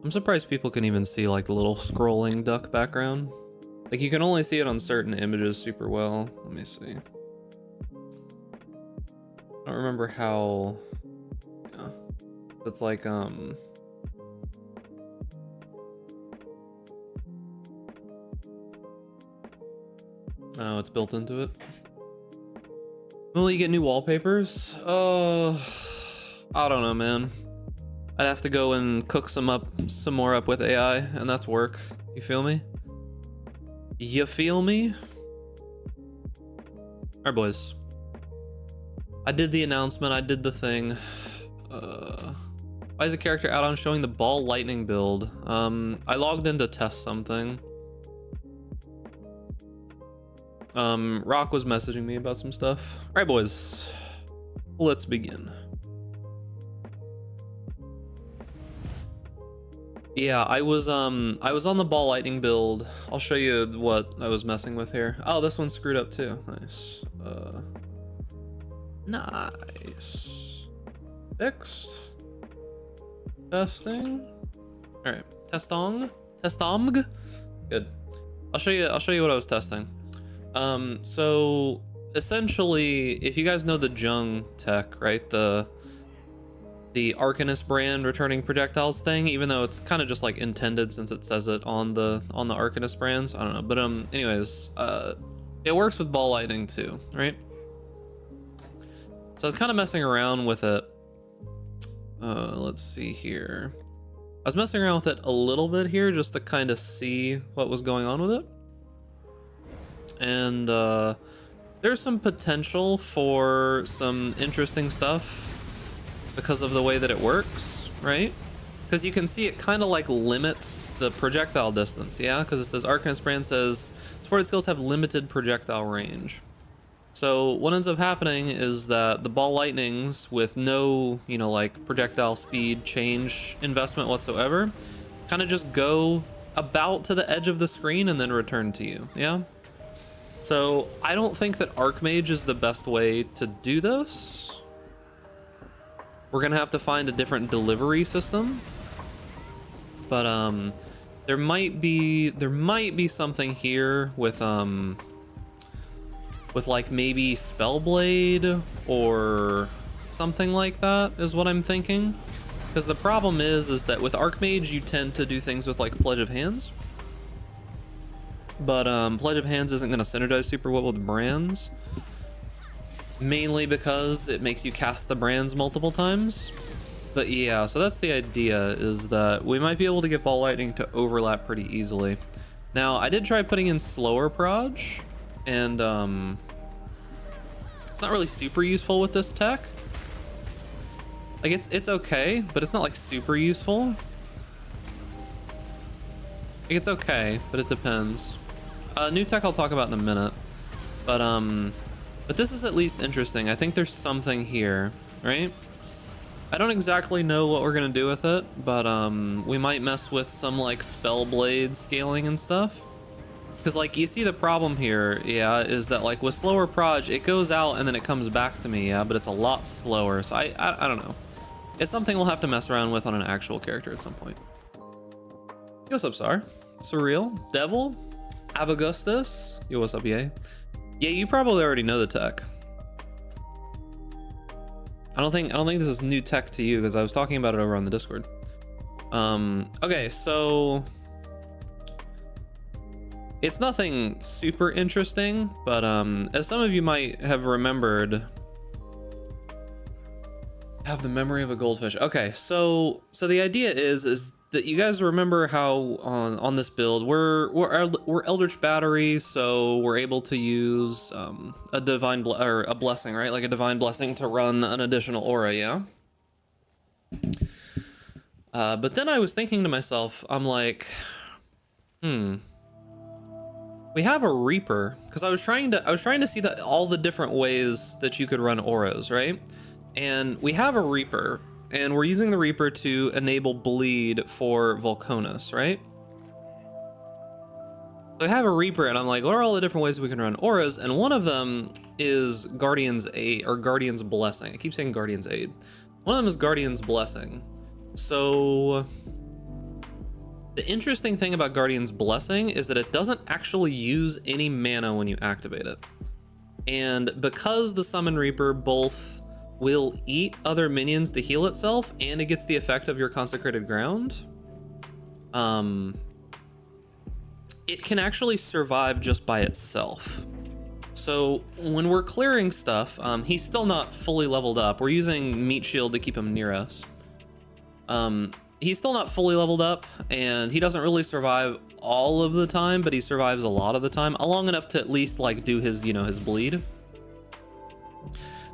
I'm surprised people can even see like the little scrolling duck background. Like you can only see it on certain images super well. Let me see. I don't remember how. Yeah. It's like oh, it's built into it. Will you get new wallpapers? Oh, I don't know, man. I'd have to go and cook some more up with AI, and that's work. You feel me? You feel me? Alright, boys. I did the announcement, I did the thing. Why is a character out on showing the ball lightning build? I logged in to test something. Rock was messaging me about some stuff. Alright, boys. Let's begin. Yeah, I was on the ball lightning build. I'll show you what I was messing with here. Oh, this one's screwed up too. Nice. Nice. Fixed. Testing. All right. Testomg. Good. I'll show you what I was testing. So essentially, if you guys know the Jung tech, right? The Arcanist brand returning projectiles thing, even though it's kind of just like intended since it says it on the Arcanist brands. I don't know, but anyways, it works with ball lightning too, right? So I was kind of messing around with it. Let's see here. I was messing around with it a little bit here just to kind of see what was going on with it. And there's some potential for some interesting stuff because of the way that it works, right? Because you can see it kind of like limits the projectile distance, yeah? Because it says Arcanist brand says supported skills have limited projectile range. So what ends up happening is that the ball lightnings with no, you know, like projectile speed change investment whatsoever, kind of just go about to the edge of the screen and then return to you, yeah? So I don't think that Archmage is the best way to do this. We're gonna have to find a different delivery system, but there might be something here with like maybe Spellblade or something like that is what I'm thinking. Because the problem is that with Archmage you tend to do things with like Pledge of Hands, but Pledge of Hands isn't gonna synergize super well with brands. Mainly because it makes you cast the brands multiple times. But yeah, so that's the idea, is that we might be able to get ball lightning to overlap pretty easily. Now, I did try putting in slower proj, and it's not really super useful with this tech. Like it's okay, but it's not like super useful. Like it's okay, but it depends. New tech I'll talk about in a minute, but this is at least interesting. I think there's something here, right? I don't exactly know what we're gonna do with it, but we might mess with some like Spellblade scaling and stuff. Because like you see the problem here, yeah, is that like with slower proj, it goes out and then it comes back to me, yeah, but it's a lot slower. So I don't know. It's something we'll have to mess around with on an actual character at some point. Yo, what's up, Sar? Surreal, Devil, Avagustus. Yo, what's up, yay? Yeah, you probably already know the tech. I don't think this is new tech to you because I was talking about it over on the Discord. Okay, so it's nothing super interesting, but as some of you might have remembered, have the memory of a goldfish. Okay, so the idea is that you guys remember how on this build we're Eldritch Battery, so we're able to use a blessing, right? Like a divine blessing to run an additional aura, yeah. But then I was thinking to myself, I'm like, we have a Reaper, because I was trying to see that all the different ways that you could run auras, right? And we have a Reaper, and we're using the Reaper to enable bleed for Volconus, right? So I have a Reaper, and I'm like, what are all the different ways we can run auras? And one of them is Guardian's Aid, or Guardian's Blessing. I keep saying Guardian's Aid. One of them is Guardian's Blessing. So The interesting thing about Guardian's Blessing is that it doesn't actually use any mana when you activate it. And because the Summon Reaper both will eat other minions to heal itself and it gets the effect of your Consecrated Ground, it can actually survive just by itself. So when we're clearing stuff, he's still not fully leveled up. We're using Meat Shield to keep him near us. He's still not fully leveled up, and he doesn't really survive all of the time, but he survives a lot of the time, long enough to at least like do his, his bleed.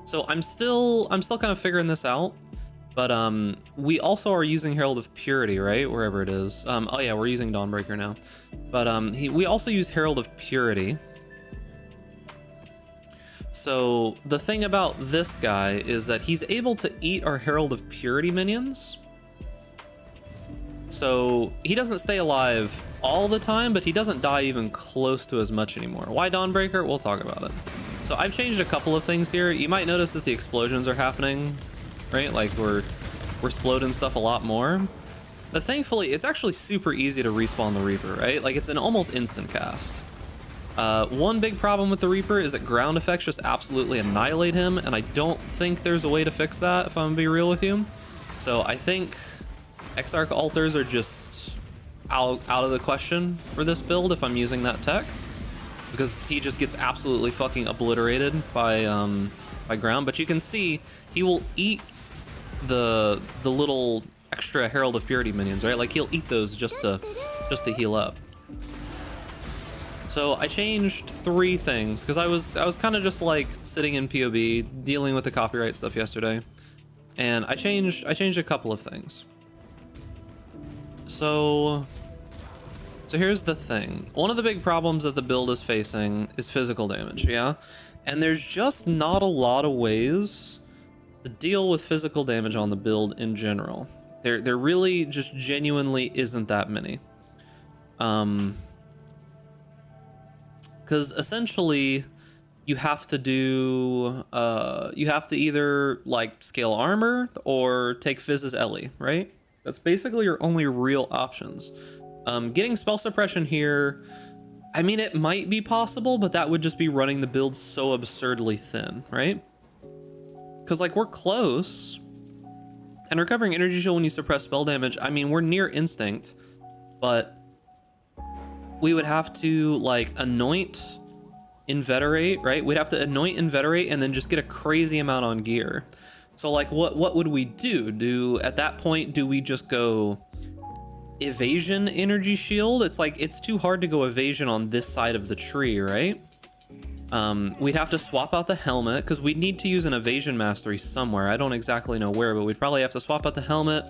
So I'm still kind of figuring this out, but we also are using Herald of Purity, right? Wherever it is. Oh yeah, we're using Dawnbreaker now, but we also use Herald of Purity. So the thing about this guy is that he's able to eat our Herald of Purity minions. So he doesn't stay alive all the time, but he doesn't die even close to as much anymore. Why Dawnbreaker? We'll talk about it. So I've changed a couple of things here. You might notice that the explosions are happening, right? Like we're exploding stuff a lot more. But thankfully, it's actually super easy to respawn the Reaper, right? Like it's an almost instant cast. One big problem with the Reaper is that ground effects just absolutely annihilate him, and I don't think there's a way to fix that, if I'm gonna be real with you. So I think Exarch altars are just out of the question for this build if I'm using that tech, because he just gets absolutely fucking obliterated by ground. But you can see he will eat the little extra Herald of Purity minions, right? Like he'll eat those just to heal up. So I changed 3 things because I was kind of just like sitting in POB dealing with the copyright stuff yesterday, and I changed a couple of things. So here's the thing. One of the big problems that the build is facing is physical damage, yeah? And there's just not a lot of ways to deal with physical damage on the build in general. There really just genuinely isn't that many. Because essentially you have to do, you have to either like scale armor or take Fizz's Ellie, right? That's basically your only real options. Getting spell suppression here, I mean, it might be possible, but that would just be running the build so absurdly thin, right? Because like we're close, and recovering energy shield when you suppress spell damage, I mean, we're near instinct, but we would have to like anoint, inveterate, right? We'd have to anoint, inveterate, and then just get a crazy amount on gear. So like what would we do? At that point, do we just go evasion energy shield? It's like, it's too hard to go evasion on this side of the tree, right? We'd have to swap out the helmet because we'd need to use an evasion mastery somewhere. I don't exactly know where, but we'd probably have to swap out the helmet,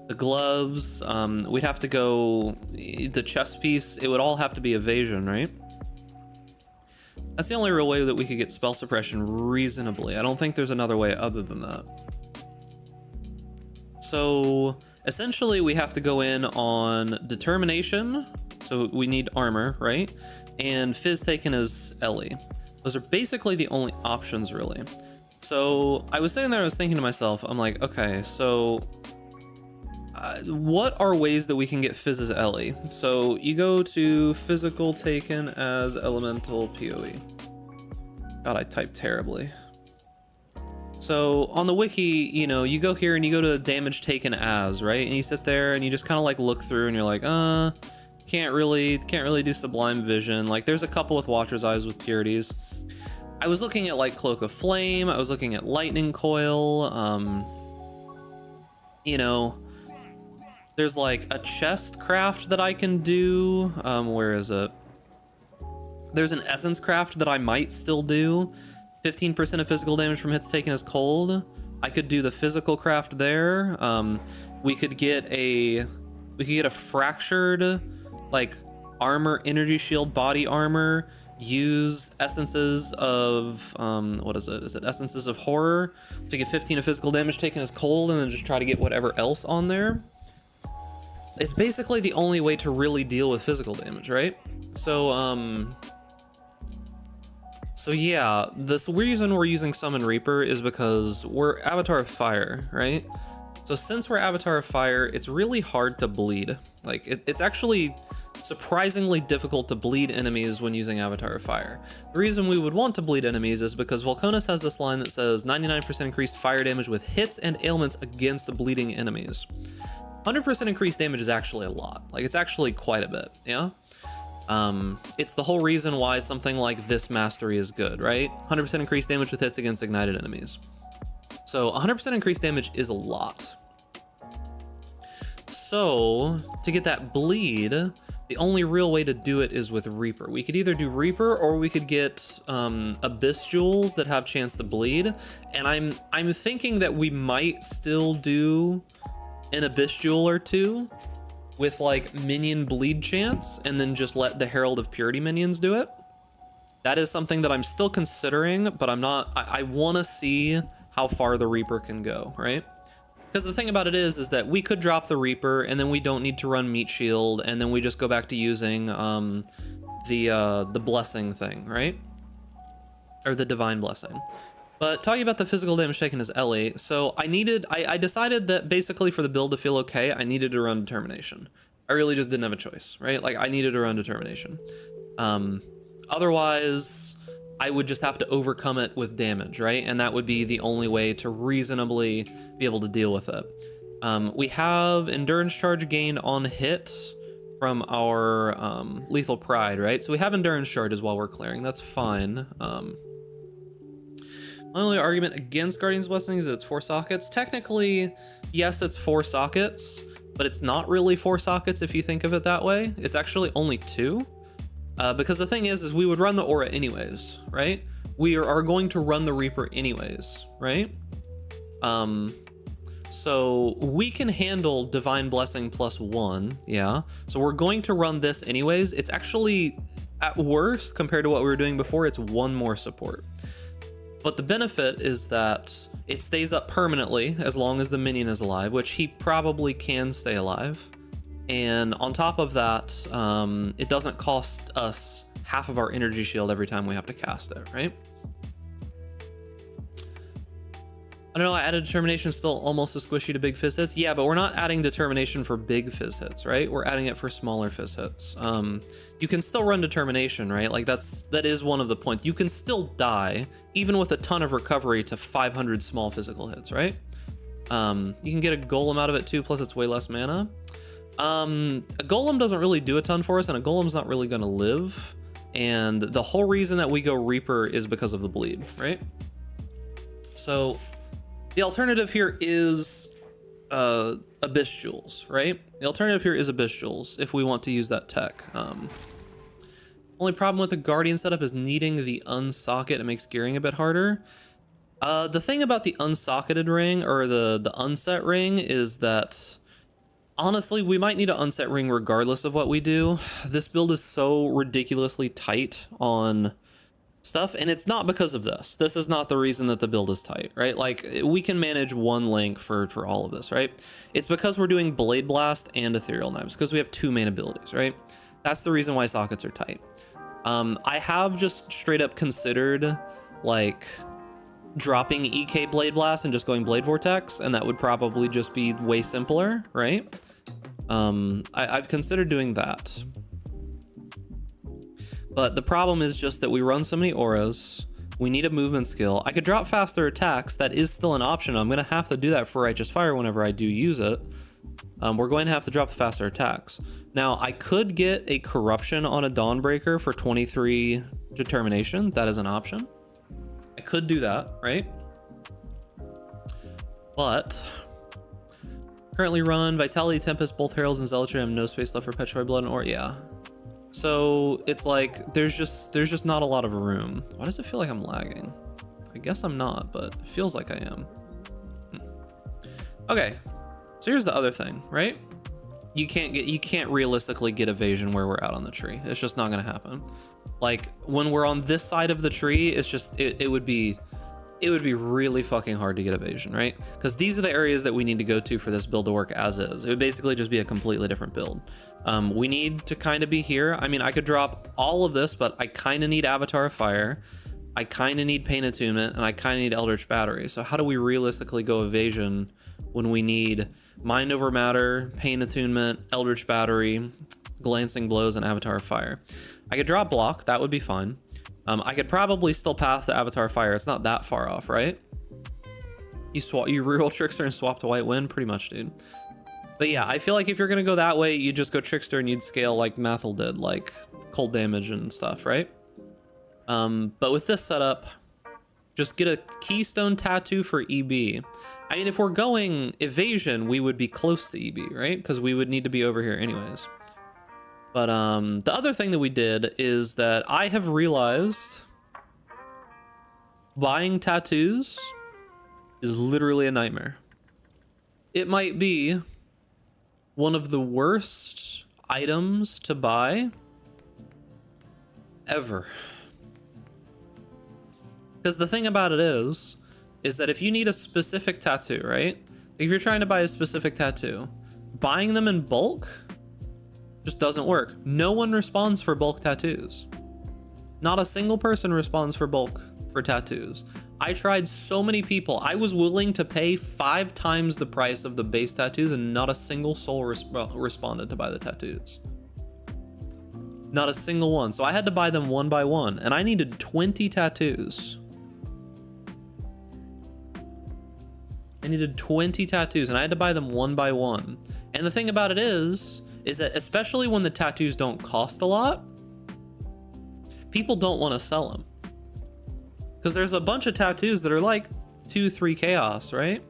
the gloves. We'd have to go the chest piece. It would all have to be evasion, right? That's the only real way that we could get spell suppression reasonably. I don't think there's another way other than that. So essentially we have to go in on determination. So we need armor, right? And Fizz taken as Ellie. Those are basically the only options really. So I was sitting there, I was thinking to myself, I'm like, okay, so what are ways that we can get Fizz as Ellie? So you go to physical taken as elemental PoE. God, I typed terribly. So on the wiki, you know, you go here and you go to damage taken as, right? And you sit there and you just kind of like look through and you're like, can't really do sublime vision. Like there's a couple with Watcher's Eyes with purities. I was looking at like Cloak of Flame. I was looking at Lightning Coil. You know, there's like a chest craft that I can do. Where is it? There's an essence craft that I might still do. 15% of physical damage from hits taken as cold. I could do the physical craft there. We could get a fractured like armor, energy shield, body armor. Use essences of what is it? Is it essences of horror to get 15 of physical damage taken as cold, and then just try to get whatever else on there. It's basically the only way to really deal with physical damage, right? So yeah, this reason we're using Summon Reaper is because we're Avatar of Fire, right? So since we're Avatar of Fire, it's really hard to bleed. Like, it's actually surprisingly difficult to bleed enemies when using Avatar of Fire. The reason we would want to bleed enemies is because Volconis has this line that says 99% increased fire damage with hits and ailments against bleeding enemies. 100% increased damage is actually a lot. Like, it's actually quite a bit, yeah? It's the whole reason why something like this mastery is good, right? 100% increased damage with hits against ignited enemies. So 100% increased damage is a lot. So to get that bleed, the only real way to do it is with Reaper. We could either do Reaper or we could get Abyss Jewels that have chance to bleed. And I'm thinking that we might still do an Abyss Jewel or two with like minion bleed chance, and then just let the Herald of Purity minions do it. That is something that I'm still considering, but I'm not. I want to see how far the Reaper can go, right? Because the thing about it is that we could drop the Reaper, and then we don't need to run Meat Shield, and then we just go back to using the Blessing thing, right? Or the Divine Blessing. But talking about the physical damage taken as Ellie, so I decided that basically for the build to feel okay, I needed to run Determination. I really just didn't have a choice, right? Like, I needed to run Determination. Otherwise, I would just have to overcome it with damage, right? And that would be the only way to reasonably be able to deal with it. We have Endurance Charge gain on hit from our Lethal Pride, right? So we have Endurance Charges while we're clearing. That's fine. My only argument against Guardian's Blessing is that it's 4 sockets. Technically, yes, it's 4 sockets, but it's not really 4 sockets if you think of it that way. It's actually only 2. Because the thing is we would run the Aura anyways, right? We are going to run the Reaper anyways, right? So we can handle Divine Blessing +1, yeah. So we're going to run this anyways. It's actually, at worst, compared to what we were doing before, it's 1 more support. But the benefit is that it stays up permanently as long as the minion is alive, which he probably can stay alive. And on top of that, it doesn't cost us half of our energy shield every time we have to cast it, right? I don't know, I added Determination still almost as squishy to big fizz hits. Yeah, but we're not adding Determination for big fizz hits, right? We're adding it for smaller fizz hits. You can still run Determination, right? Like that is one of the points. You can still die, even with a ton of recovery, to 500 small physical hits, right? You can get a Golem out of it too, plus it's way less mana. A Golem doesn't really do a ton for us, and a Golem's not really gonna live. And the whole reason that we go Reaper is because of the bleed, right? So the alternative here is Abyss Jewels, right? The alternative here is Abyss Jewels if we want to use that tech. Only problem with the Guardian setup is needing the unsocket. It makes gearing a bit harder. The thing about the unsocketed ring, or the unset ring, is that honestly, we might need an unset ring regardless of what we do. This build is so ridiculously tight on stuff, and it's not because of this. This is not the reason that the build is tight, right? Like, we can manage one link for all of this, right? It's because we're doing Blade Blast and Ethereal Knives, because we have 2 main abilities, right? That's the reason why sockets are tight. I have just straight up considered like dropping EK Blade Blast and just going Blade Vortex, and that would probably just be way simpler, right? I've considered doing that. But the problem is just that we run so many auras. We need a movement skill. I could drop faster attacks. That is still an option. I'm going to have to do that for Righteous Fire whenever I do use it. We're going to have to drop faster attacks. Now, I could get a Corruption on a Dawnbreaker for 23 Determination. That is an option. I could do that, right? But currently run Vitality, Tempest, both Heralds, and Zealotry. I have no space left for Petrified Blood or yeah. So it's like there's just not a lot of room. Why does it feel like I'm lagging? I guess I'm not, but it feels like I am. Okay, so here's the other thing, right? You can't realistically get evasion where we're out on the tree. It's just not gonna happen. Like when we're on this side of the tree, it's just it would be really fucking hard to get evasion, right? Because these are the areas that we need to go to for this build to work as is. It would basically just be a completely different build. We need to kind of be here. I mean, I could drop all of this, but I kind of need Avatar of Fire. I kind of need Pain Attunement, and I kind of need Eldritch Battery. So how do we realistically go evasion when we need Mind Over Matter, Pain Attunement, Eldritch Battery, Glancing Blows, and Avatar of Fire? I could drop block, that would be fine. I could probably still path to Avatar of Fire. It's not that far off, right? You reroll Trickster and swap to White Wind, pretty much, dude. But yeah, I feel like if you're gonna go that way, you just go Trickster and you'd scale like Mathil did, like cold damage and stuff, right? But with this setup, just get a Keystone Tattoo for EB. I mean, if we're going evasion, we would be close to EB, right? Because we would need to be over here anyways. But the other thing that we did is that I have realized buying tattoos is literally a nightmare. It might be one of the worst items to buy ever. Because the thing about it is that if you need a specific tattoo, right? If you're trying to buy a specific tattoo, buying them in bulk just doesn't work. No one responds for bulk tattoos. Not a single person responds for bulk for tattoos. I tried so many people. I was willing to pay 5 times the price of the base tattoos, and not a single soul responded to buy the tattoos. Not a single one. So I had to buy them one by one, and I needed 20 tattoos. I needed 20 tattoos, and I had to buy them one by one. And the thing about it is that especially when the tattoos don't cost a lot, people don't want to sell them. Because there's a bunch of tattoos that are like 2-3 chaos, right?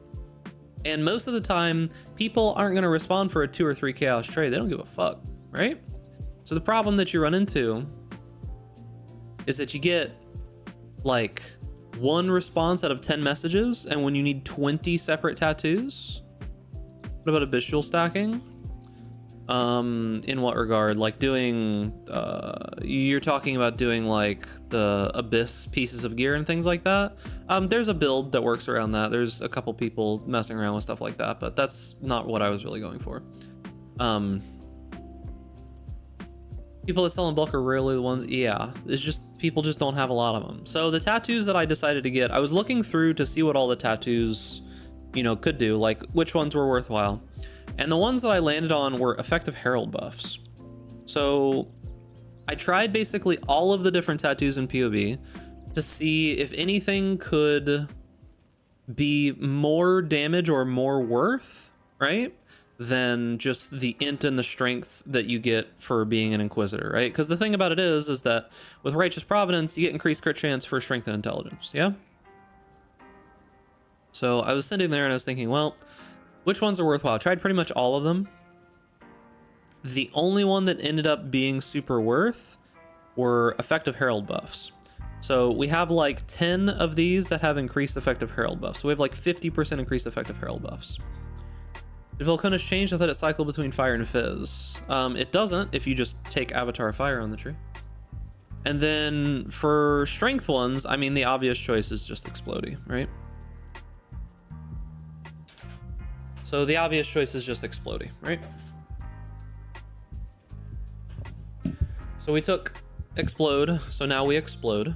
And most of the time, people aren't going to respond for a 2 or 3 chaos trade. They don't give a fuck, right? So the problem that you run into is that you get like 1 response out of 10 messages, and when you need 20 separate tattoos. What about habitual stacking? In what regard? Like doing, you're talking about doing like the Abyss pieces of gear and things like that. There's a build that works around that. There's a couple people messing around with stuff like that, but that's not what I was really going for. People that sell in bulk are rarely the ones, yeah, it's just, people just don't have a lot of them. So the tattoos that I decided to get, I was looking through to see what all the tattoos, you know, could do, like which ones were worthwhile. And the ones that I landed on were effective herald buffs. So I tried basically all of the different tattoos in PoB to see if anything could be more damage or more worth, right, than just the int and the strength that you get for being an Inquisitor, right? Because the thing about it is that with Righteous Providence, you get increased crit chance for strength and intelligence, yeah? So I was sitting there and I was thinking, well, which ones are worthwhile? I tried pretty much all of them. The only one that ended up being super worth were effective herald buffs. So we have like 10 of these that have increased effective herald buffs. So we have like 50% increased effective herald buffs. Did Volcana's change? I thought it cycled between fire and fizz. It doesn't if you just take Avatar of Fire on the tree. And then for strength ones, I mean, the obvious choice is just Explodey, right? So the obvious choice is just Explodey, right? So we took Explode, so now we Explode.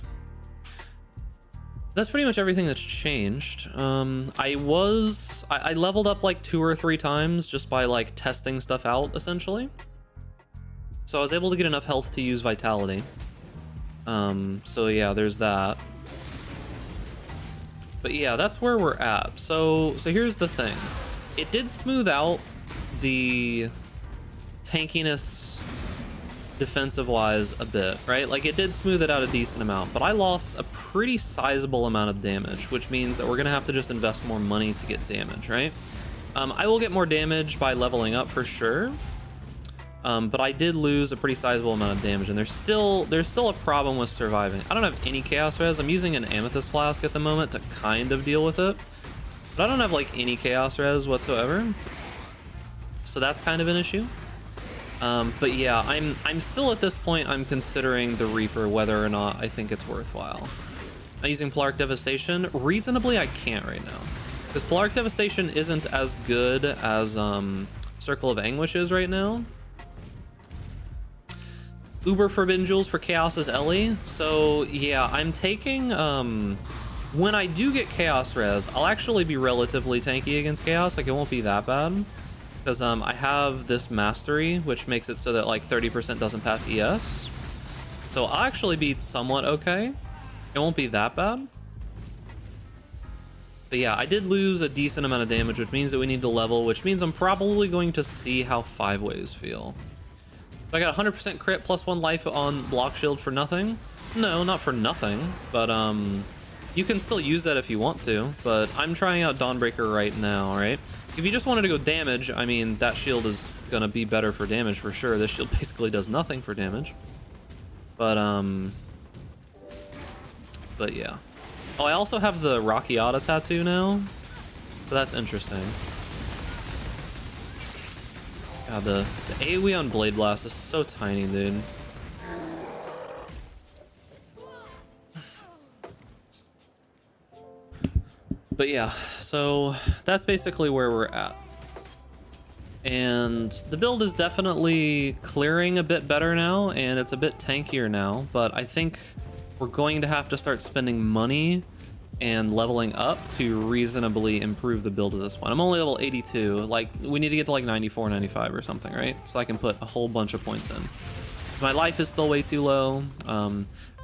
That's pretty much everything that's changed. I leveled up like 2 or 3 times just by like testing stuff out, essentially. So I was able to get enough health to use Vitality. So yeah, there's that. But yeah, that's where we're at. So here's the thing. It did smooth out the tankiness defensive-wise a bit, right? Like, it did smooth it out a decent amount, but I lost a pretty sizable amount of damage, which means that we're gonna have to just invest more money to get damage, right? I will get more damage by leveling up for sure, but I did lose a pretty sizable amount of damage, and there's still a problem with surviving. I don't have any Chaos Res. I'm using an Amethyst Flask at the moment to kind of deal with it, but I don't have like any Chaos Res whatsoever, so that's kind of an issue. But yeah, I'm still at this point, I'm considering the Reaper whether or not I think it's worthwhile. I'm using Polaric Devastation. Reasonably, I can't right now, because Polaric Devastation isn't as good as Circle of Anguish is right now. uber forbidden jewels for Chaos's Ellie. So yeah, I'm taking when I do get Chaos res, I'll actually be relatively tanky against Chaos. Like, it won't be that bad because I have this mastery, which makes it so that like 30% doesn't pass ES. So I'll actually be somewhat okay. It won't be that bad. But yeah, I did lose a decent amount of damage, which means that we need to level, which means I'm probably going to see how 5-ways feel. So I got 100% crit plus 1 life on block shield for nothing. No, not for nothing, but you can still use that if you want to, but I'm trying out Dawnbreaker right now, right? If you just wanted to go damage, I mean, that shield is gonna be better for damage for sure. This shield basically does nothing for damage. But yeah. Oh, I also have the Rockiata tattoo now, so that's interesting. God, the AoE on Blade Blast is so tiny, dude. But yeah, so that's basically where we're at. And the build is definitely clearing a bit better now, and it's a bit tankier now, but I think we're going to have to start spending money and leveling up to reasonably improve the build of this one. I'm only level 82. Like, we need to get to like 94, 95 or something, right? So I can put a whole bunch of points in. Because my life is still way too low.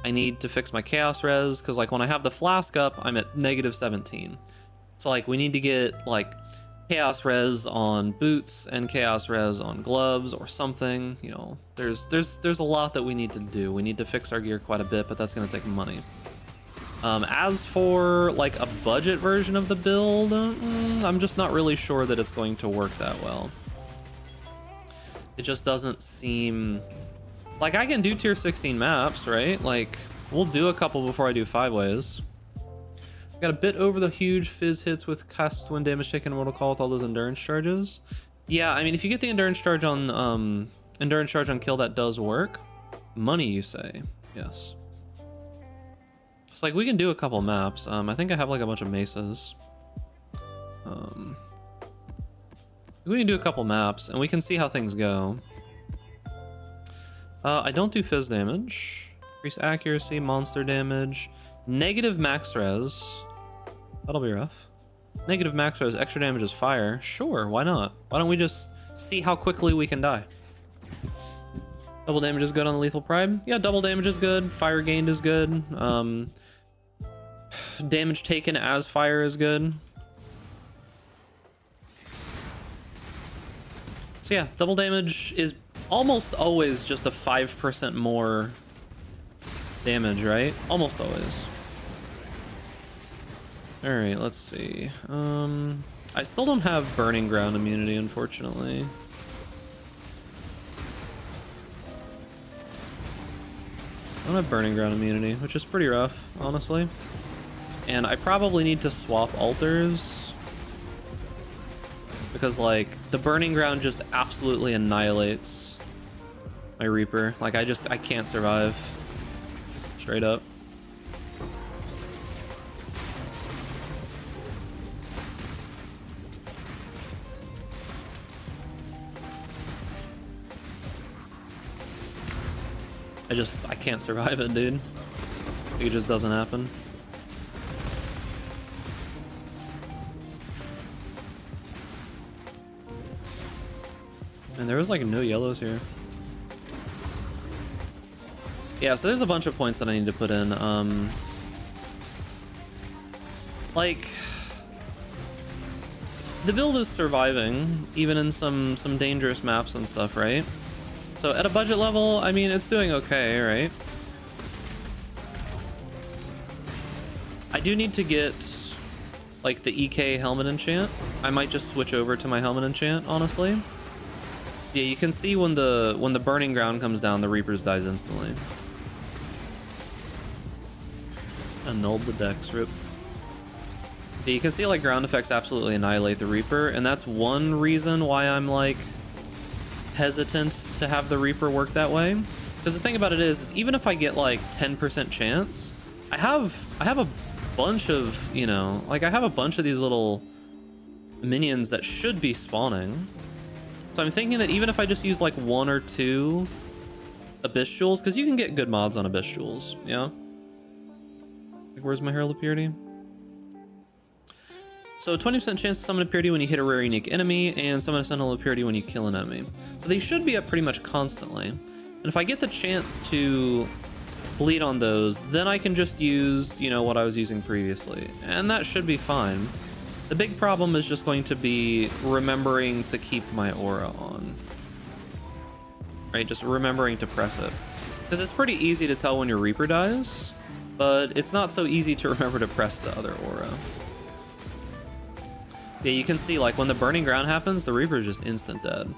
I need to fix my chaos res, because like when I have the flask up, I'm at -17. So like we need to get like chaos res on boots and chaos res on gloves or something. You know, there's a lot that we need to do. We need to fix our gear quite a bit, but that's going to take money. As for like a budget version of the build, I'm just not really sure that it's going to work that well. It just doesn't seem like I can do tier 16 maps, right? Like, we'll do a couple before I do 5-ways. Got a bit over the huge fizz hits with cast when damage taken in Mortal Call with all those endurance charges. Yeah, I mean, if you get the endurance charge on kill, that does work. Money, you say? Yes. It's like we can do a couple maps. I think I have like a bunch of mesas. We can do a couple maps and we can see how things go. I don't do fizz damage. Increase accuracy, monster damage, negative max res. That'll be rough. Negative max res, extra damage is fire. Sure, why not? Why don't we just see how quickly we can die? Double damage is good on the lethal pride. Yeah, double damage is good. Fire gained is good. Damage taken as fire is good. So yeah, double damage is almost always just a 5% more damage, right? Almost always. All right, let's see. I still don't have burning ground immunity, unfortunately. I don't have burning ground immunity, which is pretty rough, honestly. And I probably need to swap altars, because like the burning ground just absolutely annihilates my Reaper. Like I can't survive. Straight up. I can't survive it, dude. It just doesn't happen. And there was like no yellows here. Yeah, so there's a bunch of points that I need to put in. Like, the build is surviving, even in some dangerous maps and stuff, right? So at a budget level, I mean, it's doing okay, right? I do need to get like the EK helmet enchant. I might just switch over to my helmet enchant, honestly. Yeah, you can see when the burning ground comes down, the Reapers dies instantly. Annulled the dex, rip. Yeah, you can see like ground effects absolutely annihilate the Reaper, and that's one reason why I'm like hesitant to have the Reaper work that way. Because the thing about it is even if I get like 10% chance, I have a bunch of, you know, like I have a bunch of these little minions that should be spawning. So I'm thinking that even if I just use like 1 or 2 Abyss Jewels, because you can get good mods on Abyss Jewels, yeah? Like, where's my Herald of Purity? So 20% chance to summon a Purity when you hit a rare unique enemy, and summon a Sentinel of Purity when you kill an enemy. So they should be up pretty much constantly. And if I get the chance to bleed on those, then I can just use, you know, what I was using previously. And that should be fine. The big problem is just going to be remembering to keep my aura on. Right, just remembering to press it. Because it's pretty easy to tell when your Reaper dies, but it's not so easy to remember to press the other aura. Yeah, you can see, like, when the Burning Ground happens, the Reaper is just instant dead.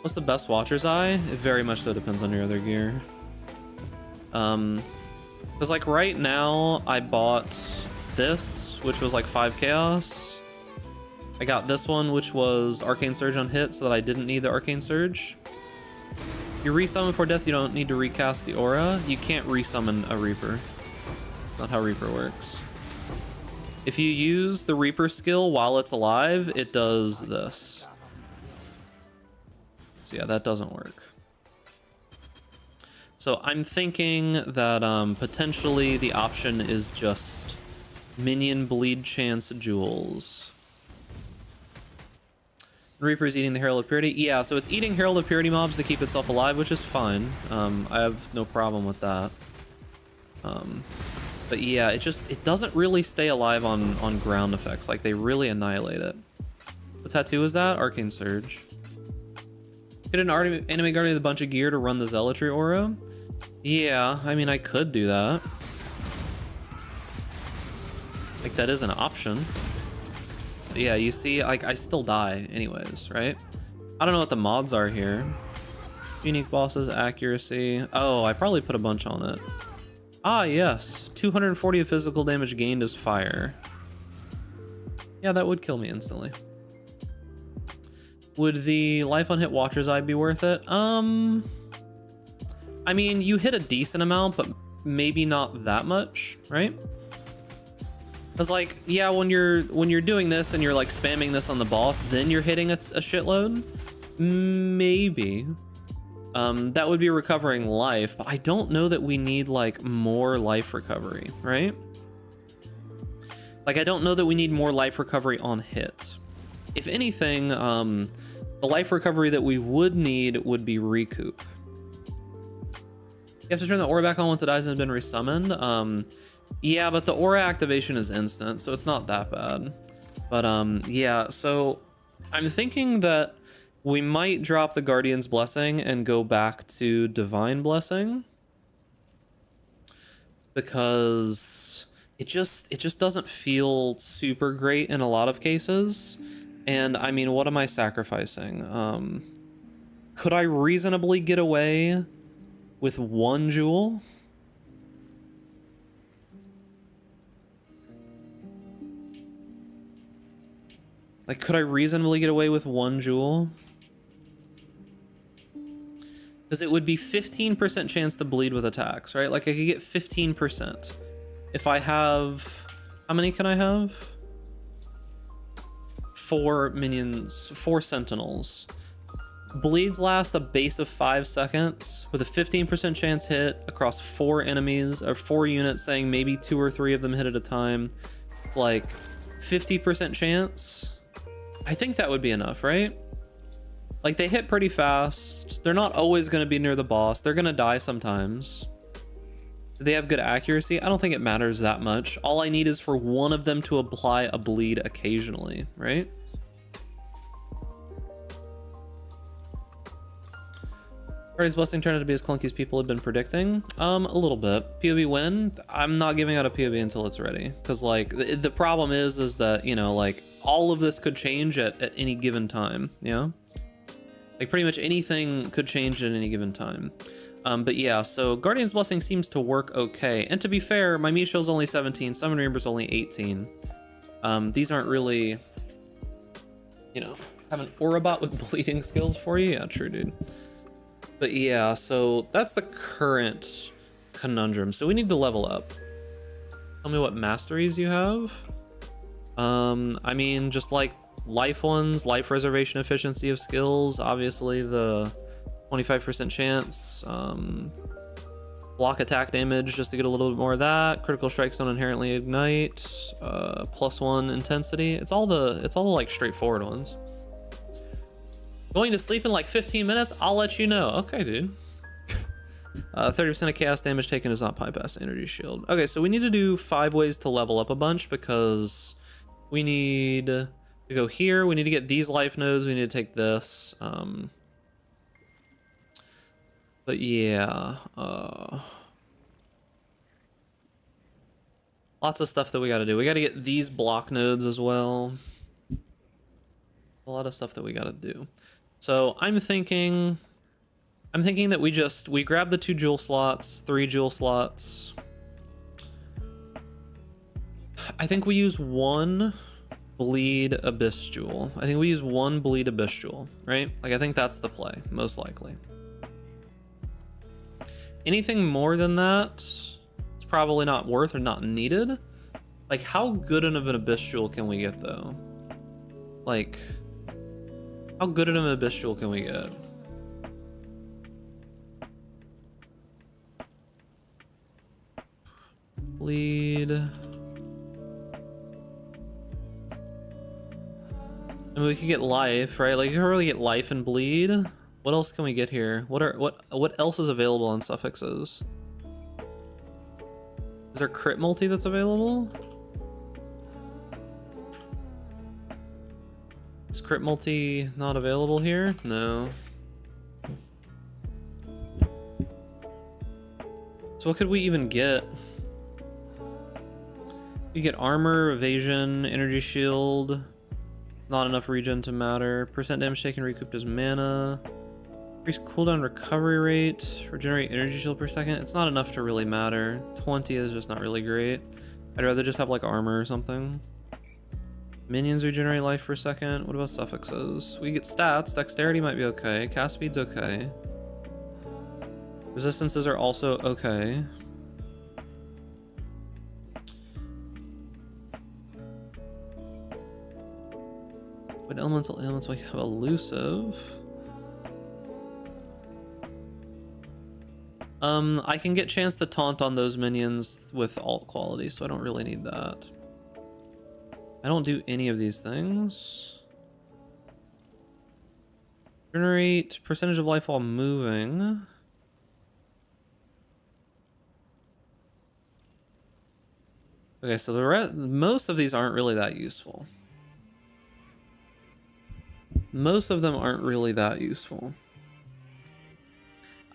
What's the best Watcher's Eye? It very much so depends on your other gear. Because, like, right now, I bought this, which was, like, 5 Chaos. I got this one, which was Arcane Surge on hit, so that I didn't need the Arcane Surge. You resummon before death, you don't need to recast the aura. You can't resummon a Reaper. That's not how Reaper works. If you use the Reaper skill while it's alive, it does this. So yeah, that doesn't work. So I'm thinking that potentially the option is just Minion Bleed Chance Jewels. Reaper's eating the Herald of Purity. Yeah, so it's eating Herald of Purity mobs to keep itself alive, which is fine. I have no problem with that. But yeah, it doesn't really stay alive on ground effects. Like, they really annihilate it. What tattoo is that? Arcane Surge. Get an enemy guardian with a bunch of gear to run the Zealotry aura? Yeah, I mean, I could do that. Like, that is an option. But yeah, you see, like, I still die anyways, right? I don't know what the mods are here. Unique bosses, accuracy. Oh, I probably put a bunch on it. Ah, yes. 240 of physical damage gained is fire. Yeah, that would kill me instantly. Would the life on hit Watcher's Eye be worth it? I mean, you hit a decent amount, but maybe not that much, right? Because, like, yeah, when you're doing this and you're, like, spamming this on the boss, then you're hitting a shitload. Maybe. That would be recovering life, but I don't know that we need, like, more life recovery, right? Like, I don't know that we need more life recovery on hit. If anything, the life recovery that we would need would be recoup. You have to turn the aura back on once it dies and has been resummoned. Yeah, but the aura activation is instant, so it's not that bad. But yeah, so I'm thinking that we might drop the Guardian's Blessing and go back to Divine Blessing, because it just doesn't feel super great in a lot of cases. And I mean, what am I sacrificing? Could I reasonably get away with 1 jewel? Like, could I reasonably get away with 1 jewel? Because it would be 15% chance to bleed with attacks, right? Like, I could get 15%. If I have... How many can I have? 4 minions, 4 sentinels. Bleeds last a base of 5 seconds with a 15% chance hit across 4 enemies, or 4 units, saying maybe 2 or 3 of them hit at a time. It's like 50% chance. I think that would be enough, right? Like, they hit pretty fast. They're not always going to be near the boss. They're going to die sometimes. Do they have good accuracy? I don't think it matters that much. All I need is for one of them to apply a bleed occasionally, right? Guardian's Blessing turned out to be as clunky as people had been predicting. A little bit. POV win? I'm not giving out a POV until it's ready. Because, like, the problem is that, you know, like, all of this could change at any given time, yeah? Like, pretty much anything could change at any given time. But yeah, so Guardian's Blessing seems to work okay. And to be fair, my Mishil's only 17, Summon Reaper's only 18. These aren't really, you know, have an aura bot with bleeding skills for you? Yeah, true, dude. But yeah, so that's the current conundrum. So we need to level up. Tell me what masteries you have. I mean, just like life ones, life reservation efficiency of skills. Obviously the 25% chance. Block attack damage just to get a little bit more of that. Critical strikes don't inherently ignite. +1 intensity. It's all the like straightforward ones. Going to sleep in like 15 minutes? I'll let you know. Okay, dude. 30% of chaos damage taken does not bypass energy shield. Okay, so we need to do 5 ways to level up a bunch because we need to go here. We need to get these life nodes. We need to take this. But yeah, lots of stuff that we got to do. We got to get these block nodes as well. A lot of stuff that we got to do. So I'm thinking that we grab the 2 jewel slots, 3 jewel slots. I think we use 1 bleed abyss jewel. I think we use 1 bleed abyss jewel, right? Like I think that's the play, most likely. Anything more than that, it's probably not worth or not needed. Like, how good of an abyss jewel can we get, though? Like, how good of an abyss jewel can we get? Bleed. And we could get life, right? Like, you can really get life and bleed. What else can we get here? What else is available on suffixes? Is there crit multi that's available? Is crit multi not available here? No. So what could we even get? You get armor, evasion, energy shield. Not enough regen to matter. Percent damage taken recouped as mana. Increase cooldown recovery rate. Regenerate energy shield per second. It's not enough to really matter. 20 is just not really great. I'd rather just have like armor or something. Minions regenerate life per second. What about suffixes? We get stats. Dexterity might be okay. Cast speed's okay. Resistances are also okay. What elemental ailments we have? Elusive. I can get chance to taunt on those minions with alt quality, so I don't really need that. I don't do any of these things. Generate percentage of life while moving. Okay, so most of these aren't really that useful. Most of them aren't really that useful.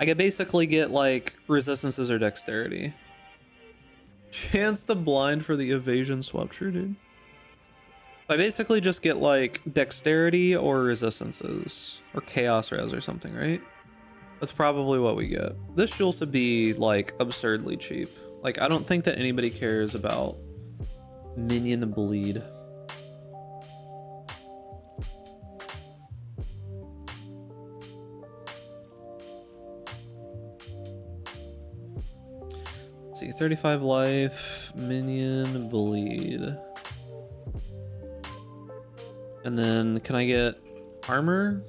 I could basically get like resistances or dexterity. Chance to blind for the evasion swap, true dude. I basically just get like dexterity or resistances or chaos res or something, right? That's probably what we get. This jewel should be like absurdly cheap. Like I don't think that anybody cares about minion bleed. Let's see, 35 life, minion bleed. And then can I get armor?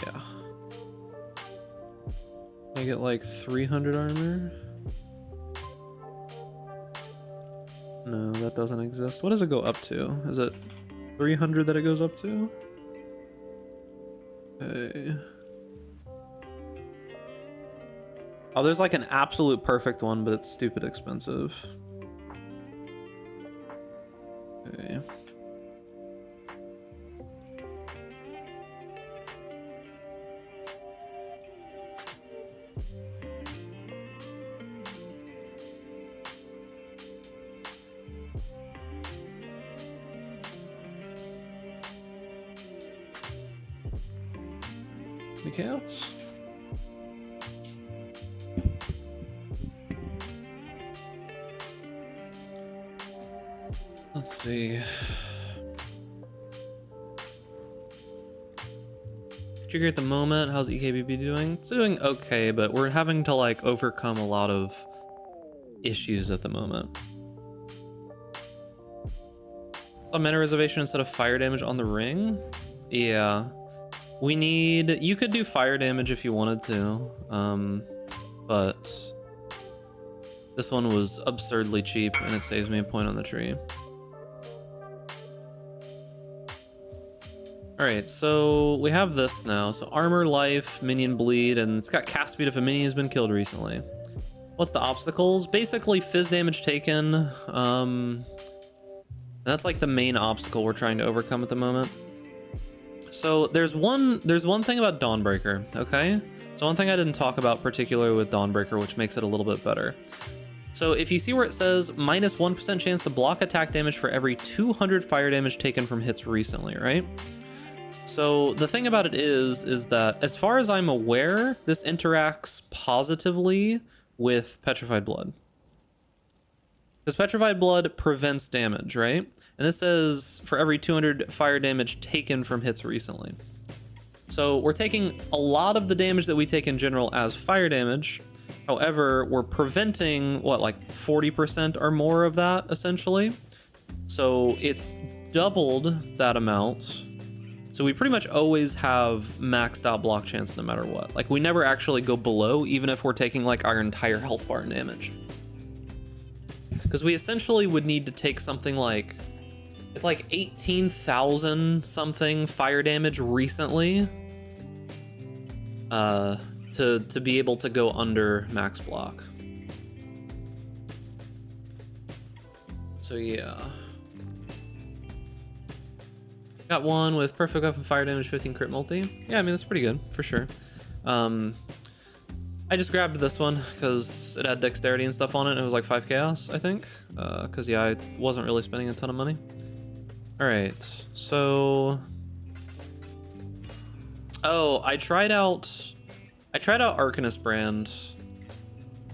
Yeah. Can I get like 300 armor? No, that doesn't exist. What does it go up to? Is it 300 that it goes up to? Okay. Oh, there's like an absolute perfect one, but it's stupid expensive. Okay. The chaos? Let's see. Trigger at the moment. How's EKBB doing? It's doing okay, but we're having to like overcome a lot of issues at the moment. A mana reservation instead of fire damage on the ring? Yeah. We need... You could do fire damage if you wanted to. But... This one was absurdly cheap, and it saves me a point on the tree. Alright, so we have this now. So armor, life, minion bleed, and it's got cast speed if a minion has been killed recently. What's the obstacles? Basically fizz damage taken. That's like the main obstacle we're trying to overcome at the moment. So there's one thing about Dawnbreaker, okay? So one thing I didn't talk about particularly with Dawnbreaker, which makes it a little bit better. So if you see where it says minus 1% chance to block attack damage for every 200 fire damage taken from hits recently, right? So the thing about it is that as far as I'm aware, this interacts positively with Petrified Blood. Because Petrified Blood prevents damage, right? And this says for every 200 fire damage taken from hits recently. So we're taking a lot of the damage that we take in general as fire damage. However, we're preventing, what, like 40% or more of that, essentially? So it's doubled that amount. So we pretty much always have maxed out block chance no matter what. Like, we never actually go below, even if we're taking, like, our entire health bar damage. Because we essentially would need to take something like... It's like 18,000 something fire damage recently. To be able to go under max block. So yeah. Got one with perfect weapon fire damage, 15 crit multi. Yeah, I mean, that's pretty good, for sure. I just grabbed this one because it had dexterity and stuff on it, and it was like 5 chaos, I think. Because, yeah, I wasn't really spending a ton of money. Alright, so... Oh, I tried out Arcanist Brand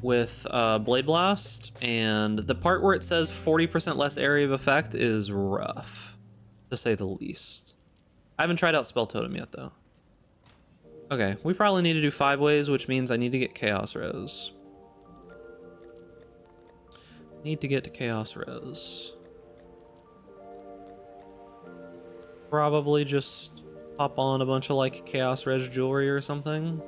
with Blade Blast, and the part where it says 40% less area of effect is rough, to say the least. I haven't tried out Spell Totem yet, though. Okay, we probably need to do 5 ways, which means I need to get Chaos Res. Need to get to Chaos Res. Probably just pop on a bunch of, like, Chaos Res jewelry or something.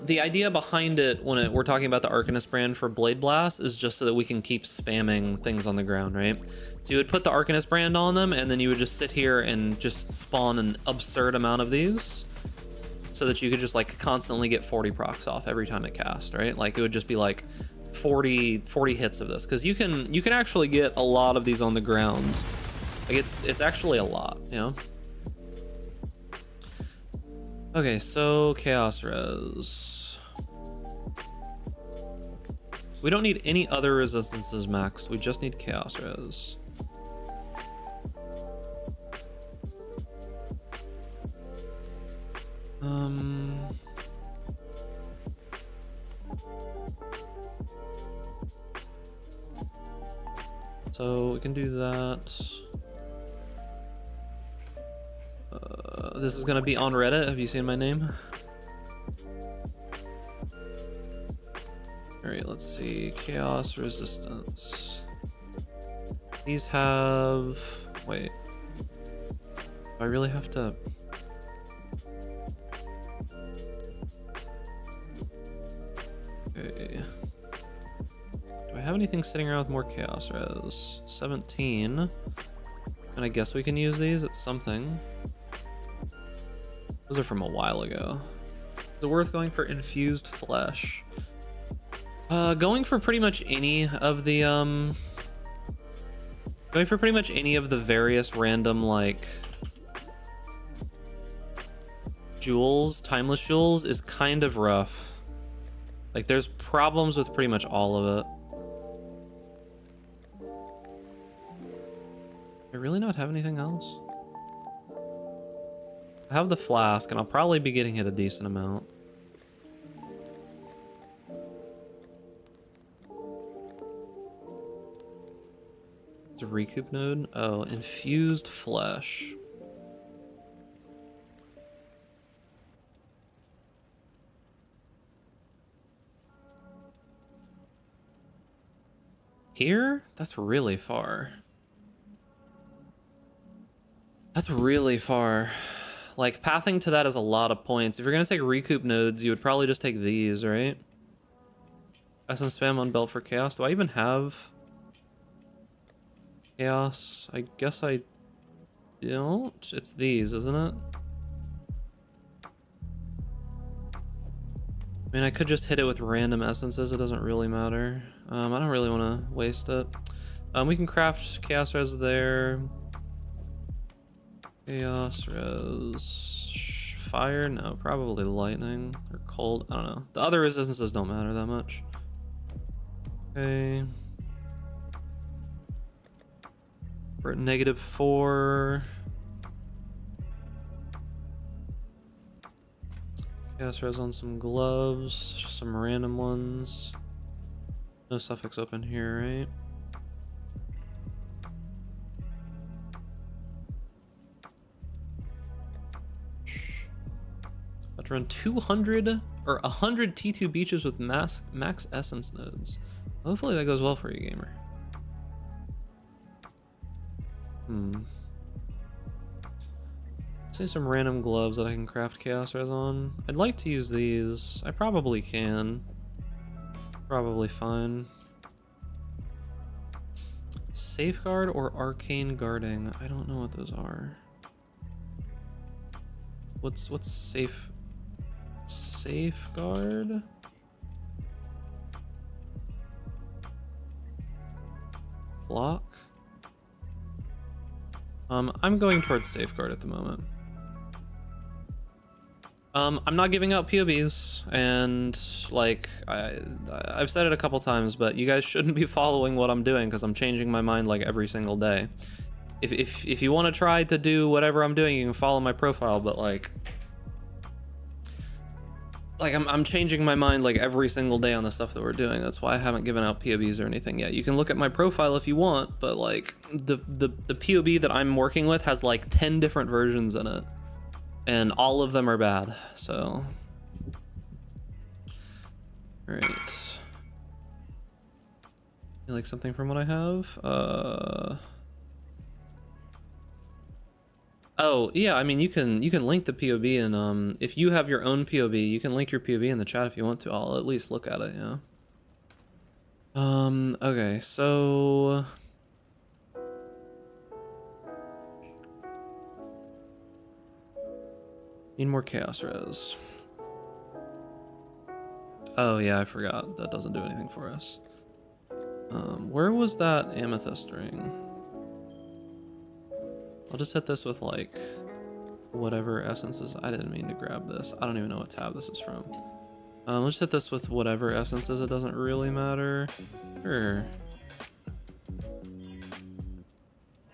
The idea behind it when we're talking about the Arcanist Brand for Blade Blast is just so that we can keep spamming things on the ground, right? So you would put the Arcanist Brand on them, and then you would just sit here and just spawn an absurd amount of these so that you could just, like, constantly get 40 procs off every time it cast, right? Like, it would just be like 40 hits of this, because you can actually get a lot of these on the ground. Like, it's actually a lot, you know? Okay, so Chaos Res. We don't need any other resistances maxed. We just need Chaos Res. So we can do that. This is gonna be on Reddit. Have you seen my name? Alright, let's see. Chaos Resistance. These have... Wait. Do I really have to... Okay. Do I have anything sitting around with more Chaos Res? 17. And I guess we can use these. It's something. Those are from a while ago. Is it worth going for Infused Flesh? Going for pretty much any of the various random, like, jewels, timeless jewels, is kind of rough. Like, there's problems with pretty much all of it. Do I really not have anything else? I have the flask, and I'll probably be getting hit a decent amount. It's a recoup node. Oh, infused flesh. Here? That's really far. That's really far. Like, pathing to that is a lot of points. If you're gonna take recoup nodes, you would probably just take these, right? Essence spam on belt for chaos. Do I even have chaos? I guess I don't. It's these, isn't it? I mean, I could just hit it with random essences. It doesn't really matter. I don't really want to waste it. We can craft chaos res there. Chaos res. Fire? No, probably lightning or cold. I don't know. The other resistances don't matter that much. Okay. We're at -4. Chaos res on some gloves, some random ones. No suffix open here, right? About to run 200 or 100 T2 beaches with max essence nodes. Hopefully that goes well for you, gamer. See some random gloves that I can craft chaos res on. I'd like to use these. I probably can. Probably fine. Safeguard or arcane guarding? I don't know what those are. What's safeguard? Block? I'm going towards safeguard at the moment. I'm not giving out POBs, and like I've said it a couple times, but you guys shouldn't be following what I'm doing because I'm changing my mind like every single day. If you want to try to do whatever I'm doing, you can follow my profile, but like I'm changing my mind like every single day on the stuff that we're doing. That's why I haven't given out POBs or anything yet. You can look at my profile if you want, but like the POB that I'm working with has like 10 different versions in it. And all of them are bad, so. All right. You like something from what I have? Oh, yeah, I mean, you can link the POB, and if you have your own POB, you can link your POB in the chat if you want to. I'll at least look at it, yeah. Okay, so... Need more chaos res. Oh yeah, I forgot. That doesn't do anything for us. Where was that amethyst ring? I'll just hit this with like whatever essences. I didn't mean to grab this. I don't even know what tab this is from. Let's hit this with whatever essences. It doesn't really matter. Sure.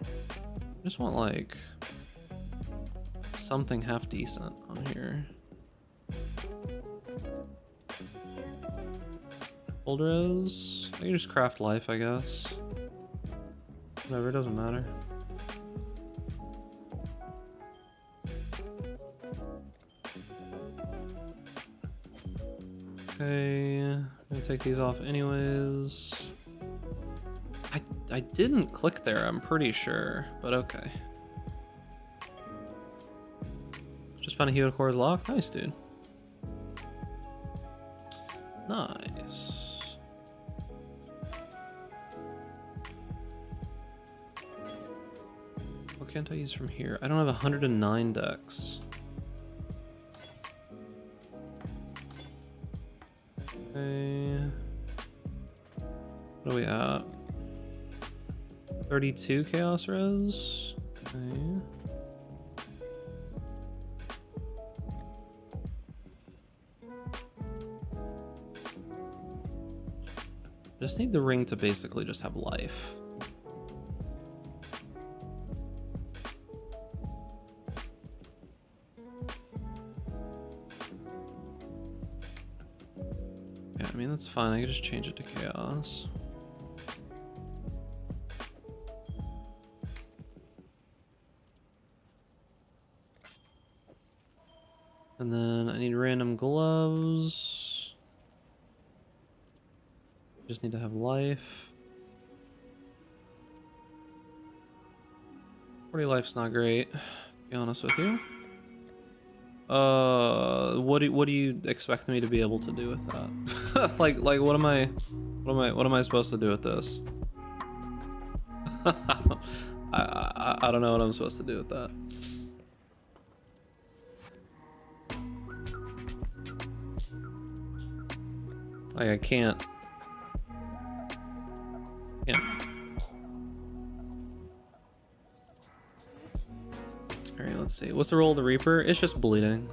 I just want like something half decent on here. Old res? I can just craft life, I guess. Whatever, it doesn't matter. Okay, I'm gonna take these off anyways. I didn't click there, I'm pretty sure, but okay. Just found a Hero Core's lock. Nice, dude. Nice. What can't I use from here? I don't have 109 decks. Okay. What are we at? 32 chaos res. Okay. Just need the ring to basically just have life. Yeah, I mean, that's fine. I can just change it to chaos. And then I need random gloves. Just need to have life. 40 life's not great, to be honest with you. What do you expect me to be able to do with that? like what am I supposed to do with this? I don't know what I'm supposed to do with that. Like I can't. All right, let's see. What's the role of the Reaper? It's just bleeding,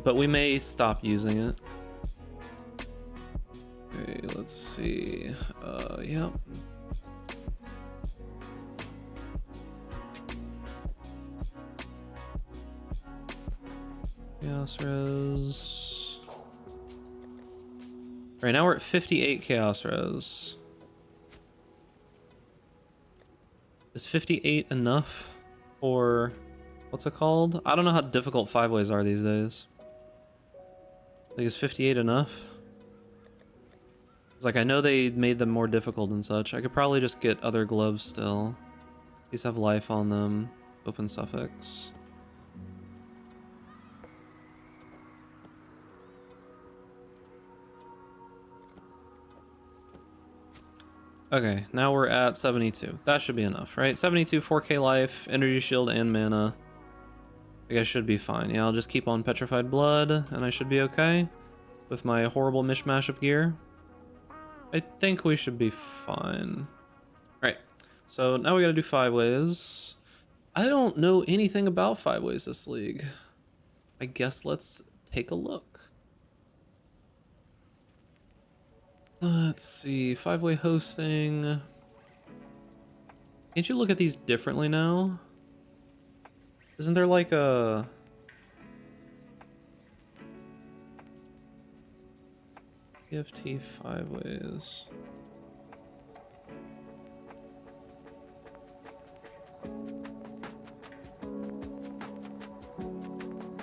but we may stop using it. Okay, let's see. Yep. Chaos Res. Right now we're at 58 Chaos Res. Is 58 enough for what's it called? I don't know how difficult 5-ways are these days. Like, is 58 enough? It's like I know they made them more difficult and such. I could probably just get other gloves still. These have life on them. Open suffix. Okay, now we're at 72. That should be enough, right? 72, 4k life, energy shield, and mana. I think I should be fine. Yeah, I'll just keep on Petrified Blood, and I should be okay with my horrible mishmash of gear. I think we should be fine. All right, so now we gotta do 5-ways. I don't know anything about 5-ways this league. I guess let's take a look. Let's see, 5-way hosting. Can't you look at these differently now? Isn't there like a... EFT 5-ways.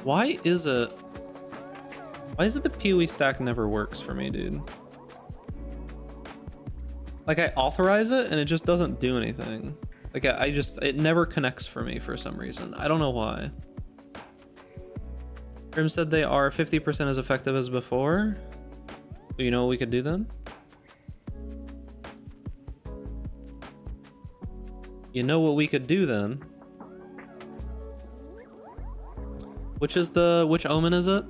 Why is it the PoE stack never works for me, dude? Like, I authorize it and it just doesn't do anything. Like, it never connects for me for some reason. I don't know why. Grim said they are 50% as effective as before. You know what we could do then? You know what we could do then? Which omen is it?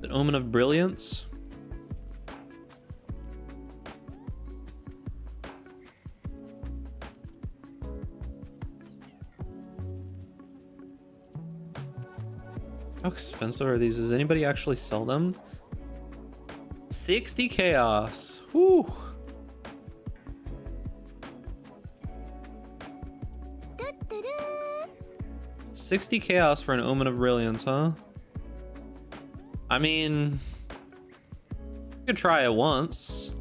An omen of brilliance? How expensive are these? Does anybody actually sell them? 60 chaos. Whew. $60 chaos for an omen of brilliance, huh? I mean, you could try it once,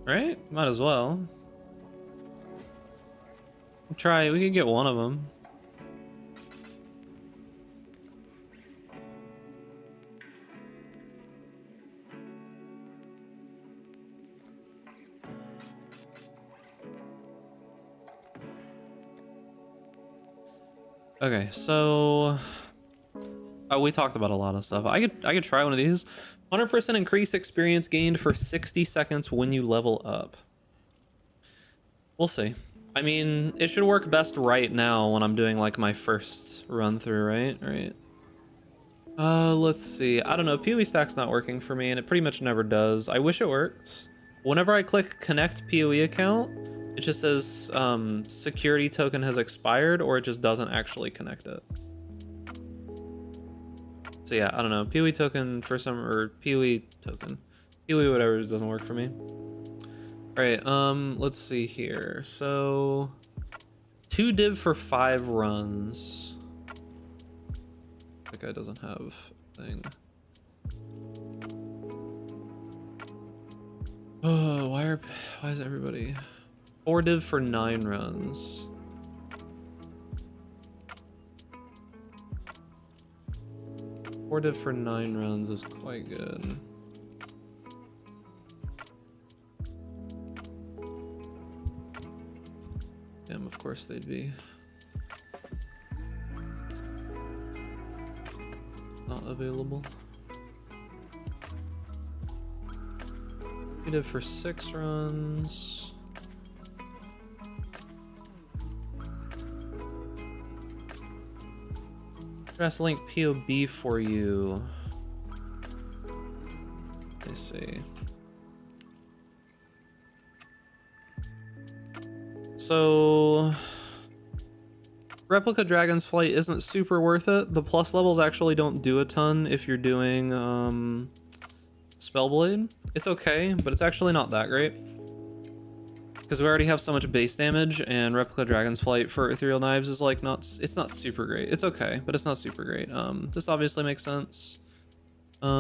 right? Might as well. Try. We could get one of them. Okay, so we talked about a lot of stuff. I could try one of these. 100% increase experience gained for 60 seconds when you level up. We'll see. I mean, it should work best right now when I'm doing like my first run through, right? Let's see. I don't know. PoE stack's not working for me, and it pretty much never does. I wish it worked. Whenever I click connect PoE account, it just says security token has expired, or it just doesn't actually connect it. So yeah, I don't know. PoE token for some, or PoE token. PoE whatever, just doesn't work for me. All right, let's see here. So 2 div for 5 runs. That guy doesn't have a thing. Oh, why is everybody 4 div for 9 runs? 4 div for 9 runs is quite good. Damn, of course they'd be. Not available. 3 div for 6 runs. Press link POB for you. Let me see. So Replica Dragon's Flight isn't super worth it. The plus levels actually don't do a ton if you're doing Spellblade. It's okay, but it's actually not that great. Because we already have so much base damage, and Replica Dragon's Flight for Ethereal Knives is like it's not super great. It's okay, but it's not super great. This obviously makes sense. That's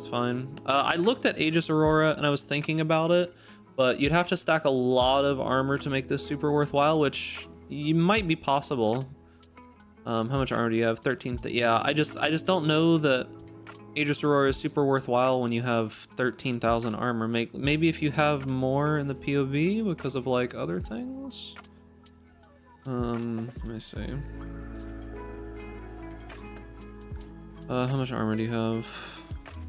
fine. I looked at Aegis Aurora and I was thinking about it, but you'd have to stack a lot of armor to make this super worthwhile, which might be possible. How much armor do you have? 13. Yeah, I just don't know that Aegis Aurora is super worthwhile when you have 13,000 armor. Maybe if you have more in the POV because of like other things. Let me see. How much armor do you have?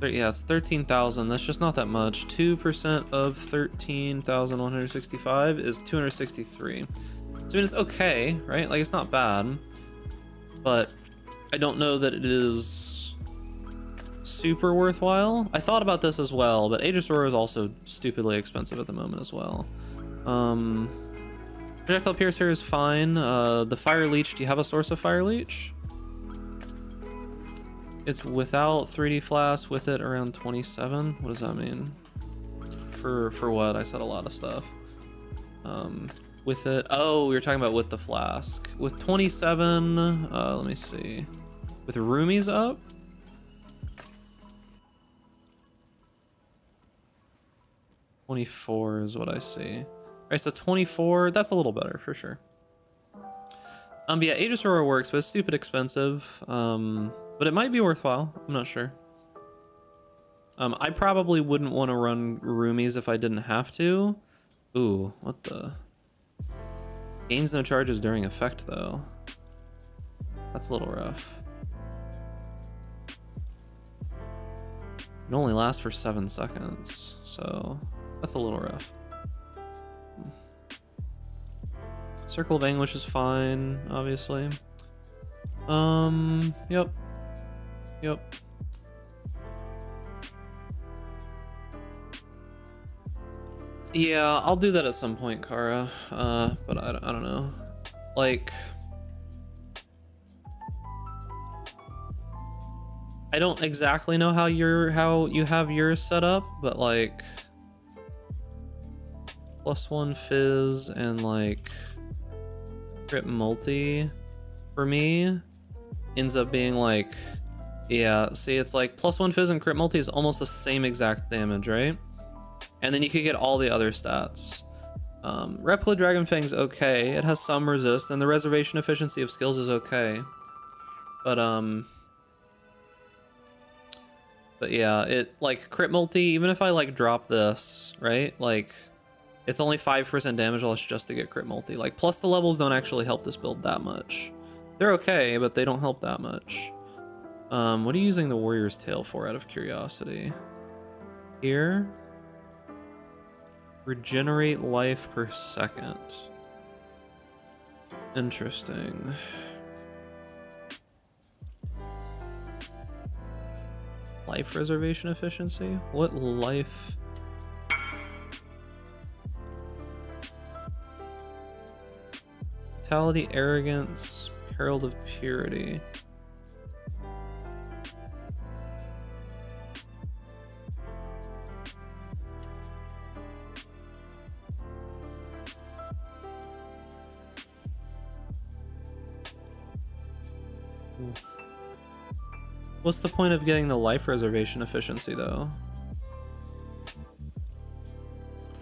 Yeah, it's 13,000. That's just not that much. 2% of 13,165 is 263. So I mean, it's okay, right? Like, it's not bad, but I don't know that it is super worthwhile. I thought about this as well, but Aegis Aurora is also stupidly expensive at the moment as well. Projectile Piercer is fine. The Fire Leech, do you have a source of Fire Leech? It's without 3D Flask, with it around 27. What does that mean? For what? I said a lot of stuff. With it, oh, we were talking about with the flask. With 27, let me see. With roomies up? $24 is what I see. All right, so 24, that's a little better for sure. But yeah, Aegis Aurora works, but it's stupid expensive. But it might be worthwhile. I'm not sure. I probably wouldn't want to run roomies if I didn't have to. Ooh, what the? Gains no charges during effect though. That's a little rough. It only lasts for 7 seconds, so that's a little rough. Circle of Anguish is fine, obviously. Yep. Yeah, I'll do that at some point, Kara. But I don't know. Like, I don't exactly know how you have yours set up, but like +1 fizz and like crit multi for me ends up being like, yeah, see, it's like +1 fizz and crit multi is almost the same exact damage, right? And then you could get all the other stats. Replica Dragon Fang's okay. It has some resist, and the reservation efficiency of skills is okay. But yeah, it like crit multi, even if I like drop this, right? Like, it's only 5% damage loss just to get crit multi. Like, plus the levels don't actually help this build that much. They're okay, but they don't help that much. What are you using the Warrior's Tail for, out of curiosity? Here? Regenerate life per second. Interesting. Life reservation efficiency? What life? Vitality, arrogance, herald of purity. What's the point of getting the life reservation efficiency though?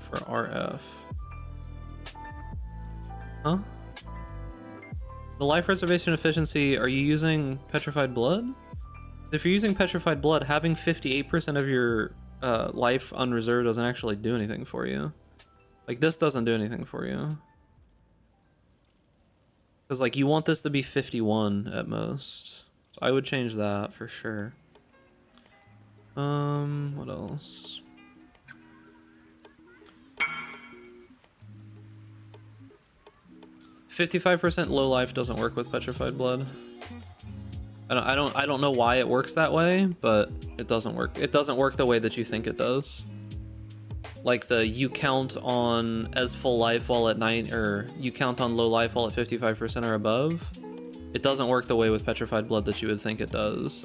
For RF. Huh? The life reservation efficiency, are you using Petrified Blood? If you're using Petrified Blood, having 58% of your life on reserve doesn't actually do anything for you. Like, this doesn't do anything for you. Because, like, you want this to be 51 at most. So I would change that for sure. What else? %55% low life doesn't work with Petrified Blood. I don't know why it works that way, but it doesn't work. It doesn't work the way that you think it does. Like the you count on as full life while at 9, or you count on low life while at 55% or above. It doesn't work the way with Petrified Blood that you would think it does.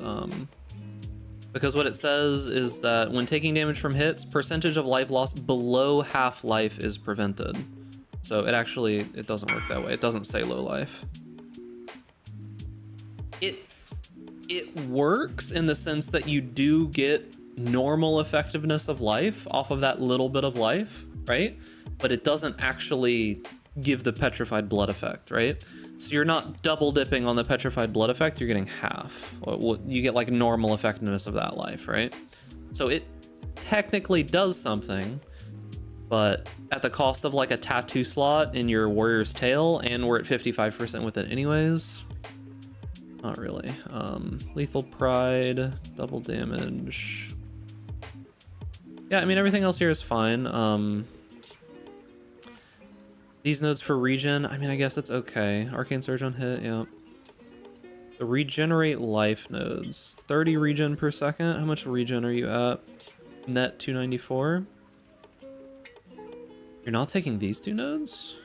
Because what it says is that when taking damage from hits, percentage of life loss below half life is prevented. So it doesn't work that way. It doesn't say low life. It works in the sense that you do get normal effectiveness of life off of that little bit of life, right? But it doesn't actually give the Petrified Blood effect, right? So you're not double dipping on the Petrified Blood effect, you're getting half. You get like normal effectiveness of that life, right? So it technically does something, but at the cost of like a tattoo slot in your Warrior's Tail, and we're at 55% with it anyways. Not really. Lethal Pride, double damage. Yeah, I mean, everything else here is fine. These nodes for regen, I mean, I guess it's okay. Arcane Surge on hit, yeah. The regenerate life nodes. 30 regen per second. How much regen are you at? Net 294. You're not taking these two nodes?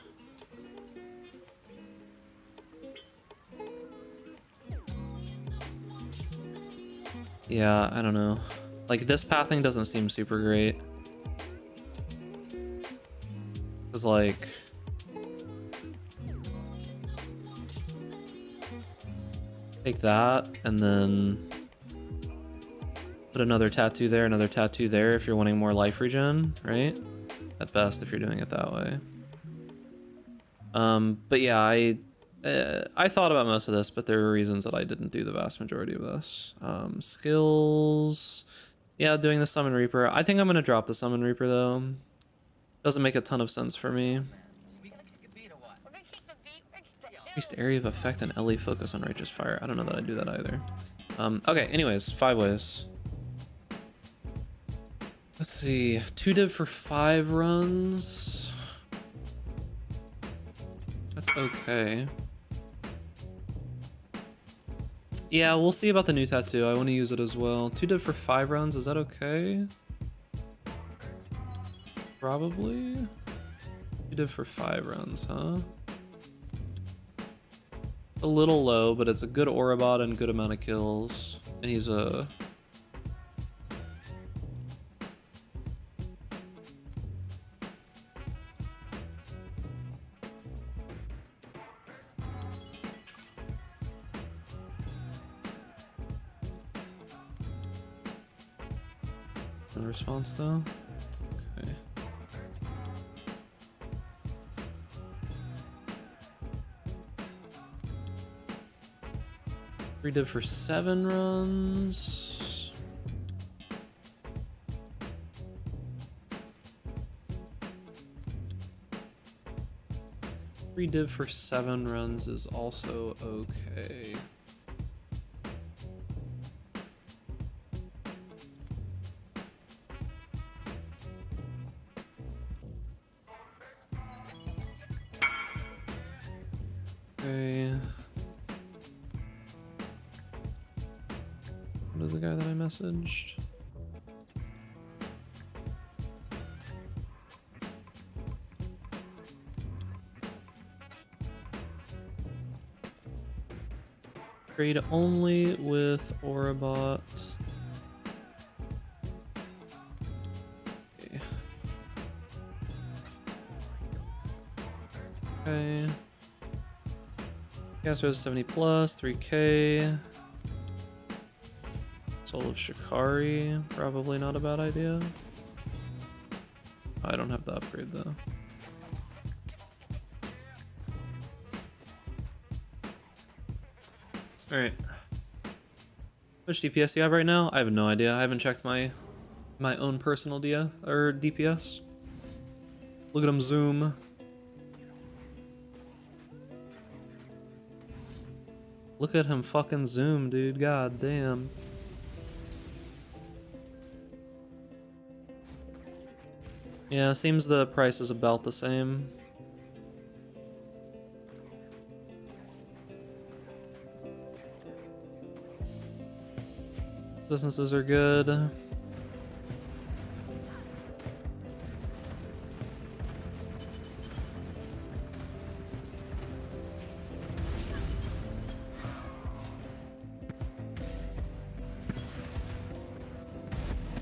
Yeah, I don't know. Like, this pathing doesn't seem super great. It's like... take that, and then... put another tattoo there, another tattoo there if you're wanting more life regen, right? At best, if you're doing it that way. But yeah, I thought about most of this, but there were reasons that I didn't do the vast majority of this. Skills... yeah, doing the Summon Reaper. I think I'm going to drop the Summon Reaper, though. Doesn't make a ton of sense for me. Increased area of effect and LE focus on Righteous Fire. I don't know that I do that either. Okay, anyways, 5 ways. Let's see. 2 div for 5 runs. That's okay. Yeah, we'll see about the new tattoo. I want to use it as well. 2 div for 5 runs. Is that okay? Probably. 2 div for 5 runs, huh? A little low, but it's a good Orabot and good amount of kills. And he's a... no response though? Okay. Three div for 7 runs. Three div for 7 runs is also okay. Okay. What is the guy that I messaged? Trade only with Orabot. Okay. Okay. Gas res 70 plus, 3k. Soul of Shikari, probably not a bad idea. I don't have the upgrade though. Alright. How much DPS do you have right now? I have no idea. I haven't checked my own personal DPS. Look at him zoom. Look at him fucking zoom, dude. God damn. Yeah, seems the price is about the same. Businesses are good.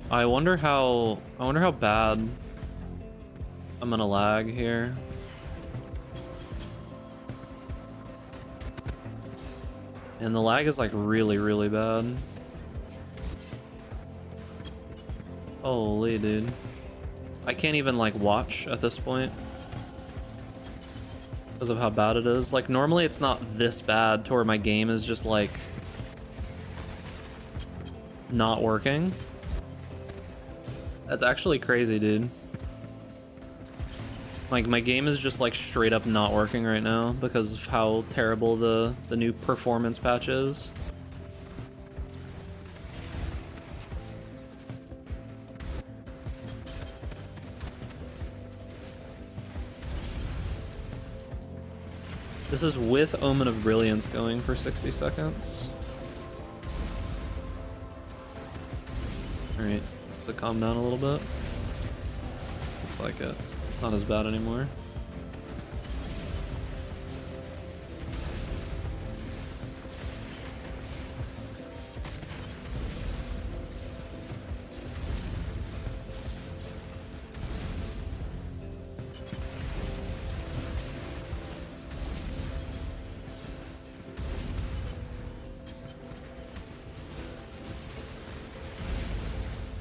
I wonder how bad I'm gonna lag here. And the lag is like really, really bad. Holy dude. I can't even like watch at this point because of how bad it is. Like normally it's not this bad to where my game is just like not working. That's actually crazy, dude. Like my game is just like straight up not working right now because of how terrible the new performance patch is. This is with Omen of Brilliance going for 60 seconds. Alright, to calm down a little bit. Looks like it. Not as bad anymore.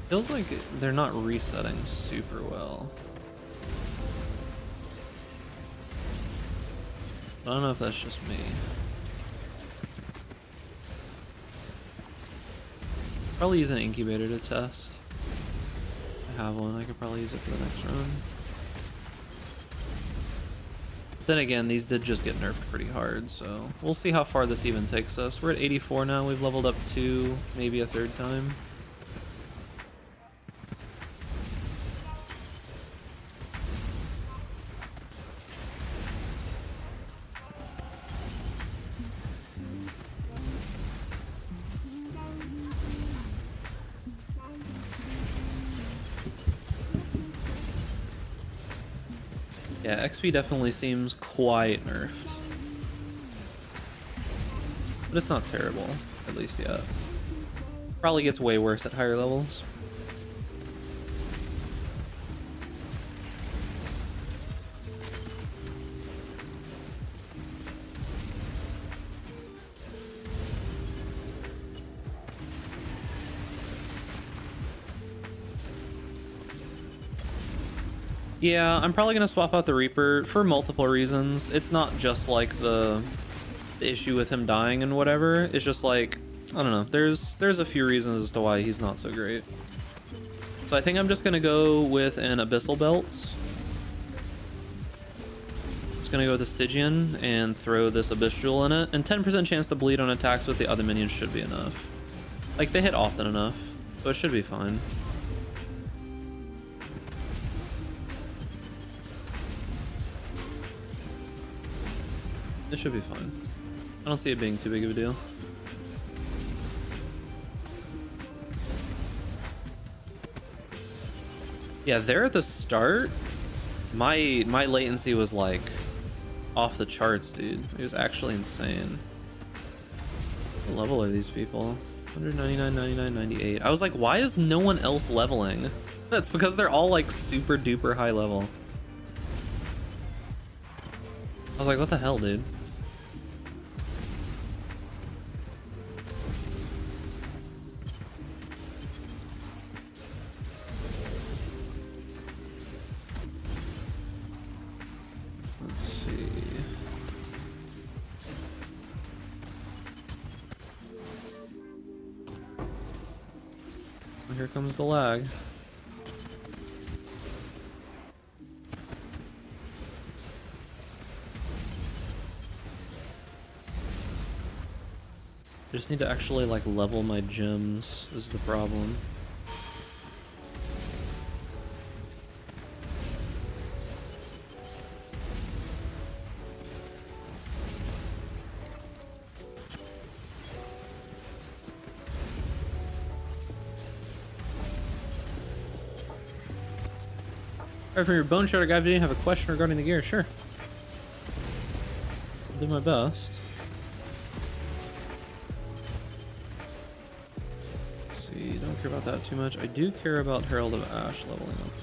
Feels like they're not resetting super well. I don't know if that's just me. Probably use an incubator to test. I have one, I could probably use it for the next run. Then again, these did just get nerfed pretty hard, so we'll see how far this even takes us. We're at 84 now, we've leveled up 2, maybe a third time. Yeah, XP definitely seems quite nerfed. But it's not terrible, at least yet. Probably gets way worse at higher levels. Yeah, I'm probably gonna swap out the Reaper for multiple reasons. It's not just like the issue with him dying and whatever. It's just like, I don't know, there's a few reasons as to why he's not so great. So I think I'm just gonna go with an Abyssal Belt. Just gonna go with a Stygian and throw this Abyss Jewel in it. And 10% chance to bleed on attacks with the other minions should be enough. Like, they hit often enough, so it should be fine. It should be fine. I don't see it being too big of a deal. Yeah, there at the start, my latency was like off the charts, dude. It was actually insane. What level are these people? 199, 99, 98. I was like, why is no one else leveling? That's because they're all like super duper high level. I was like, what the hell, dude? here comes the lag. I just need to actually like level my gems is the problem. Alright, from your Bone Shatter guy, do you have a question regarding the gear? Sure. I'll do my best. Don't care about that too much. I do care about Herald of Ash leveling up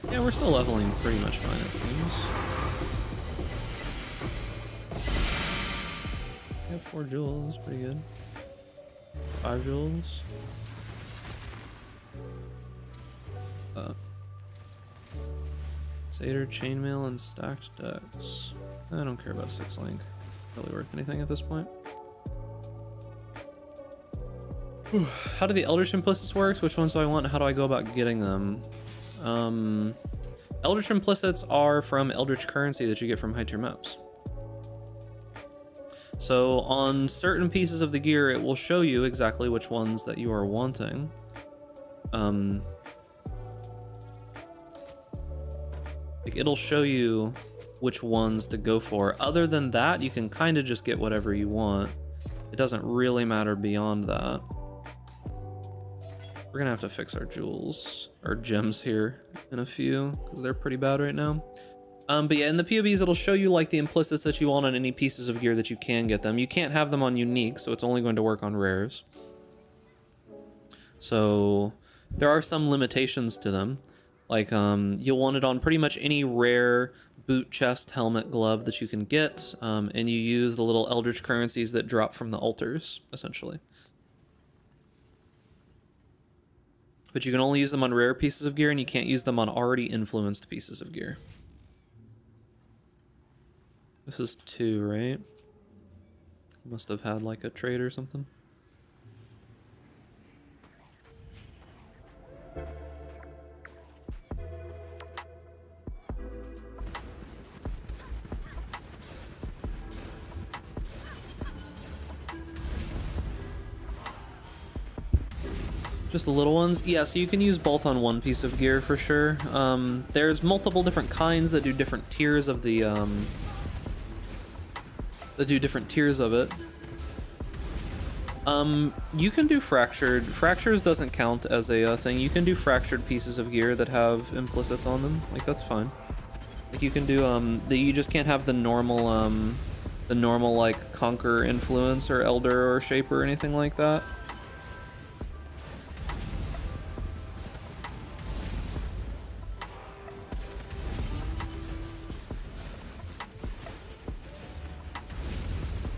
though. Yeah, we're still leveling pretty much fine, it seems. We have 4 jewels, pretty good. 5 jewels. Satyr, Chainmail, and Stacked Decks. I don't care about 6 link. Really worth anything at this point. Whew. How do the Eldritch Implicits work? Which ones do I want? How do I go about getting them? Eldritch Implicits are from Eldritch currency that you get from high tier maps. So on certain pieces of the gear, it will show you exactly which ones that you are wanting. Like it'll show you which ones to go for. Other than that, you can kind of just get whatever you want. It doesn't really matter beyond that. We're gonna have to fix our jewels, our gems here in a few, because they're pretty bad right now. But yeah, in the POBs, it'll show you like the implicits that you want on any pieces of gear that you can get them. You can't have them on unique, so it's only going to work on rares. So there are some limitations to them. Like you'll want it on pretty much any rare boot, chest, helmet, glove that you can get, and you use the little Eldritch currencies that drop from the altars, essentially. But you can only use them on rare pieces of gear, and you can't use them on already influenced pieces of gear. This is 2, right? Must have had like a trade or something. Just the little ones? Yeah, so you can use both on one piece of gear for sure. There's multiple different kinds that do different tiers of the, you can do fractured. Fractures doesn't count as a thing. You can do fractured pieces of gear that have implicits on them. Like, that's fine. Like, you can do, you just can't have the normal, like, Conquer Influence or Elder or Shaper or anything like that.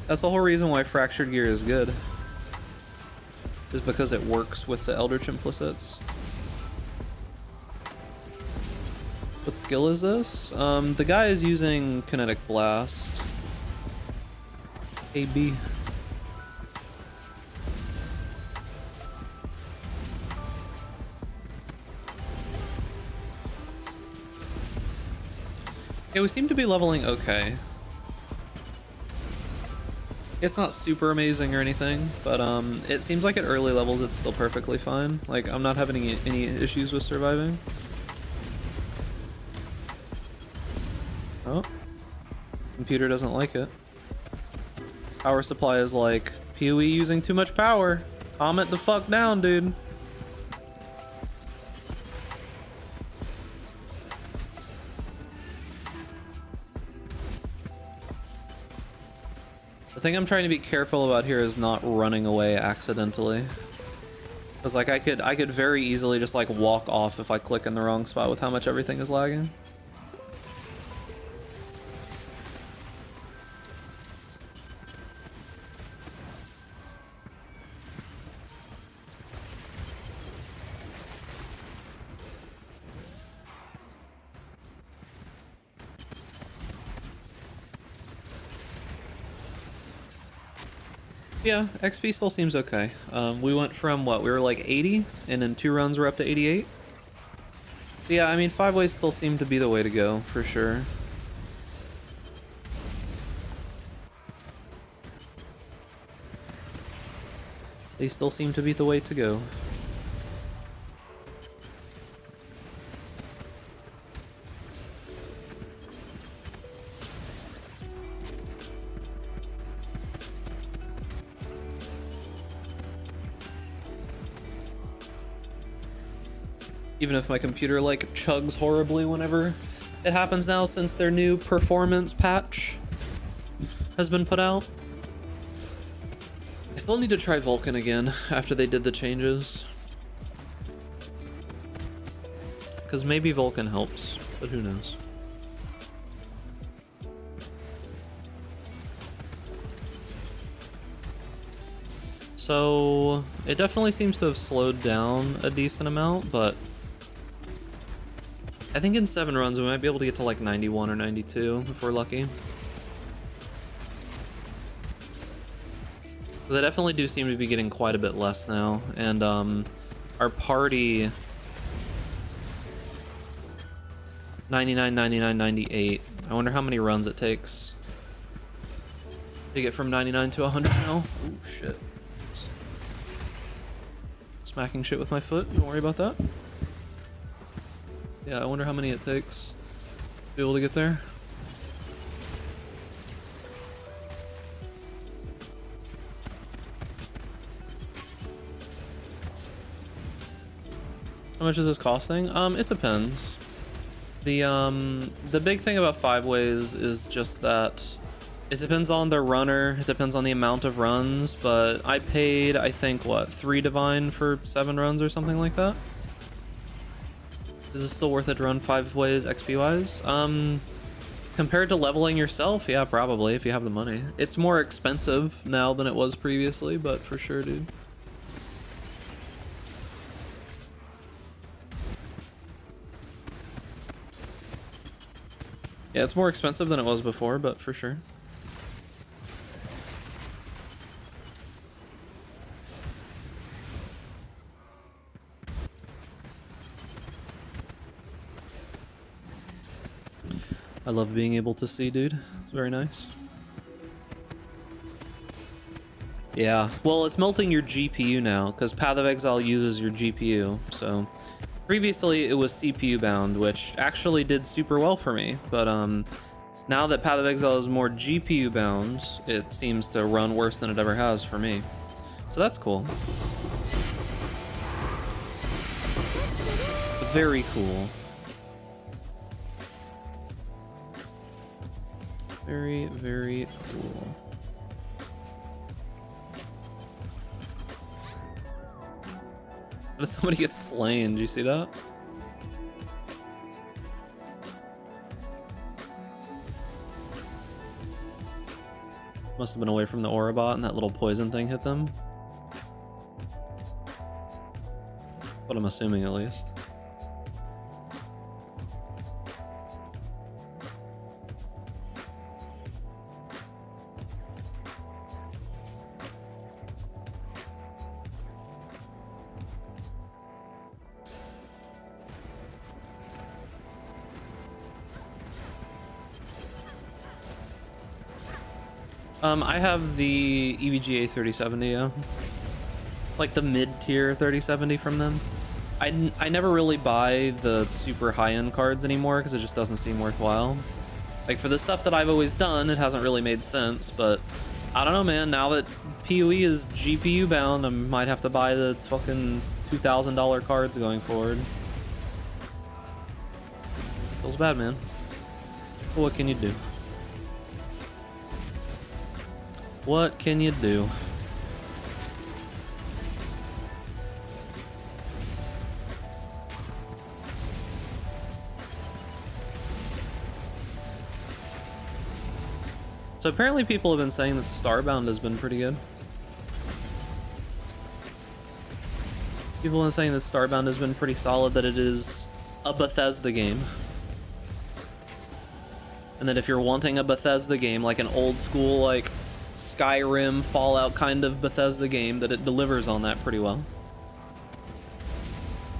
That's the whole reason why fractured gear is good. Is because it works with the Eldritch implicits. What skill is this? The guy is using Kinetic Blast. AB. Okay, we seem to be leveling okay. It's not super amazing or anything, but it seems like at early levels it's still perfectly fine. Like, I'm not having any issues with surviving. Oh. Computer doesn't like it. Power supply is like, PoE using too much power. Calm it the fuck down, dude. The thing I'm trying to be careful about here is not running away accidentally. Because like I could very easily just like walk off if I click in the wrong spot with how much everything is lagging. Yeah, XP still seems okay. We went from what, we were like 80, and in 2 runs we're up to 88. So yeah, I mean, 5 ways still seem to be the way to go, for sure. They still seem to be the way to go. Even if my computer like chugs horribly whenever it happens now since their new performance patch has been put out. I still need to try Vulkan again after they did the changes. Because maybe Vulkan helps, but who knows. So it definitely seems to have slowed down a decent amount, but I think in 7 runs we might be able to get to like 91 or 92 if we're lucky. They definitely do seem to be getting quite a bit less now, and our party 99, 99, 98. I wonder how many runs it takes to get from 99 to 100 now. Oh shit. Smacking shit with my foot, don't worry about that. Yeah, I wonder how many it takes to be able to get there. How much is this costing? It depends. The big thing about 5 ways is just that it depends on the runner, it depends on the amount of runs, but I paid, I think, what, 3 divine for 7 runs or something like that? Is it still worth it to run 5 ways XP wise? Compared to leveling yourself, yeah, probably, if you have the money. It's more expensive now than it was previously, but for sure, dude. Yeah, it's more expensive than it was before, but for sure. I love being able to see, dude. It's very nice. Yeah, well, it's melting your GPU now, because Path of Exile uses your GPU, so... Previously, it was CPU bound, which actually did super well for me, but now that Path of Exile is more GPU bound, it seems to run worse than it ever has for me. So that's cool. Very cool. Very, very cool. How did somebody get slain? Did you see that? Must have been away from the aura bot and that little poison thing hit them. What I'm assuming, at least. I have the EVGA 3070, yeah. It's like the mid-tier 3070 from them. I never really buy the super high-end cards anymore because it just doesn't seem worthwhile. Like, for the stuff that I've always done, it hasn't really made sense, but I don't know, man. Now that PoE is GPU bound, I might have to buy the fucking $2,000 cards going forward. Feels bad, man. But what can you do? What can you do? So apparently people have been saying that Starbound has been pretty good. People have been saying that Starbound has been pretty solid, that it is a Bethesda game. And that if you're wanting a Bethesda game, like an old school, like, Skyrim, Fallout kind of Bethesda game that it delivers on that pretty well.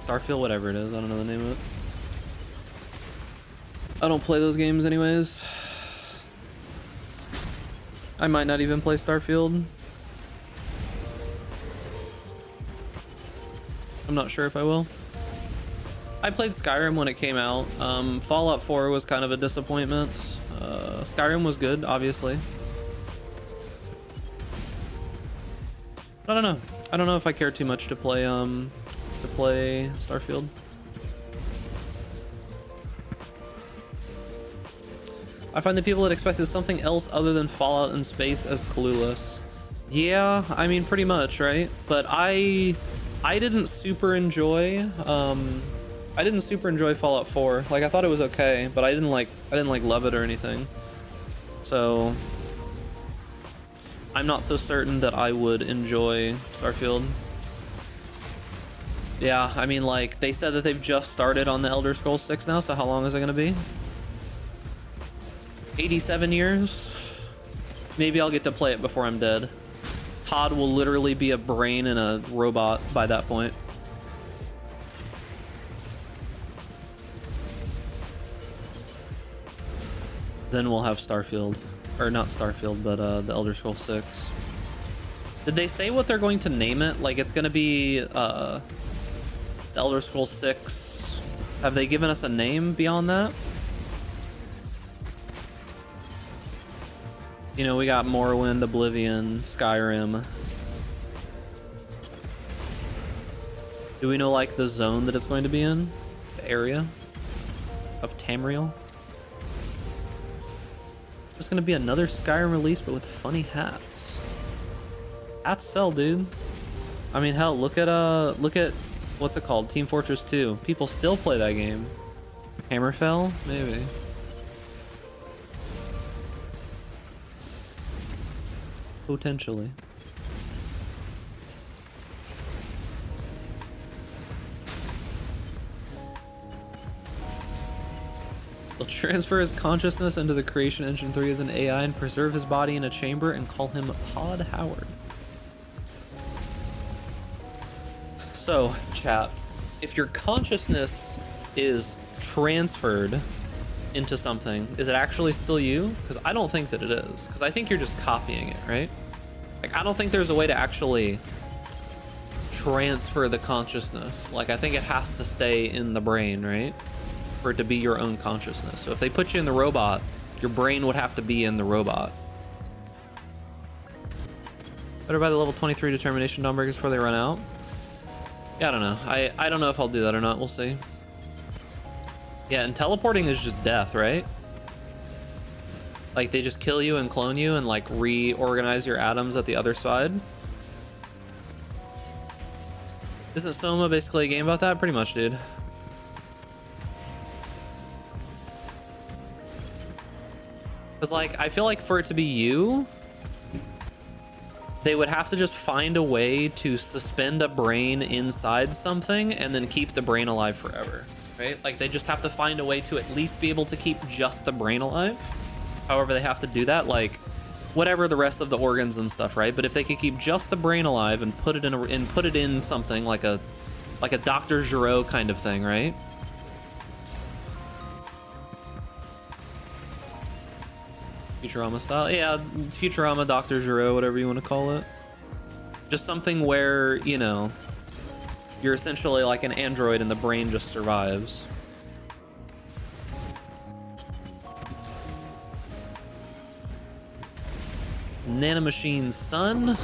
Starfield, whatever it is, I don't know the name of it. I don't play those games anyways. I might not even play Starfield. I'm not sure if I will. I played Skyrim when it came out. Fallout 4 was kind of a disappointment. Skyrim was good, obviously. I don't know. I don't know if I care too much to play Starfield. I find that people that expected something else other than Fallout in space as clueless. Yeah, I mean pretty much, right? But I didn't super enjoy Fallout 4. Like I thought it was okay, but I didn't like love it or anything. So I'm not so certain that I would enjoy Starfield. Yeah, I mean like they said that they've just started on the Elder Scrolls 6 now, so how long is it gonna be? 87 years? Maybe I'll get to play it before I'm dead. Todd will literally be a brain and a robot by that point. Then we'll have Starfield. Or not Starfield, but the Elder Scrolls 6. Did they say what they're going to name it? Like it's gonna be the Elder Scrolls 6. Have they given us a name beyond that? You know, we got Morrowind, Oblivion, Skyrim. Do we know like the zone that it's going to be in? The area of Tamriel? There's gonna be another Skyrim release, but with funny hats. Hats sell, dude. I mean, hell, look at what's it called? Team Fortress 2. People still play that game. Hammerfell, maybe. Potentially. He'll transfer his consciousness into the Creation Engine 3 as an AI and preserve his body in a chamber and call him Pod Howard. So, chat, if your consciousness is transferred into something, is it actually still you? Because I don't think that it is, because I think you're just copying it, right? Like I don't think there's a way to actually transfer the consciousness. Like I think it has to stay in the brain, right, for it to be your own consciousness. So if they put you in the robot, your brain would have to be in the robot. Better buy the level 23 determination Dawnbreakers before they run out. Yeah, I don't know. I don't know if I'll do that or not. We'll see. Yeah, and teleporting is just death, right? Like they just kill you and clone you and like reorganize your atoms at the other side. Isn't Soma basically a game about that? Pretty much, dude. Because like I feel like for it to be you, they would have to just find a way to suspend a brain inside something and then keep the brain alive forever, right? Like they just have to find a way to at least be able to keep just the brain alive. However they have to do that, like whatever the rest of the organs and stuff, right? But if they could keep just the brain alive and put it in something like a Dr. Giro kind of thing, right? Futurama style, yeah, Futurama, Dr. Giro, whatever you want to call it. Just something where, you know, you're essentially like an android and the brain just survives. Nanomachine Sun.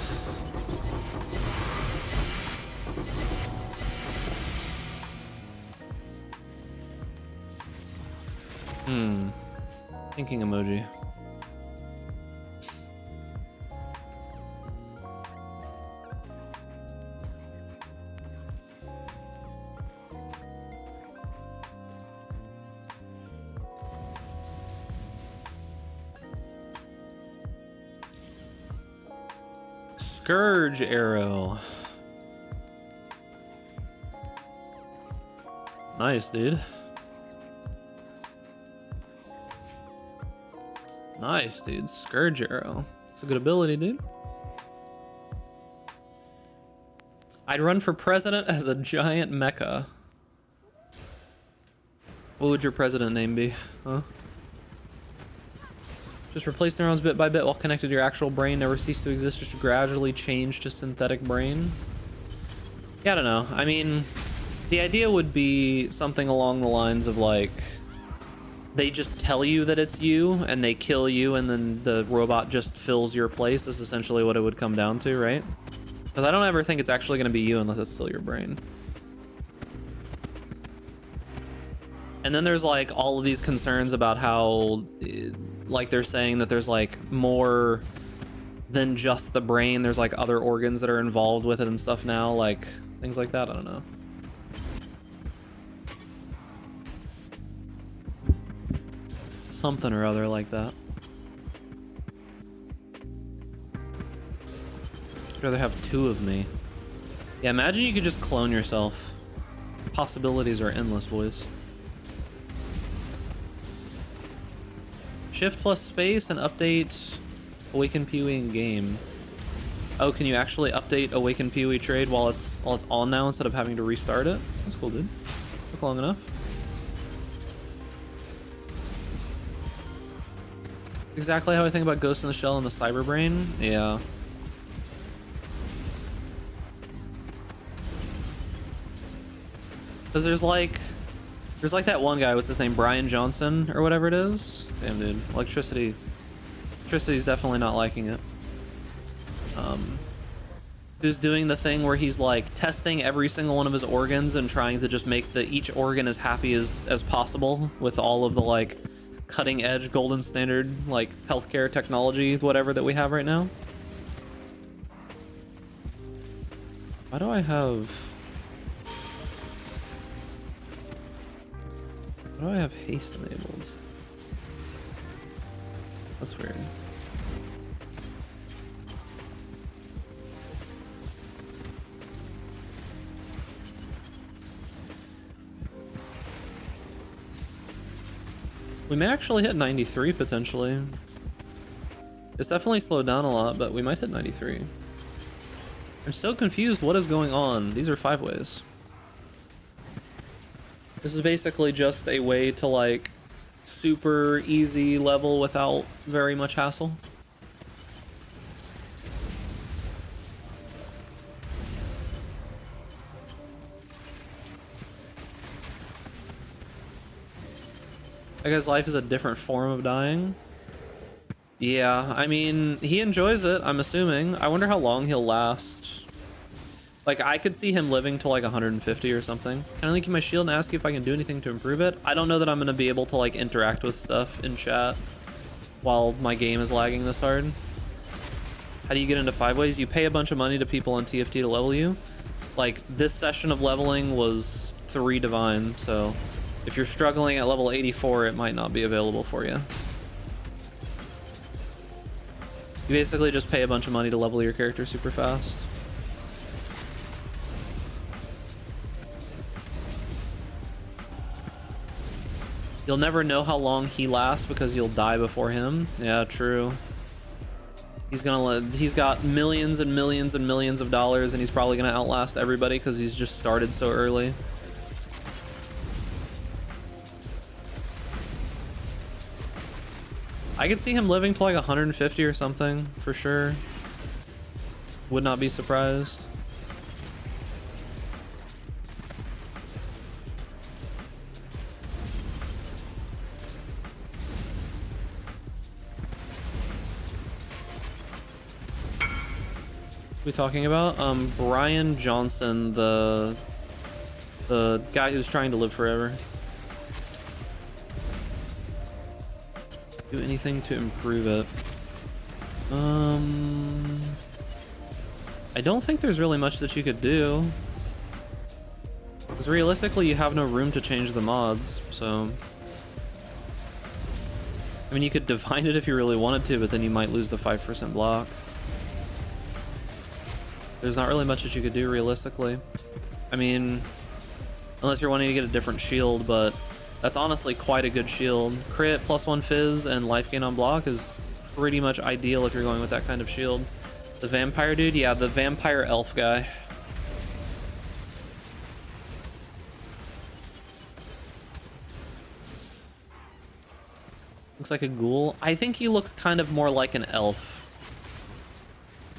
Thinking emoji. Scourge arrow. Nice, dude. Nice, dude. Scourge arrow. It's a good ability, dude. I'd run for president as a giant mecha. What would your president name be? Huh? Just replace neurons bit by bit while connected to your actual brain. Never cease to exist. Just gradually change to synthetic brain. Yeah, I don't know. I mean, the idea would be something along the lines of like, they just tell you that it's you and they kill you and then the robot just fills your place is essentially what it would come down to, right? Because I don't ever think it's actually going to be you unless it's still your brain. And then there's like all of these concerns about how like they're saying that there's like more than just the brain. There's like other organs that are involved with it and stuff now, like things like that. I don't know. Something or other like that. I'd rather have two of me. Yeah, imagine you could just clone yourself. Possibilities are endless, boys. Shift plus space and update Awaken Pee-wee in game. Oh, can you actually update Awaken Pee-wee trade while it's on now instead of having to restart it? That's cool, dude. Took long enough. Exactly how I think about Ghost in the Shell and the Cyber Brain. Yeah. Because there's like that one guy, what's his name, Brian Johnson or whatever it is. Damn, dude, electricity's definitely not liking it. Who's doing the thing where he's like testing every single one of his organs and trying to just make each organ as happy as possible with all of the like cutting edge golden standard like healthcare technology, whatever that we have right now. Why do I have haste enabled? That's weird. We may actually hit 93 potentially. It's definitely slowed down a lot, but we might hit 93. I'm so confused what is going on. These are 5-ways. This is basically just a way to like super easy level without very much hassle. I guess life is a different form of dying. Yeah, I mean, he enjoys it, I'm assuming. I wonder how long he'll last. Like, I could see him living to like 150 or something. Can I link you my shield and ask you if I can do anything to improve it? I don't know that I'm going to be able to like interact with stuff in chat while my game is lagging this hard. How do you get into 5-ways? You pay a bunch of money to people on TFT to level you. Like, this session of leveling was 3 divine, so if you're struggling at level 84, it might not be available for you. You basically just pay a bunch of money to level your character super fast. You'll never know how long he lasts because you'll die before him. Yeah, true. He's got millions and millions and millions of dollars, and he's probably gonna outlast everybody because he's just started so early. I could see him living to like 150 or something for sure. Would not be surprised. We talking about Brian Johnson, the guy who's trying to live forever. Do anything to improve it. I don't think there's really much that you could do, because realistically you have no room to change the mods. So I mean, you could divine it if you really wanted to, but then you might lose the 5% block. There's not really much that you could do realistically. I mean, unless you're wanting to get a different shield, but that's honestly quite a good shield. Crit, +1 fizz, and life gain on block is pretty much ideal if you're going with that kind of shield. The vampire dude? Yeah, the vampire elf guy. Looks like a ghoul. I think he looks kind of more like an elf.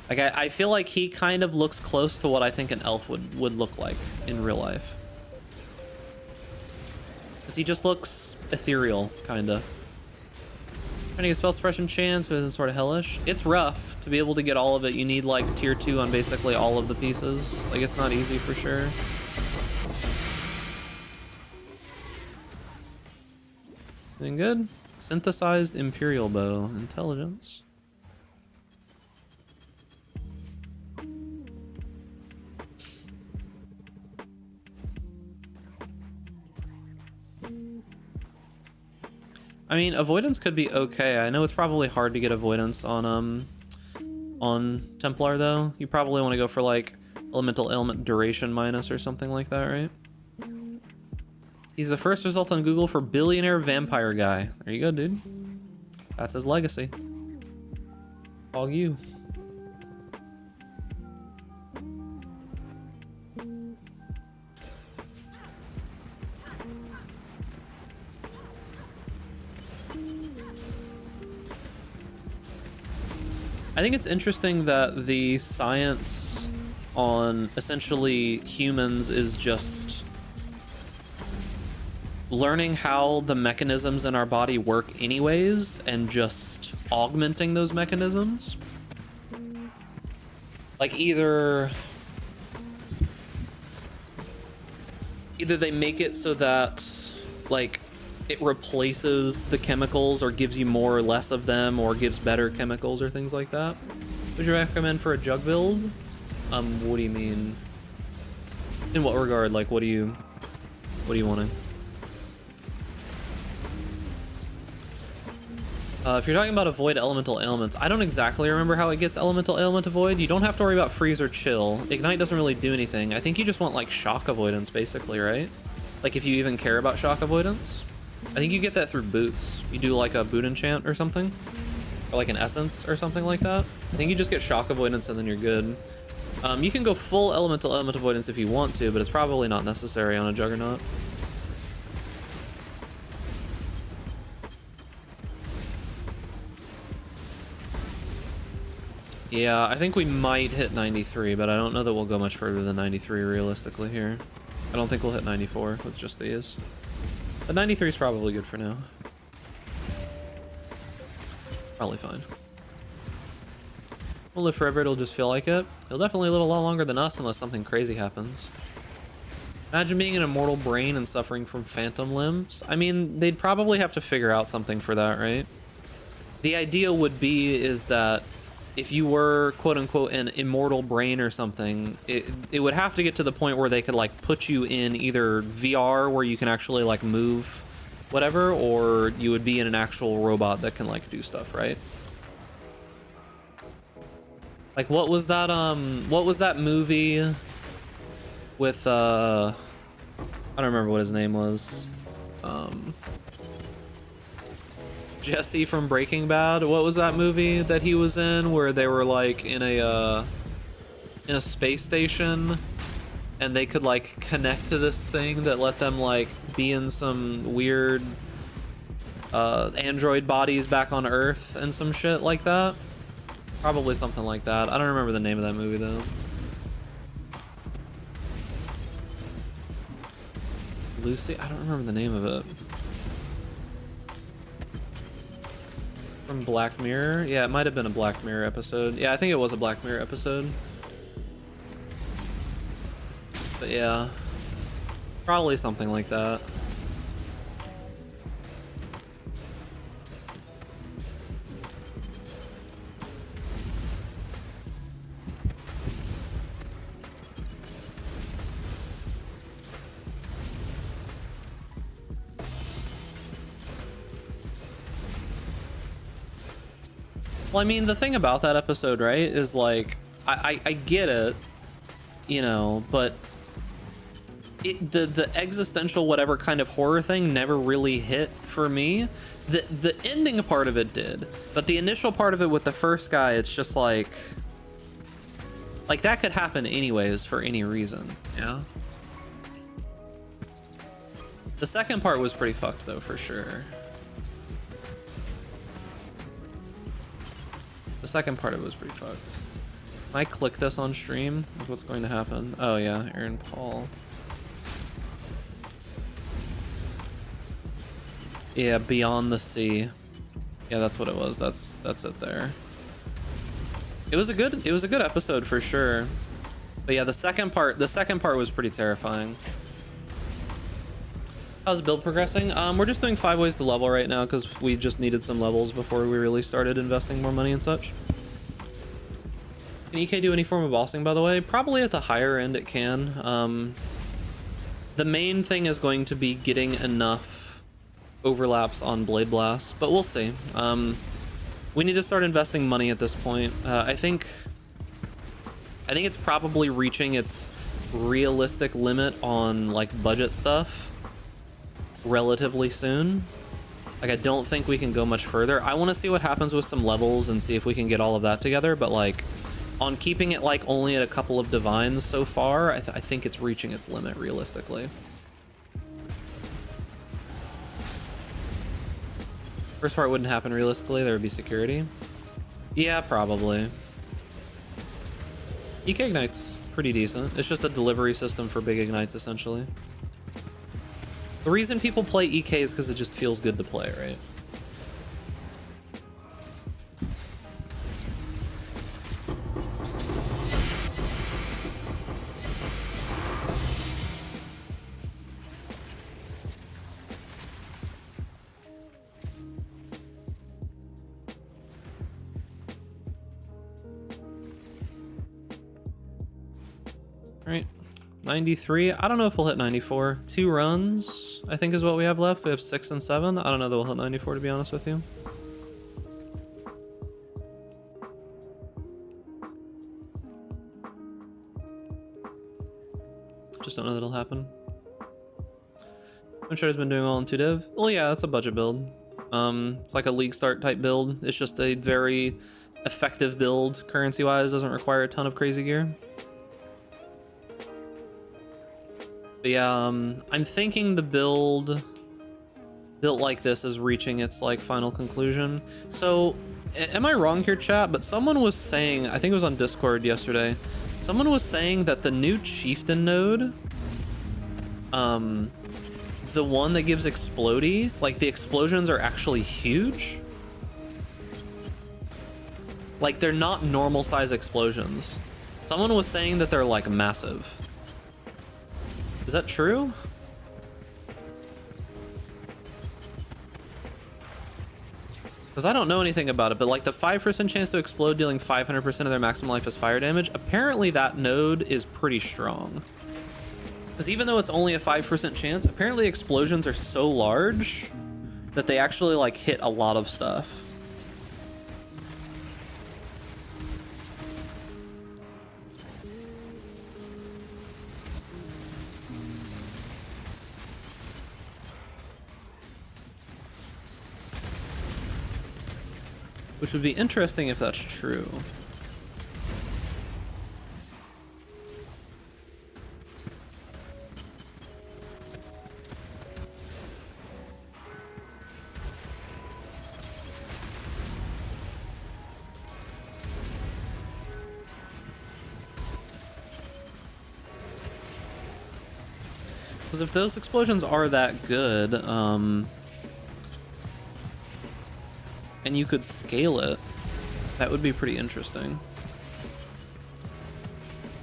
Like, I feel like he kind of looks close to what I think an elf would look like in real life. Because he just looks ethereal, kind of. Trying to get spell suppression chance, but it's sort of hellish. It's rough to be able to get all of it. You need like tier 2 on basically all of the pieces. Like, it's not easy for sure. Anything good? Synthesized Imperial Bow. Intelligence. I mean, avoidance could be okay. I know it's probably hard to get avoidance on Templar though. You probably want to go for like elemental ailment duration minus or something like that, right? He's the first result on Google for billionaire vampire guy. There you go, dude. That's his legacy. All you. I think it's interesting that the science on essentially humans is just learning how the mechanisms in our body work anyways and just augmenting those mechanisms. Like either they make it so that like it replaces the chemicals or gives you more or less of them or gives better chemicals or things like that. Would you recommend for a jug build? What do you mean? In what regard? Like, what are you wanting? If you're talking about avoid elemental ailments, I don't exactly remember how it gets elemental ailment avoid. You don't have to worry about freeze or chill. Ignite doesn't really do anything. I think you just want like shock avoidance basically, right? Like if you even care about shock avoidance. I think you get that through boots. You do like a boot enchant or something, or like an essence or something like that. I think you just get shock avoidance and then you're good. You can go full elemental element avoidance if you want to, but it's probably not necessary on a Juggernaut. Yeah, I think we might hit 93, but I don't know that we'll go much further than 93 realistically here. I don't think we'll hit 94 with just these. But 93 is probably good for now. Probably fine. We'll live forever, it'll just feel like it. It'll definitely live a lot longer than us unless something crazy happens. Imagine being an immortal brain and suffering from phantom limbs. I mean, they'd probably have to figure out something for that, right? The idea would be is that if you were quote-unquote an immortal brain or something, it would have to get to the point where they could like put you in either VR where you can actually like move whatever, or you would be in an actual robot that can like do stuff, right? Like what was that movie with I don't remember what his name was. Jesse from Breaking Bad. What was that movie that he was in where they were like in a space station and they could like connect to this thing that let them like be in some weird android bodies back on Earth and some shit like that? Probably something like that. I don't remember the name of that movie though. Lucy? I don't remember the name of it. From Black Mirror? Yeah, it might have been a Black Mirror episode. Yeah, I think it was a Black Mirror episode. But yeah, probably something like that. Well, I mean, the thing about that episode, right, is like, I get it, you know, but the existential whatever kind of horror thing never really hit for me. The ending part of it did, but the initial part of it with the first guy, it's just like that could happen anyways for any reason, yeah. The second part was pretty fucked though, for sure. The second part of it was pretty fucked. Can I click this on stream? What's going to happen? Oh yeah, Aaron Paul. Yeah, Beyond the Sea. Yeah, that's what it was. That's it there. It was a good episode for sure. But yeah, the second part was pretty terrifying. How's build progressing? We're just doing 5 ways to level right now because we just needed some levels before we really started investing more money and such. Can EK do any form of bossing, by the way? Probably at the higher end it can. The main thing is going to be getting enough overlaps on Blade Blast, but we'll see. We need to start investing money at this point. I think it's probably reaching its realistic limit on like budget stuff relatively soon. Like, I don't think we can go much further. I want to see what happens with some levels and see if we can get all of that together, but like on keeping it like only at a couple of divines so far, I think it's reaching its limit realistically. First part wouldn't happen realistically, there would be security. Yeah, probably. EK Ignite's pretty decent. It's just a delivery system for big ignites, essentially. The reason people play EK is because it just feels good to play, right? Right, 93. I don't know if we'll hit 94. 2 runs, I think, is what we have left. We have 6 and 7. I don't know that we'll hit 94, to be honest with you. Just don't know that'll happen. I'm sure he's been doing well in 2 div. Well, yeah, that's a budget build. It's like a league start type build. It's just a very effective build currency-wise. Doesn't require a ton of crazy gear. But yeah, I'm thinking the build built like this is reaching its like final conclusion. So, am I wrong here, chat? But someone was saying, I think it was on Discord yesterday, someone was saying that the new Chieftain node, the one that gives explodey, like the explosions are actually huge. Like, they're not normal size explosions. Someone was saying that they're like massive. Is that true? Because I don't know anything about it, but like the 5% chance to explode dealing 500% of their maximum life as fire damage, apparently that node is pretty strong. Because even though it's only a 5% chance, apparently explosions are so large that they actually like hit a lot of stuff. Which would be interesting if that's true. Because if those explosions are that good, and you could scale it, that would be pretty interesting.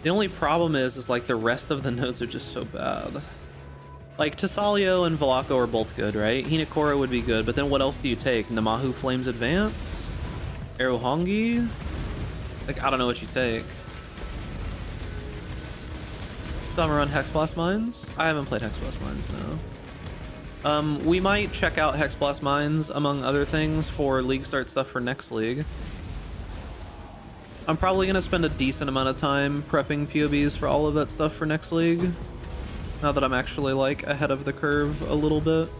The only problem is like the rest of the nodes are just so bad. Like Tesalio and Velako are both good, right? Hinekora would be good, but then what else do you take? Namahu Flames Advance? Erohongi? Like, I don't know what you take. Still haven't run Hexblast Mines? I haven't played Hexblast Mines, no. We might check out Hexblast Mines, among other things, for league start stuff for next league. I'm probably going to spend a decent amount of time prepping POBs for all of that stuff for next league, now that I'm actually, like, ahead of the curve a little bit.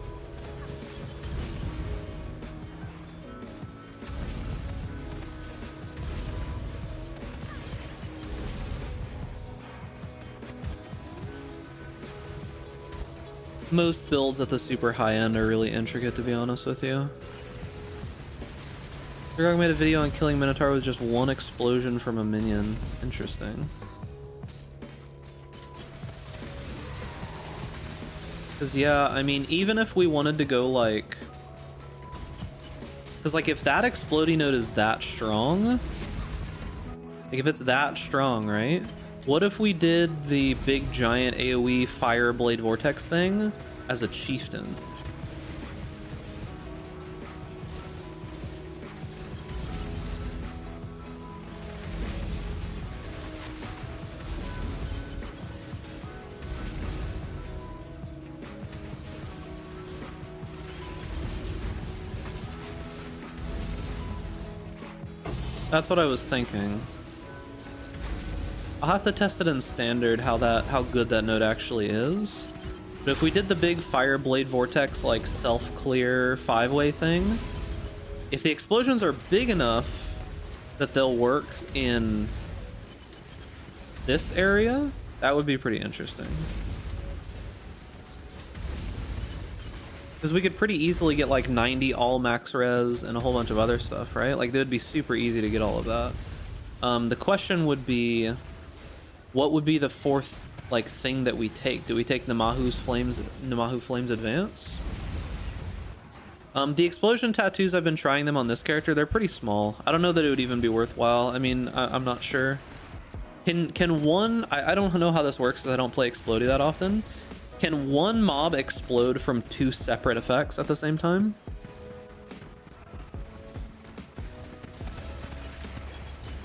Most builds at the super high end are really intricate, to be honest with you. Drog made a video on killing Minotaur with just one explosion from a minion. Interesting. Because, yeah, I mean, even if we wanted to go, like... Because, like, if that exploding node is that strong... Like, if it's that strong, right? What if we did the big, giant AoE Fireblade Vortex thing as a chieftain? That's what I was thinking. I'll have to test it in standard how good that node actually is. But if we did the big Fireblade Vortex like self-clear 5-way thing, if the explosions are big enough that they'll work in this area, that would be pretty interesting. Because we could pretty easily get like 90 all max res and a whole bunch of other stuff, right? Like, it would be super easy to get all of that. The question would be, what would be the fourth like thing that we take? Do we take Namahu Flames Advance? The explosion tattoos, I've been trying them on this character. They're pretty small. I don't know that it would even be worthwhile. I mean, I'm not sure. Can one... I don't know how this works because I don't play Explodey that often. Can one mob explode from 2 separate effects at the same time?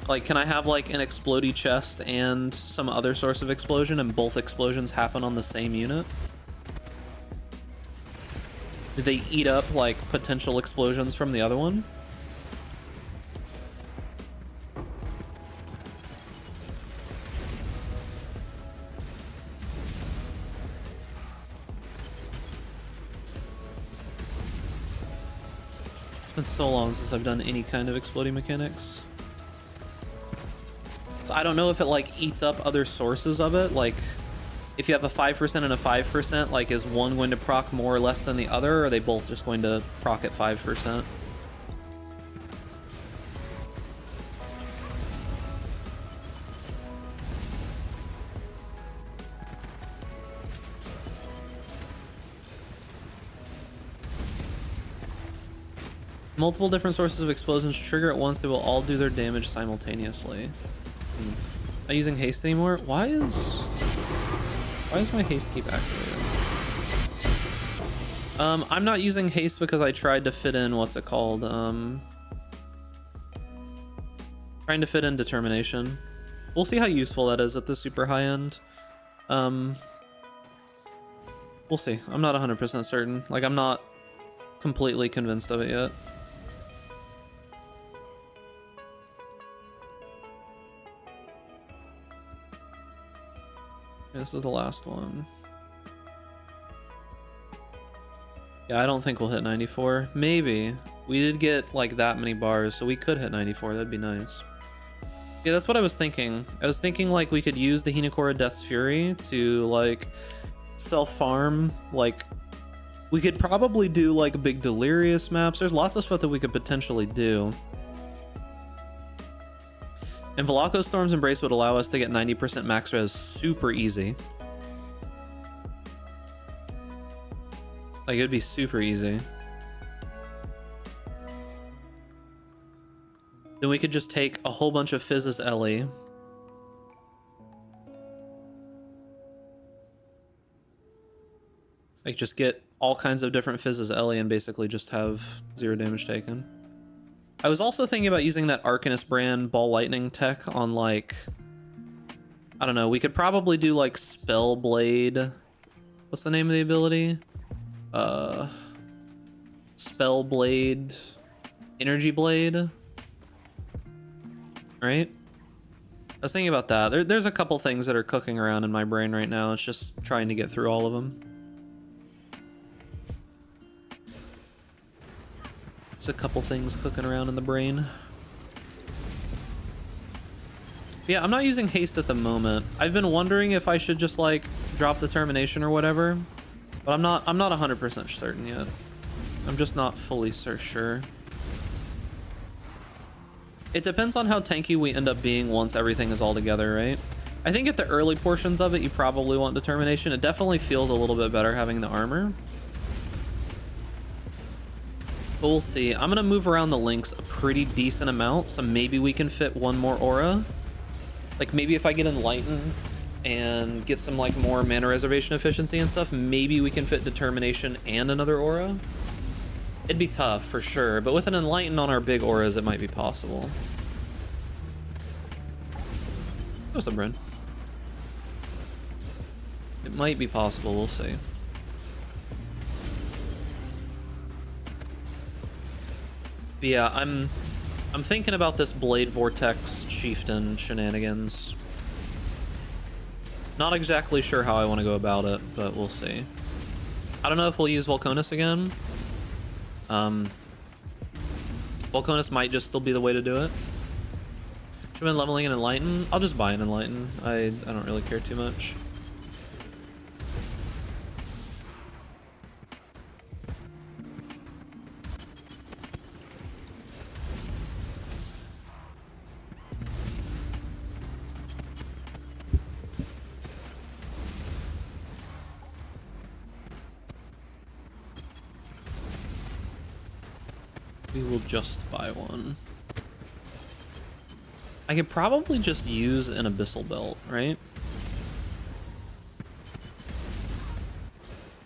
Like, can I have like an explodey chest and some other source of explosion and both explosions happen on the same unit? Do they eat up like potential explosions from the other one? It's been so long since I've done any kind of exploding mechanics. So I don't know if it like eats up other sources of it. Like, if you have a 5% and a 5%, like, is one going to proc more or less than the other, or are they both just going to proc at 5%? Multiple different sources of explosions trigger at once. They will all do their damage simultaneously. Am I using haste anymore? Why does my haste keep activating? I'm not using haste because I tried to fit in, what's it called? Trying to fit in determination. We'll see how useful that is at the super high end. We'll see. I'm not 100% certain. Like, I'm not completely convinced of it yet. This is the last one. Yeah, I don't think we'll hit 94. Maybe. We did get like that many bars, so we could hit 94. That'd be nice. Yeah, that's what I was thinking. I was thinking like we could use the Hinekora Death's Fury to like self-farm. Like, we could probably do like big Delirious maps. There's lots of stuff that we could potentially do. And Velako Storm's Embrace would allow us to get 90% max res super easy. Like, it would be super easy. Then we could just take a whole bunch of Fizz's Ellie. Like, just get all kinds of different Fizz's Ellie and basically just have 0 damage taken. I was also thinking about using that Arcanist brand Ball Lightning tech on, like, I don't know, we could probably do like Spellblade. What's the name of the ability? Spellblade, Energy Blade, right? I was thinking about that. There's a couple things that are cooking around in my brain right now. It's just trying to get through all of them. There's a couple things cooking around in the brain. But yeah, I'm not using haste at the moment. I've been wondering if I should just like drop determination or whatever. But I'm not 100% certain yet. I'm just not fully sure. It depends on how tanky we end up being once everything is all together, right? I think at the early portions of it, you probably want determination. It definitely feels a little bit better having the armor. But we'll see. I'm gonna move around the links a pretty decent amount, so maybe we can fit one more aura. Like maybe if I get Enlighten and get some like more mana reservation efficiency and stuff, maybe we can fit determination and another aura. It'd be tough for sure, but with an Enlighten on our big auras, it might be possible. What's up, Bren? It might be possible, we'll see. But yeah, I'm thinking about this Blade Vortex Chieftain shenanigans. Not exactly sure how I want to go about it, but we'll see. I don't know if we'll use Volconus again. Volconus might just still be the way to do it. Should have been leveling an Enlighten. I'll just buy an Enlighten. I don't really care too much. We will just buy one. I could probably just use an Abyssal Belt, right?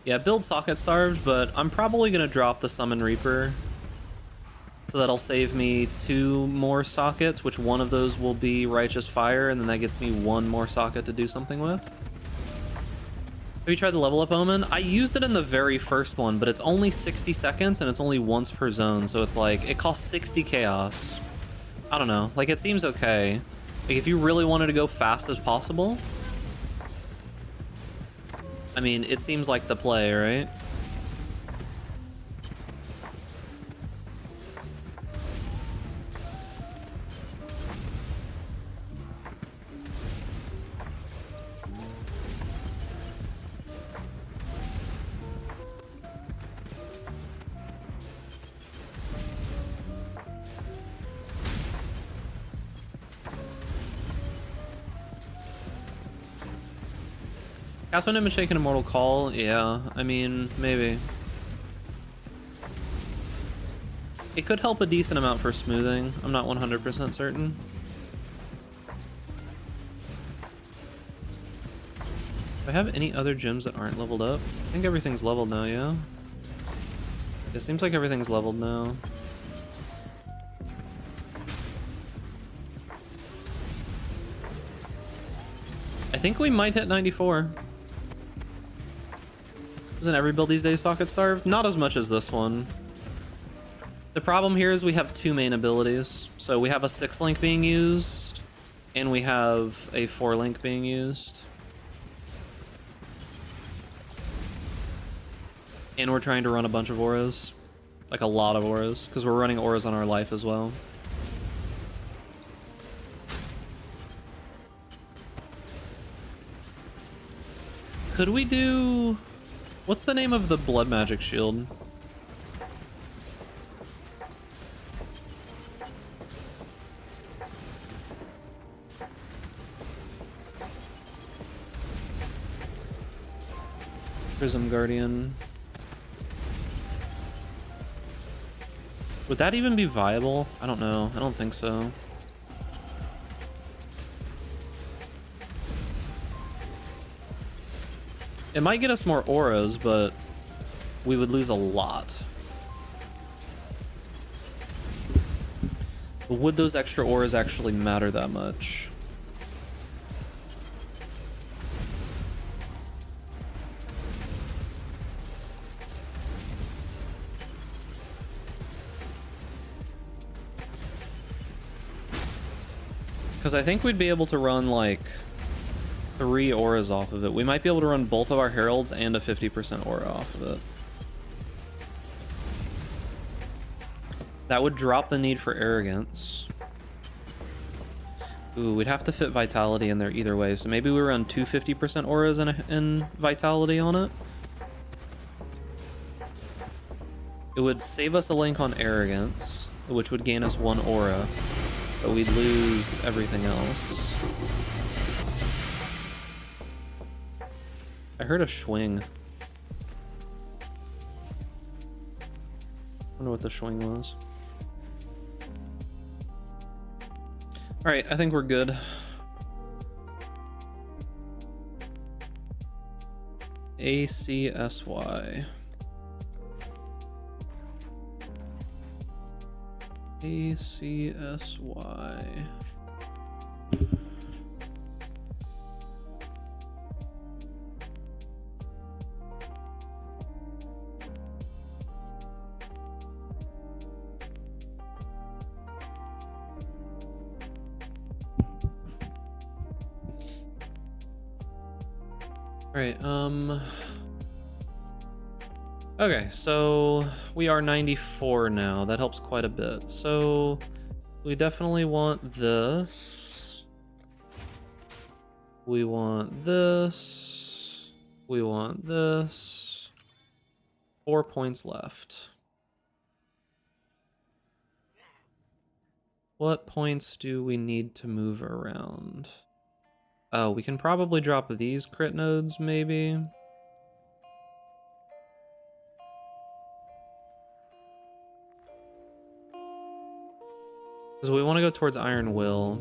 Yeah, build Socket Starved, but I'm probably gonna drop the Summon Reaper. So that'll save me 2 more sockets, which one of those will be Righteous Fire, and then that gets me 1 more socket to do something with. Have you tried the level up Omen? I used it in the very first one, but it's only 60 seconds and it's only once per zone, so it's like, it costs 60 chaos. I don't know, like it seems okay. Like if you really wanted to go fast as possible, I mean, it seems like the play, right? Cast Wind Image Shake an Immortal Call? Yeah, I mean, maybe. It could help a decent amount for smoothing. I'm not 100% certain. Do I have any other gems that aren't leveled up? I think everything's leveled now, yeah? It seems like everything's leveled now. I think we might hit 94. Isn't every build these days Socket Starved? Not as much as this one. The problem here is we have 2 main abilities. So we have a 6-link being used, and we have a 4-link being used. And we're trying to run a bunch of auras. Like a lot of auras, because we're running auras on our life as well. Could we do... What's the name of the blood magic shield? Prism Guardian. Would that even be viable? I don't know. I don't think so. It might get us more auras, but we would lose a lot. But would those extra auras actually matter that much? Because I think we'd be able to run like 3 auras off of it. We might be able to run both of our heralds and a 50% aura off of it. That would drop the need for arrogance. Ooh, we'd have to fit vitality in there either way. So maybe we run 2 50% auras and vitality on it. It would save us a link on Arrogance, which would gain us 1 aura, but we'd lose everything else. I heard a swing. Wonder what the swing was. Alright, I think we're good. ACSY. ACSY. Right, okay, so we are 94 now. That helps quite a bit. So we definitely want this. We want this. We want this. 4 points left. What points do we need to move around? Oh, we can probably drop these crit nodes, maybe. Because we want to go towards Iron Will.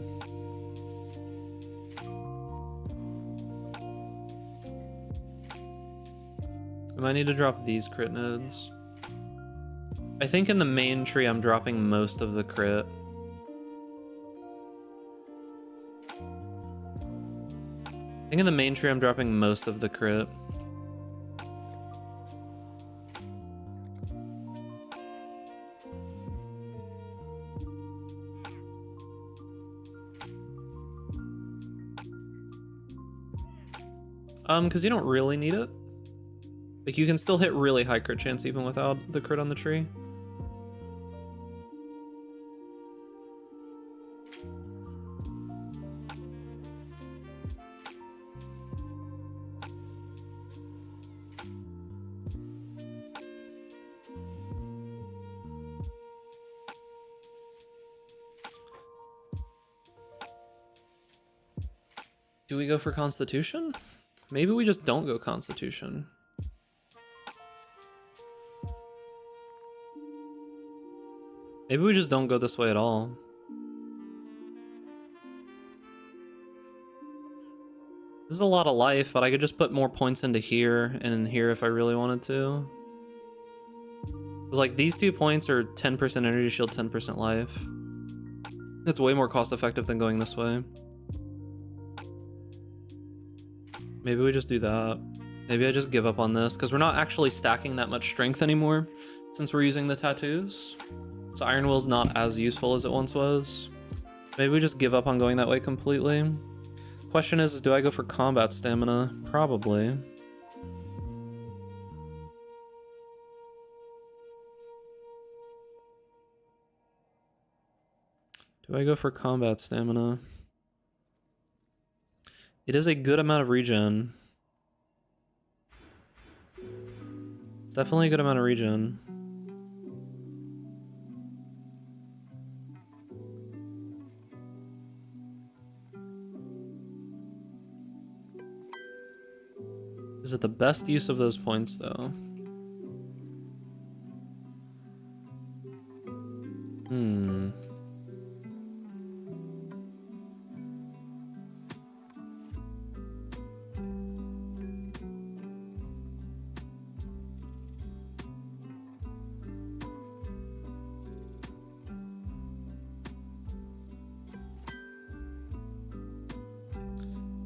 I might need to drop these crit nodes. I think in the main tree I'm dropping most of the crit. I think in the main tree I'm dropping most of the crit. Because you don't really need it. Like, you can still hit really high crit chance even without the crit on the tree. Do we go for Constitution? Maybe we just don't go Constitution. Maybe we just don't go this way at all. This is a lot of life, but I could just put more points into here and in here if I really wanted to. Because like these 2 points are 10% energy shield, 10% life. It's way more cost effective than going this way. Maybe we just do that. Maybe I just give up on this because we're not actually stacking that much strength anymore since we're using the tattoos. So Iron Will's not as useful as it once was. Maybe we just give up on going that way completely. Question is do I go for combat stamina? Probably. Do I go for combat stamina? It is a good amount of regen. It's definitely a good amount of regen. Is it the best use of those points, though?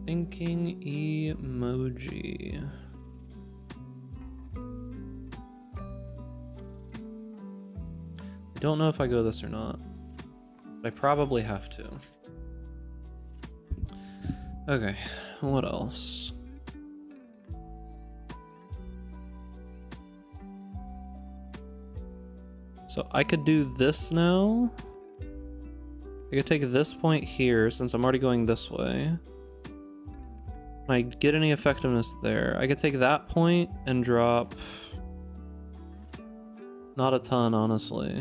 Thinking emoji. I don't know if I go this or not, but I probably have to. Okay, what else? So I could do this now. I could take this point here since I'm already going this way. Can I get any effectiveness there? I could take that point and drop... Not a ton, honestly.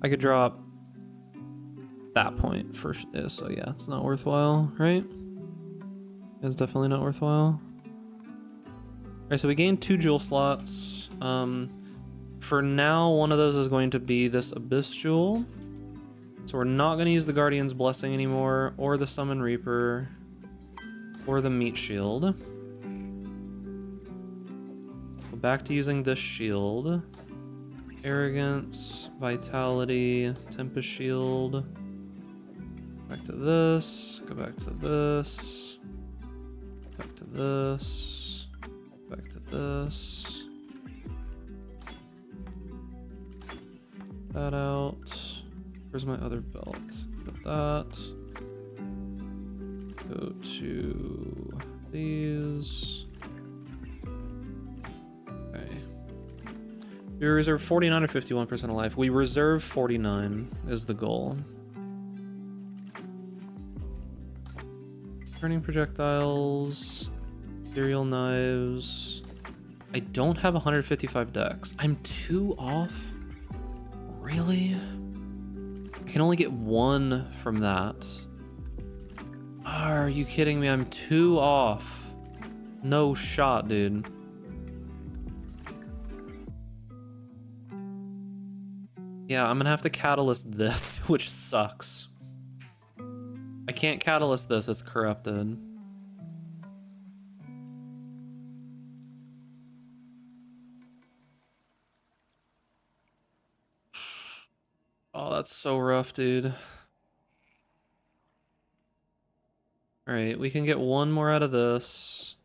I could drop that point for so yeah, it's not worthwhile, right? It's definitely not worthwhile. Alright, so we gained 2 jewel slots. For now, one of those is going to be this Abyss Jewel. So we're not going to use the Guardian's Blessing anymore, or the Summon Reaper, or the Meat Shield. Go back to using this shield. Arrogance, Vitality, Tempest Shield. Back to this, go back to this, back to this, back to this. That out. Where's my other belt? Put that. Go to these. Okay. We reserve 49 or 51% of life. We reserve 49 is the goal. Turning projectiles. Ethereal knives. I don't have 155 dex. I'm 2 off? Really? I can only get 1 from that. Are you kidding me? I'm 2 off. No shot, dude. Yeah, I'm gonna have to catalyst this, which sucks. I can't catalyst this, it's corrupted. Oh, that's so rough, dude. Alright, we can get 1 more out of this.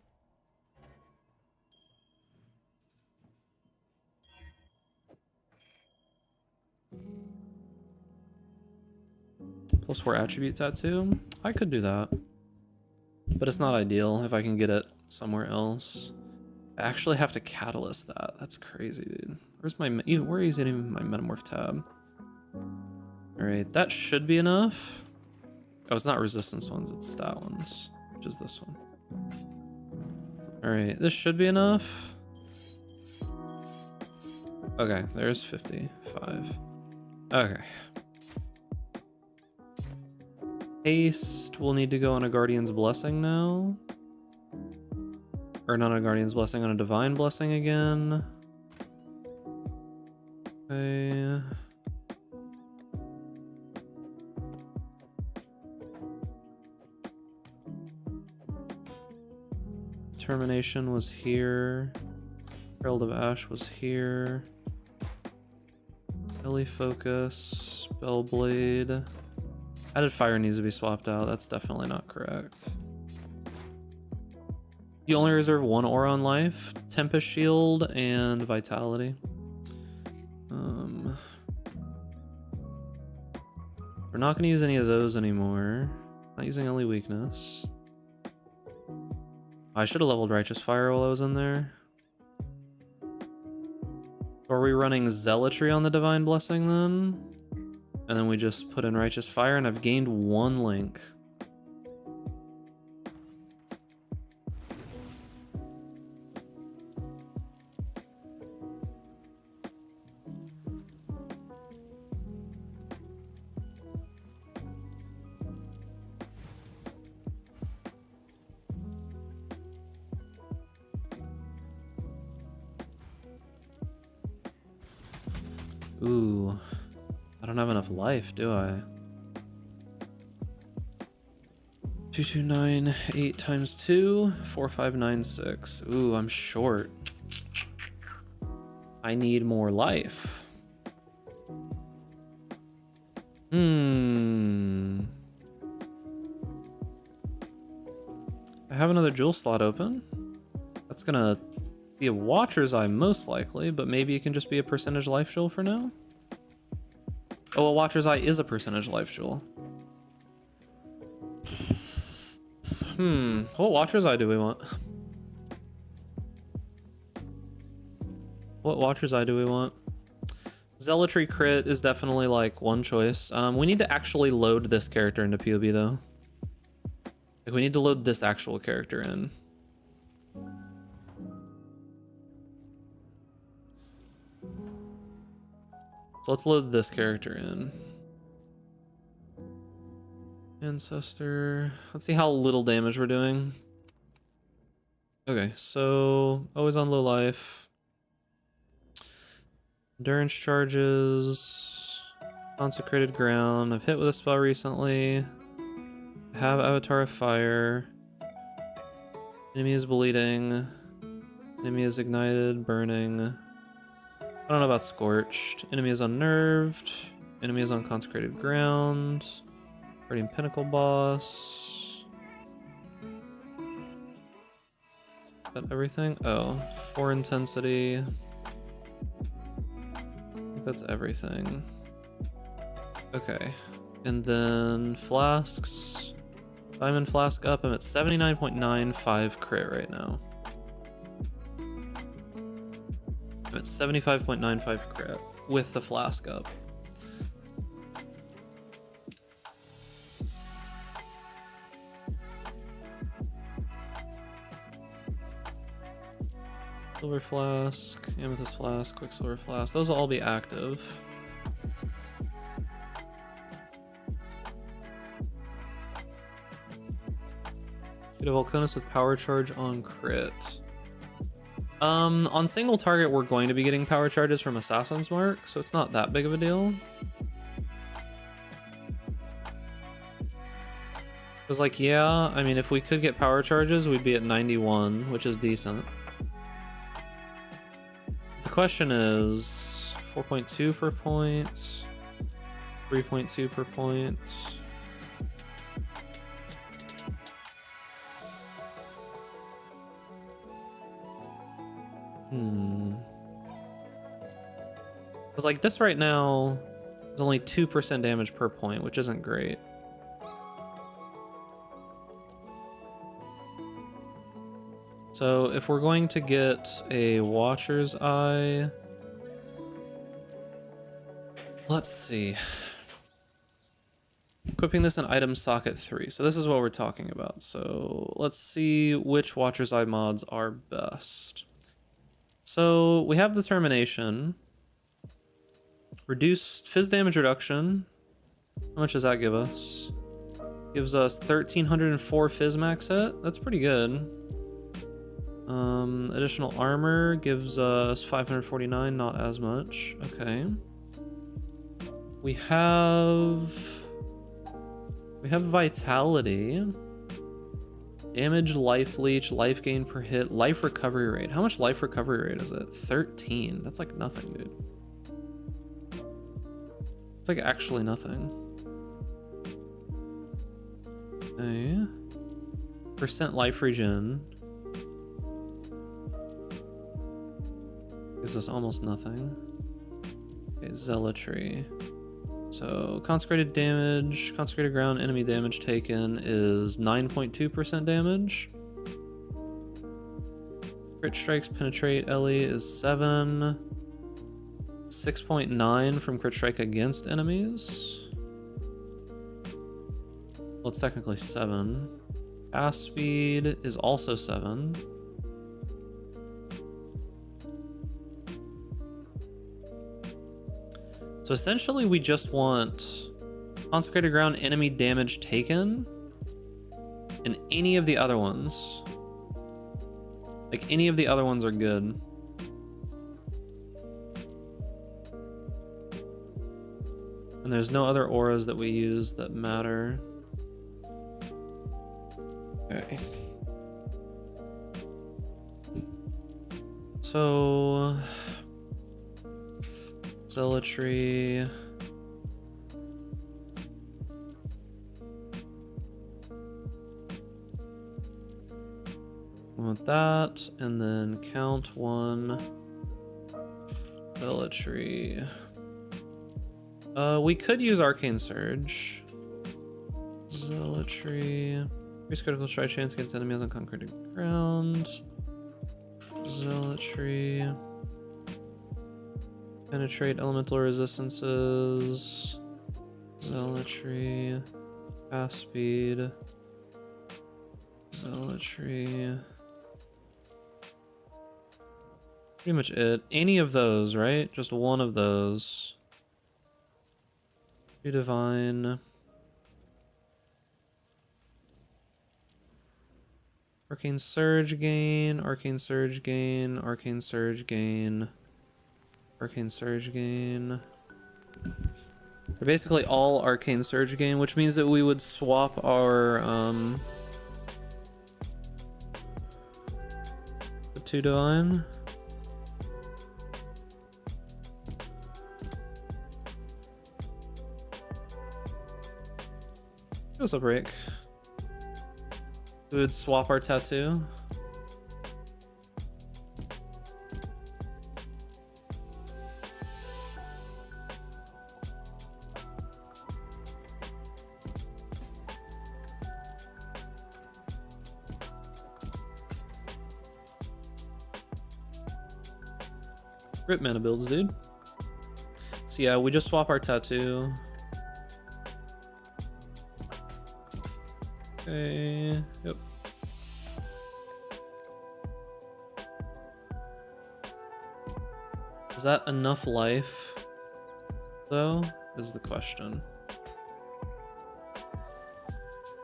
+4 attribute tattoo. I could do that. But it's not ideal if I can get it somewhere else. I actually have to catalyst that. That's crazy, dude. Where's my... Where is even my metamorph tab? Alright, that should be enough. Oh, it's not resistance ones, it's stat ones, which is this one. Alright, this should be enough. Okay, there's 55. Okay. Haste will need to go on a Guardian's Blessing now. Or not a Guardian's Blessing, on a Divine Blessing again. Okay. Termination was here. Herald of Ash was here. Ellie Focus. Spellblade. Added Fire needs to be swapped out. That's definitely not correct. You only reserve 1 aura on life. Tempest Shield and Vitality. We're not going to use any of those anymore. Not using Ellie Weakness. I should have leveled Righteous Fire while I was in there. Are we running Zealotry on the Divine Blessing then? And then we just put in Righteous Fire, and I've gained 1 link. Ooh, I don't have enough life, do I? 2298 times 2, 4596. Ooh, I'm short. I need more life. I have another jewel slot open. That's gonna be a Watcher's Eye most likely, but maybe it can just be a percentage life jewel for now. Oh, a Watcher's Eye is a percentage life jewel. What Watcher's Eye do we want? What Watcher's Eye do we want? Zealotry crit is definitely like one choice. We need to actually load this character into POB though. Like we need to load this actual character in. So let's load this character in. Ancestor. Let's see how little damage we're doing. Okay, so always on low life. Endurance charges. Consecrated ground. I've hit with a spell recently. I have Avatar of Fire. Enemy is bleeding. Enemy is ignited, burning. I don't know about Scorched. Enemy is unnerved. Enemy is on consecrated ground. Guardian Pinnacle boss. Is that everything? Oh, 4 intensity. I think that's everything. Okay. And then flasks. Diamond flask up. I'm at 79.95 crit right now. I'm at 75.95 crit with the flask up. Silver flask, amethyst flask, quicksilver flask. Those will all be active. Get a Volcanus with power charge on crit. On single target, we're going to be getting power charges from Assassin's Mark, so it's not that big of a deal. Because, like, yeah, I mean, if we could get power charges, we'd be at 91, which is decent. The question is 4.2 per point, 3.2 per point. Because like this right now is only 2% damage per point, which isn't great. So if we're going to get a Watcher's Eye, let's see. Equipping this in item socket 3. So this is what we're talking about. So let's see which Watcher's Eye mods are best. So we have Determination. Reduced Fizz damage reduction. How much does that give us? Gives us 1304 Fizz max hit. That's pretty good. Additional armor gives us 549, not as much. Okay. We have Vitality. Damage, life leech, life gain per hit, life recovery rate. How much life recovery rate is it? 13. That's like nothing, dude. It's like actually nothing. Okay. Percent life regen. Gives us almost nothing. Okay, Zealotry. So, consecrated damage, consecrated ground enemy damage taken is 9.2% damage. Crit strikes penetrate Ellie is 7. 6.9 from crit strike against enemies. Well, it's technically 7. Fast speed is also 7. So essentially we just want consecrated ground enemy damage taken and any of the other ones. Like any of the other ones are good. And there's no other auras that we use that matter. Okay. So Zealotry. Want that, and then count 1. Zealotry. We could use Arcane Surge. Zealotry. Increase critical strike chance against enemies on concreted ground. Zealotry. Penetrate elemental resistances. Zealotry. Fast speed. Zealotry. Pretty much it. Any of those, right? Just one of those. True Divine. Arcane Surge gain, Arcane Surge gain, Arcane Surge gain, Arcane Surge gain. They're basically all Arcane Surge gain, which means that we would swap our the 2 Divine. What's up, Rick? We would swap our tattoo. Rip mana builds, dude. So yeah, we just swap our tattoo. Okay, yep. Is that enough life, though, is the question.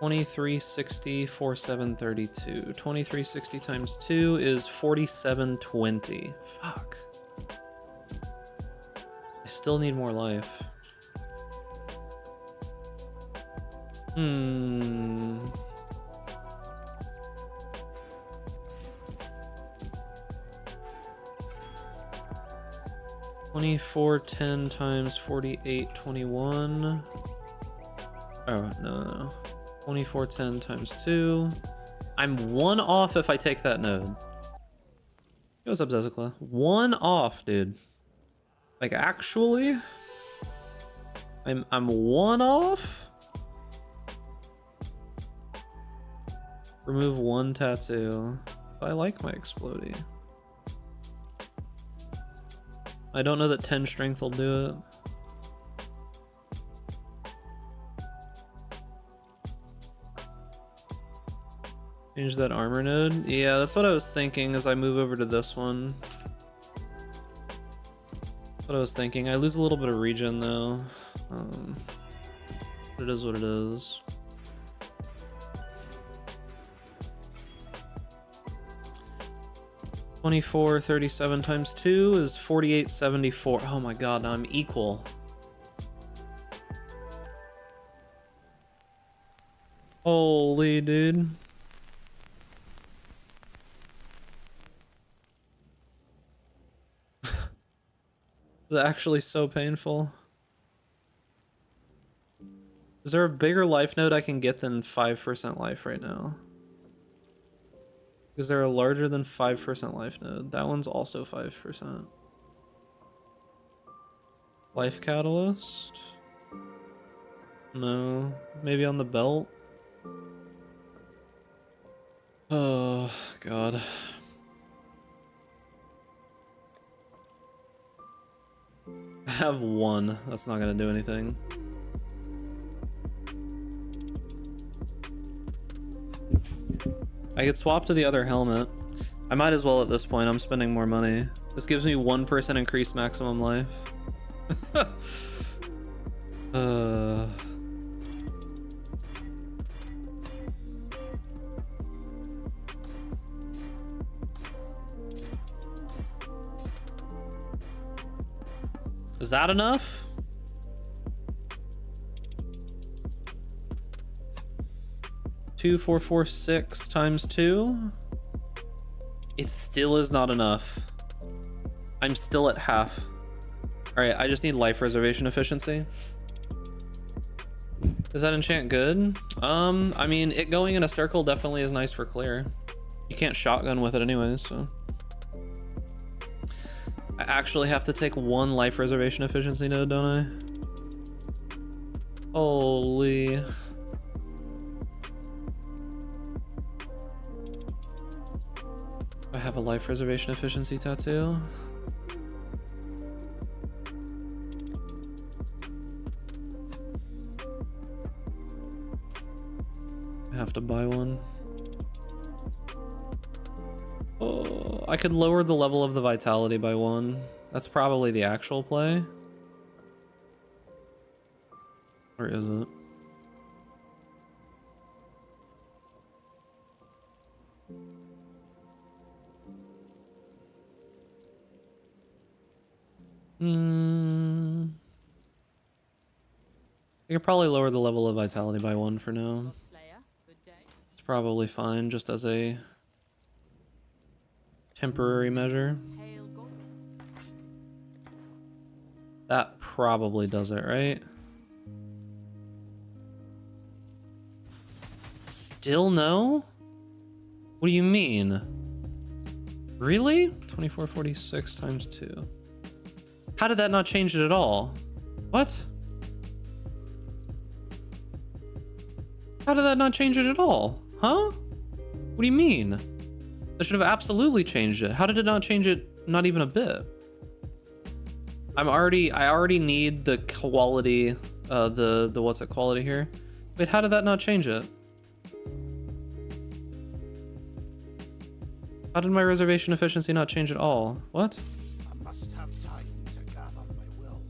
2360, 4732. 2360 times 2 is 4720. Fuck. I still need more life. 2410 times 4821. Oh, no. 2410 times 2. I'm 1 off if I take that node. Hey, what's up, Zezekla? 1 off, dude. Like, actually? I'm 1 off? Remove 1 tattoo. I like my Explodey. I don't know that 10 strength will do it. Change that armor node? Yeah, that's what I was thinking as I move over to this one. That's what I was thinking. I lose a little bit of regen though. It is what it is. $24.37 times 2 is $48.74. Oh my god, now I'm equal. Holy dude. It's actually so painful. Is there a bigger life node I can get than 5% life right now? Is there a larger than 5% life node? That one's also 5%. Life Catalyst? No. Maybe on the belt? Oh, God. I have 1. That's not gonna do anything. I could swap to the other helmet. I might as well at this point. I'm spending more money. This gives me 1% increased maximum life. Is that enough? Two, 4, 4, 6 times 2. It still is not enough. I'm still at half. All right, I just need life reservation efficiency. Does that enchant good? I mean, it going in a circle definitely is nice for clear. You can't shotgun with it anyways, so. I actually have to take 1 life reservation efficiency node, don't I? Holy. I have a life reservation efficiency tattoo. I have to buy one. Oh, I could lower the level of the vitality by 1. That's probably the actual play. Or is it? I could probably lower the level of vitality by 1 for now. It's probably fine just as a temporary measure. That probably does it, right? Still no? What do you mean? Really? 2446 times 2. How did that not change it at all? What? How did that not change it at all? Huh? What do you mean? That should have absolutely changed it. How did it not change it? Not even a bit. I already need the quality, the what's it quality here? Wait, how did that not change it? How did my reservation efficiency not change at all? What? I must have time to gather my will.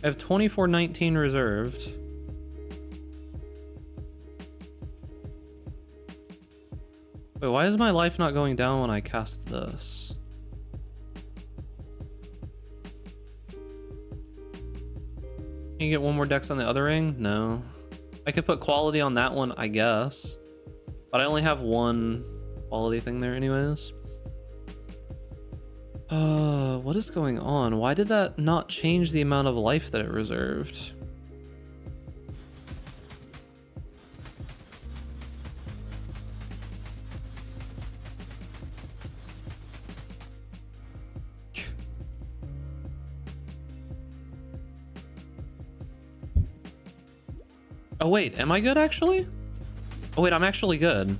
I have 2419 reserved. Wait, why is my life not going down when I cast this? Can you get one more dex on the other ring? No. I could put quality on that one, I guess. But I only have one quality thing there anyways. What is going on? Why did that not change the amount of life that it reserved? Oh wait, am I good actually? Oh wait, I'm actually good.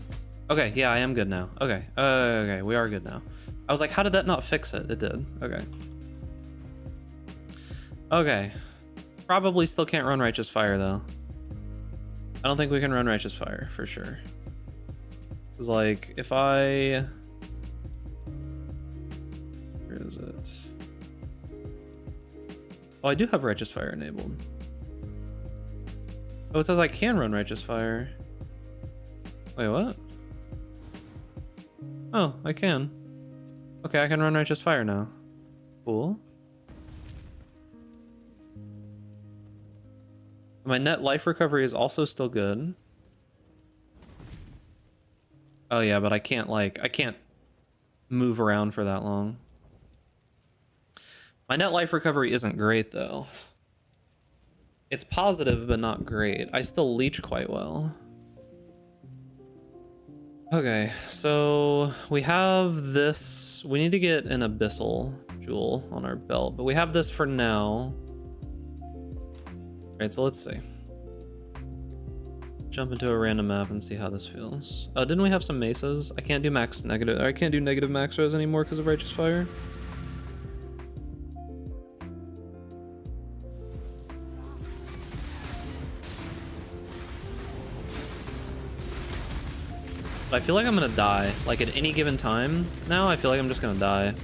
Okay, yeah, I am good now. Okay, okay, we are good now. I was like, how did that not fix it? It did. Okay. Okay. Probably still can't run Righteous Fire though. I don't think we can run Righteous Fire for sure. Cause like, if I... Where is it? Oh, I do have Righteous Fire enabled. Oh, it says I can run Righteous Fire. Wait, what? Oh, I can. Okay, I can run Righteous Fire now. Cool. My net life recovery is also still good. Oh yeah, but I can't move around for that long. My net life recovery isn't great though. It's positive, but not great. I still leech quite well. Okay, so we have this. We need to get an Abyssal Jewel on our belt, but we have this for now. All right, so let's see. Jump into a random map and see how this feels. Didn't we have some mesas? I can't do negative max res anymore because of Righteous Fire. I feel like I'm gonna die. Like at any given time now, I feel like I'm just gonna die.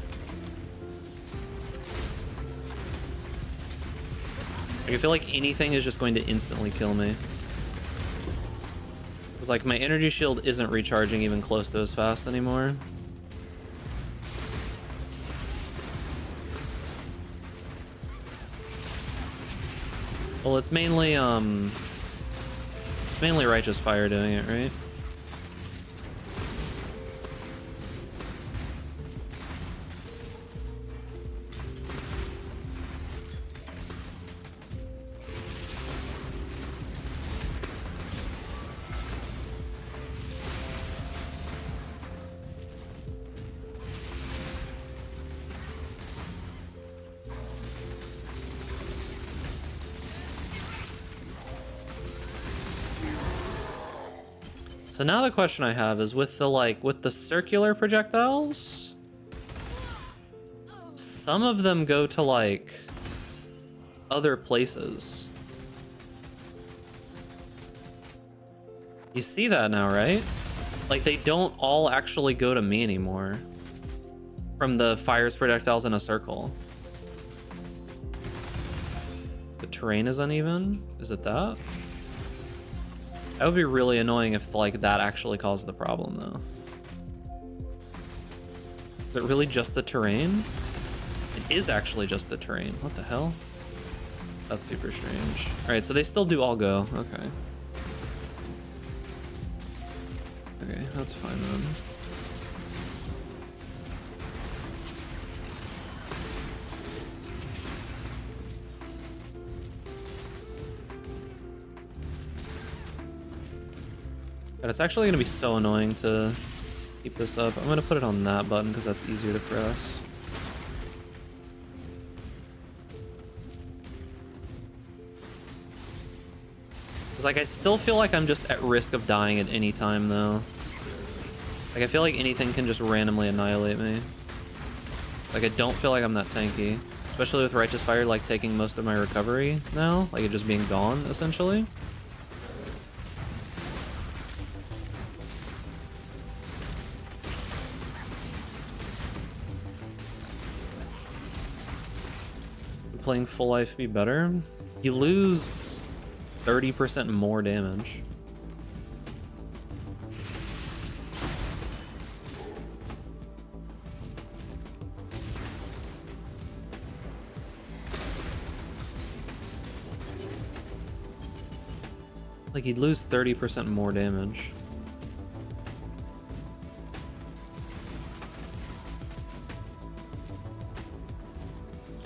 Like I feel like anything is just going to instantly kill me. Cause like my energy shield isn't recharging even close to as fast anymore. Well, it's mainly Righteous Fire doing it, right? So now the question I have is with the circular projectiles, some of them go to like other places. You see that now, right? Like they don't all actually go to me anymore from the fire's projectiles in a circle. The terrain is uneven. Is it that? That would be really annoying if like that actually caused the problem though. Is it really just the terrain? It is actually just the terrain. What the hell? That's super strange. All right, so they still do all go. Okay. Okay, that's fine then. But it's actually going to be so annoying to keep this up. I'm going to put it on that button because that's easier to press. Because like I still feel like I'm just at risk of dying at any time though. Like I feel like anything can just randomly annihilate me. Like I don't feel like I'm that tanky. Especially with Righteous Fire like taking most of my recovery now. Like it just being gone essentially. Playing full life be better? You lose 30% more damage. Like you'd lose 30% more damage.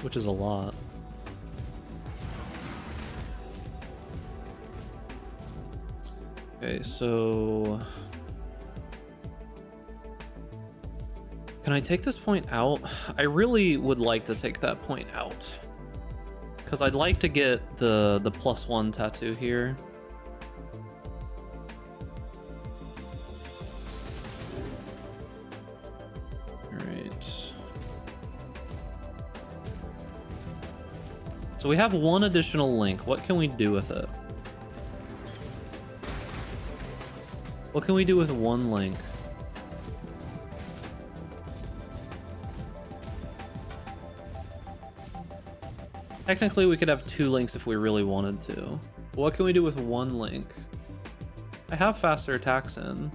Which is a lot. Okay, so can I take this point out? I really would like to take that point out because I'd like to get the +1 tattoo here. All right. So we have one additional link. What can we do with it? What can we do with one link? Technically, we could have 2 links if we really wanted to. What can we do with one link? I have faster attacks in.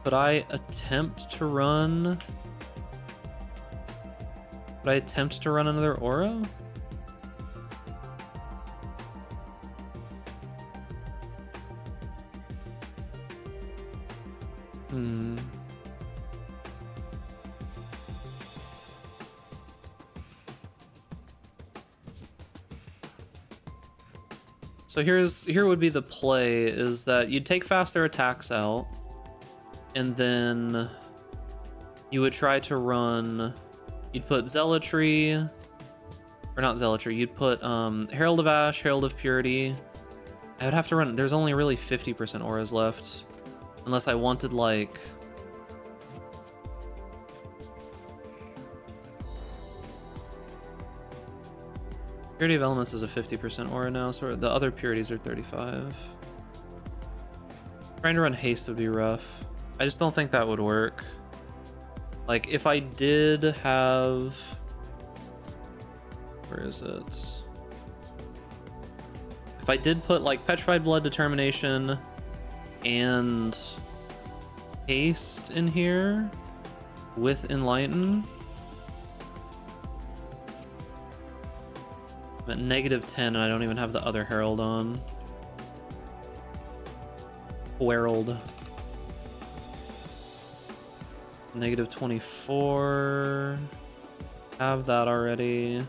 Could I attempt to run? Could I attempt to run another aura? So here would be the play is that you'd take faster attacks out. And then you would try to run, you'd put Zealotry, or not Zealotry, you'd put Herald of Ash, Herald of Purity. I would have to run, there's only really 50% auras left. Unless I wanted like... Purity of Elements is a 50% aura now, so the other Purities are 35. Trying to run Haste would be rough. I just don't think that would work. Like, if I did have... Where is it? If I did put, like, Petrified Blood, Determination, and Haste in here with Enlighten, I'm at -10, and I don't even have the other Herald on. Herald. -24. Have that already.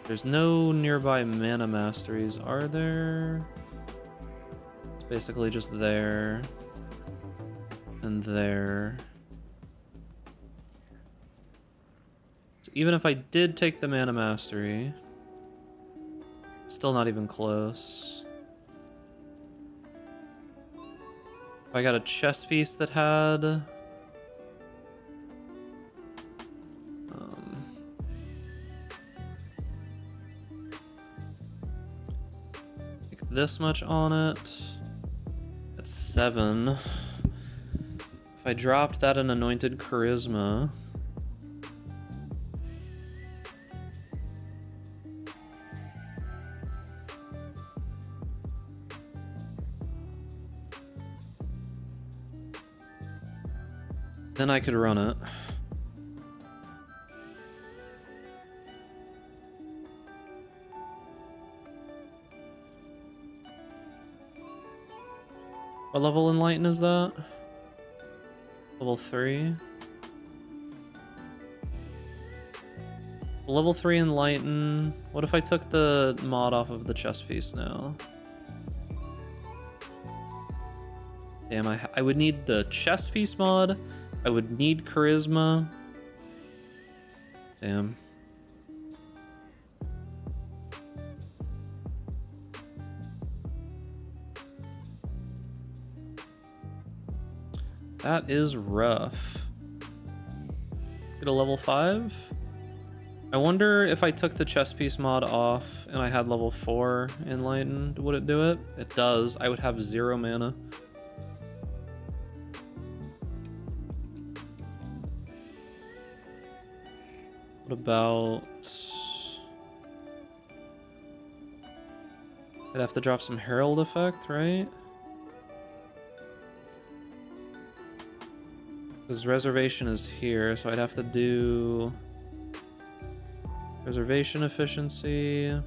There's no nearby mana masteries, are there? It's It's basically just there and there. So even if I did take the Mana Mastery, still not even close. If I got a chess piece that had... this much on it. That's 7. If I dropped that in Anointed Charisma, then I could run it. What level Enlighten is that? Level 3? Level 3 Enlighten. What if I took the mod off of the chess piece now? Damn, I would need the chess piece mod. I would need Charisma. Damn. That is rough. Get a level 5? I wonder if I took the chess piece mod off and I had level 4 Enlightened, would it do it? It does. I would have 0 mana. What about... I'd have to drop some Herald effect, right? Because reservation is here, so I'd have to do reservation efficiency,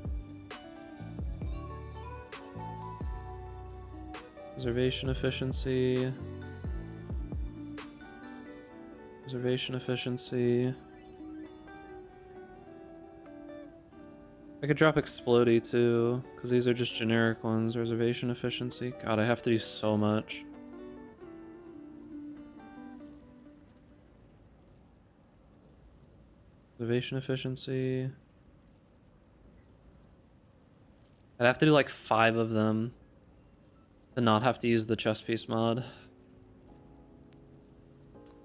reservation efficiency, reservation efficiency. I could drop Explodey too, because these are just generic ones. Reservation efficiency. God, I have to do so much. Reservation efficiency. I'd have to do like 5 of them to not have to use the chess piece mod.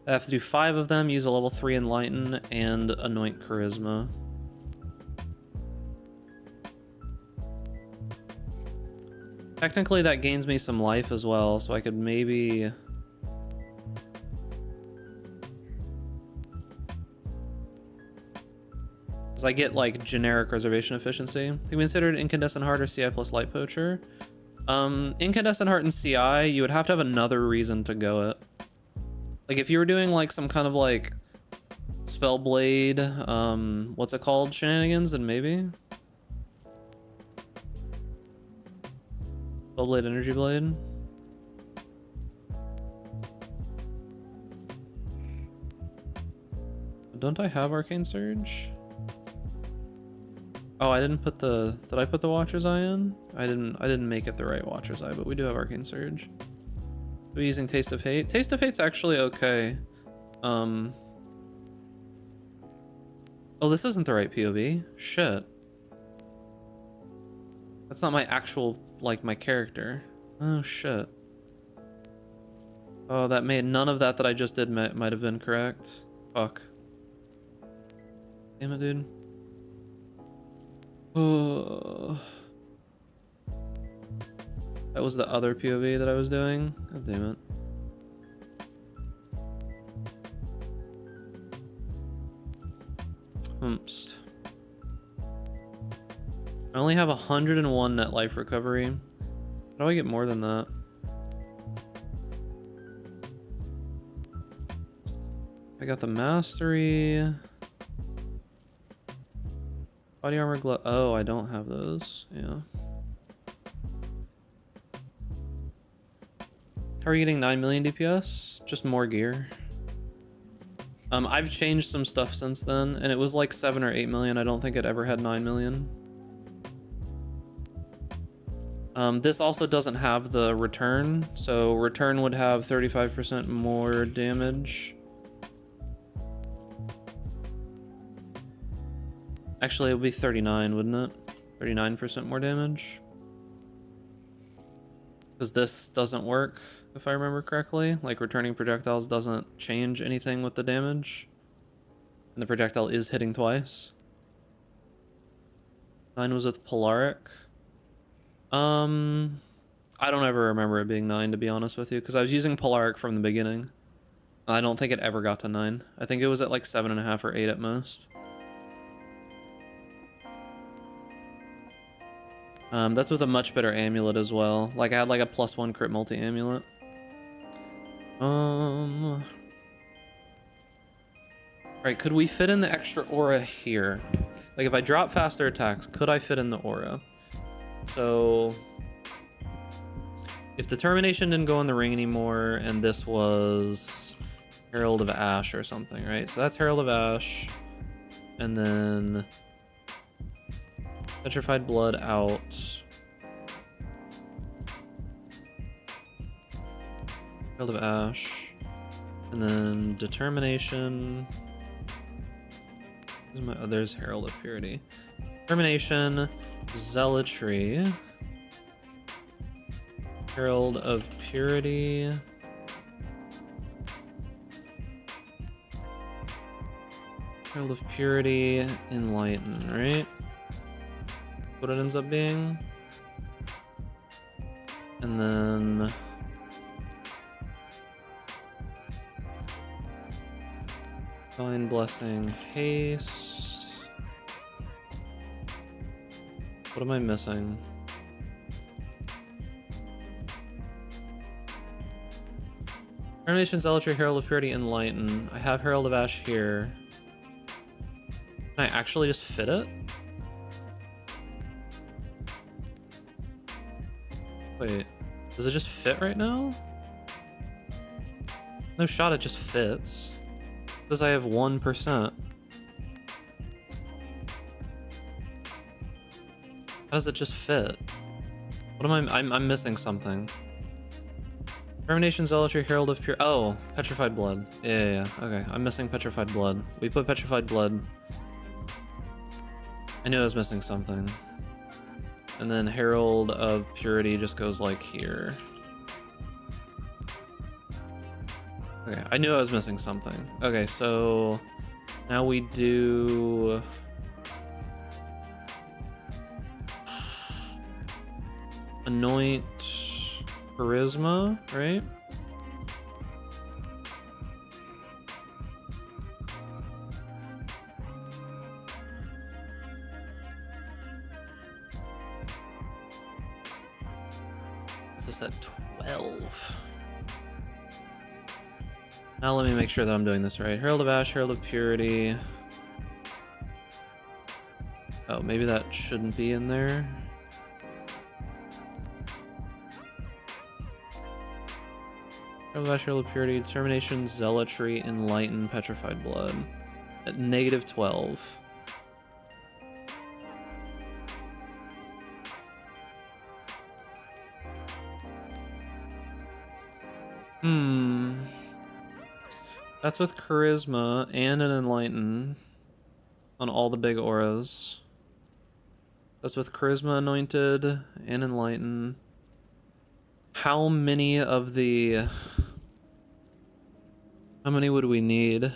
I have to do 5 of them, use a level 3 Enlighten, and Anoint Charisma. Technically that gains me some life as well, so I could maybe... I get like generic reservation efficiency. Have you considered Incandescent Heart or CI plus Light Poacher? Incandescent Heart and CI, you would have to have another reason to go it. Like if you were doing like some kind of like Spellblade, what's it called, shenanigans, then maybe. Spellblade Energy Blade. Don't I have Arcane Surge? Oh, I didn't put the... Did I put the Watcher's Eye in? I didn't make it the right Watcher's Eye, but we do have Arcane Surge. Are we using Taste of Hate? Taste of Hate's actually okay. Oh, this isn't the right POV. Shit. That's not my actual, like, my character. Oh, shit. Oh, that made... None of that I just did might have been correct. Fuck. Damn it, dude. Oh. That was the other POV that I was doing. God damn it. Humpst. I only have 101 net life recovery. How do I get more than that? I got the mastery. Body armor glove. Oh, I don't have those. Yeah. Targeting 9 million DPS. Just more gear. I've changed some stuff since then, and it was like 7 or 8 million. I don't think it ever had 9 million. This also doesn't have the return, so return would have 35% more damage. Actually, it would be 39, wouldn't it? 39% more damage. Because this doesn't work, if I remember correctly. Like, returning projectiles doesn't change anything with the damage. And the projectile is hitting twice. 9 was with Polaric. I don't ever remember it being 9, to be honest with you, because I was using Polaric from the beginning. I don't think it ever got to 9. I think it was at like 7.5 or 8 at most. That's with a much better amulet as well. Like, I had like a +1 crit multi amulet. Right, could we fit in the extra aura here? Like, if I drop faster attacks, could I fit in the aura? So, if Determination didn't go in the ring anymore, and this was Herald of Ash or something, right? So that's Herald of Ash, and then Petrified Blood out. Herald of Ash, and then Determination. Oh, there's Herald of Purity. Determination, Zealotry, Herald of Purity, Herald of Purity, Enlighten, right? What it ends up being. And then Divine Blessing, Haste. What am I missing? Termination, Zealotry, Herald of Purity, Enlighten. I have Herald of Ash here. Can I actually just fit it? Wait, does it just fit right now? No shot, it just fits. Because I have 1%. How does it just fit? What am I'm missing something. Termination, Zealotry, Herald of Pure. Oh, Petrified Blood. Yeah. Okay, I'm missing Petrified Blood. We put Petrified Blood. I knew I was missing something. And then Herald of Purity just goes like here. Okay, I knew I was missing something. Okay, so now we do Anoint Charisma, right? What's this at 12? Now let me make sure that I'm doing this right. Herald of Ash, Herald of Purity. Oh, maybe that shouldn't be in there. Herald of Ash, Herald of Purity, Determination, Zealotry, Enlighten, Petrified Blood. At -12. That's with Charisma and an Enlighten on all the big auras. That's with Charisma anointed and Enlighten. How many of the... How many would we need?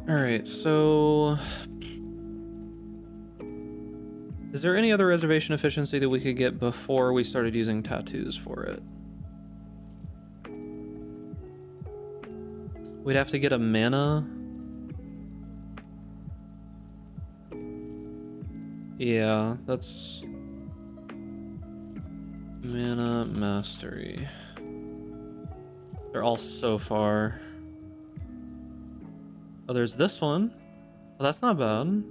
All right, so Is there any other reservation efficiency that we could get before we started using tattoos for it? We'd have to get a mana. Yeah, that's... Mana mastery. They're all so far. Oh, there's this one. Oh, that's not bad.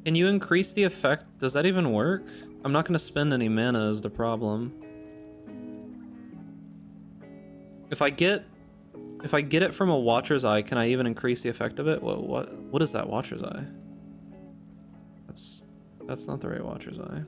Can you increase the effect? Does that even work? I'm not going to spend any mana is the problem. If I get it from a Watcher's Eye, can I even increase the effect of it? What is that Watcher's Eye? That's not the right Watcher's Eye.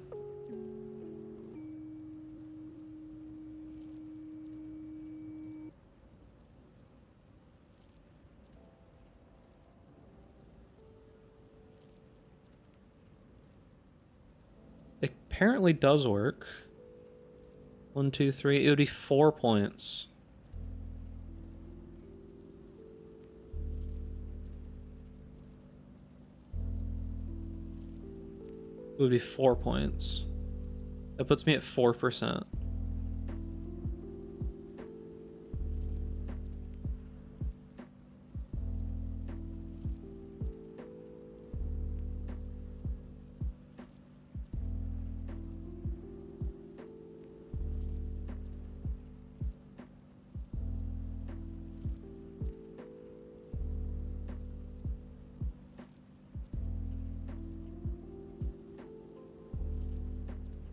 It apparently does work. 1, 2, 3. It would be 4 points. It would be 4 points. That puts me at 4%.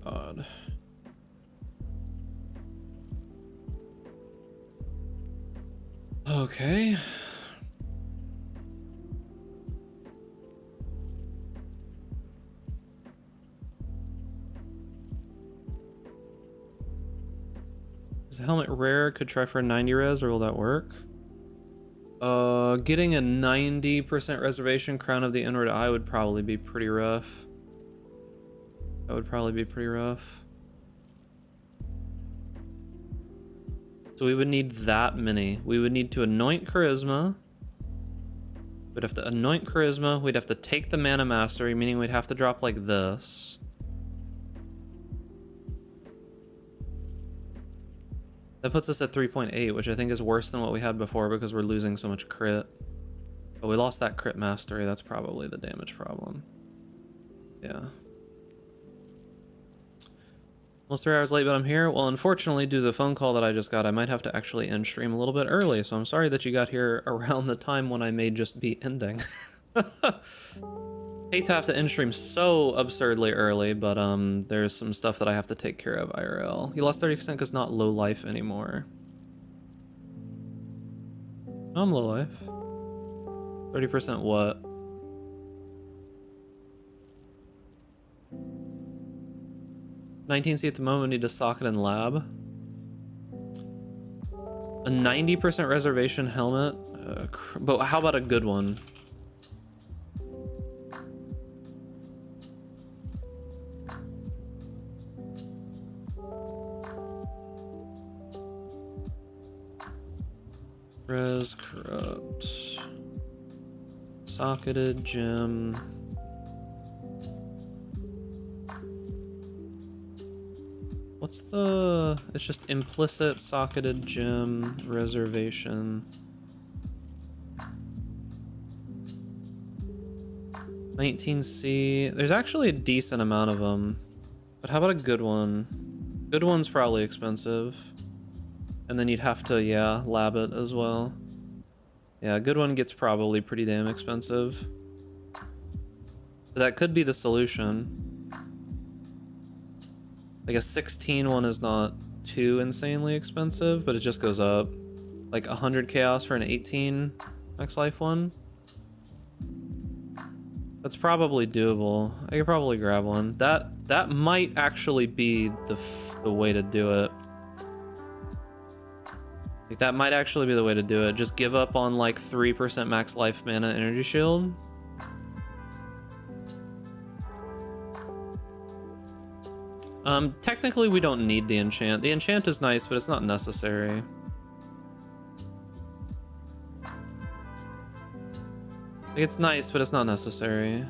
God. Okay. Is the helmet rare? Could try for a 90 res, or will that work? Getting a 90% reservation Crown of the Inward Eye would probably be pretty rough. That would probably be pretty rough. So we would need that many. We would need to anoint Charisma. We'd have to anoint Charisma. We'd have to take the Mana Mastery, meaning we'd have to drop like this. That puts us at 3.8, which I think is worse than what we had before because we're losing so much crit. But we lost that crit mastery. That's probably the damage problem. Yeah. Almost 3 hours late, but I'm here. Well, unfortunately, due to the phone call that I just got, I might have to actually end stream a little bit early. So I'm sorry that you got here around the time when I may just be ending. Hate to have to end stream so absurdly early, but there's some stuff that I have to take care of IRL. You lost 30% because not low life anymore. I'm low life. 30% what? $19C at the moment, need a socket and lab. A 90% reservation helmet? But how about a good one? Res corrupt. Socketed gem. What's the... It's just implicit socketed gem reservation. 19C. There's actually a decent amount of them. But how about a good one? Good one's probably expensive. And then you'd have to, yeah, lab it as well. Yeah, a good one gets probably pretty damn expensive. But that could be the solution. Like a 16 one is not too insanely expensive, but it just goes up. Like 100 chaos for an 18 max life one. That's probably doable. I could probably grab one. That might actually be the way to do it. Like that might actually be the way to do it. Just give up on like 3% max life mana energy shield. Technically we don't need the enchant. The enchant is nice, but it's not necessary. I Like, it's nice, but it's not necessary.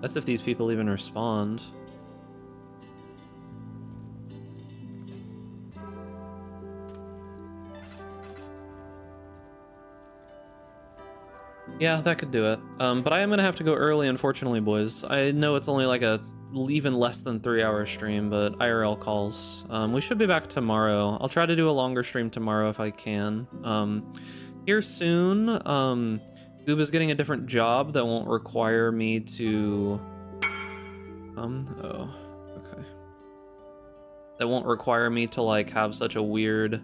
That's if these people even respond. Yeah, that could do it. But I am gonna have to go early, unfortunately, boys. I know it's only like a even less than 3-hour stream, but IRL calls. We should be back tomorrow. I'll try to do a longer stream tomorrow if I can. Here soon, Gooba's getting a different job that won't require me to... oh, okay. That won't require me to, like, have such a weird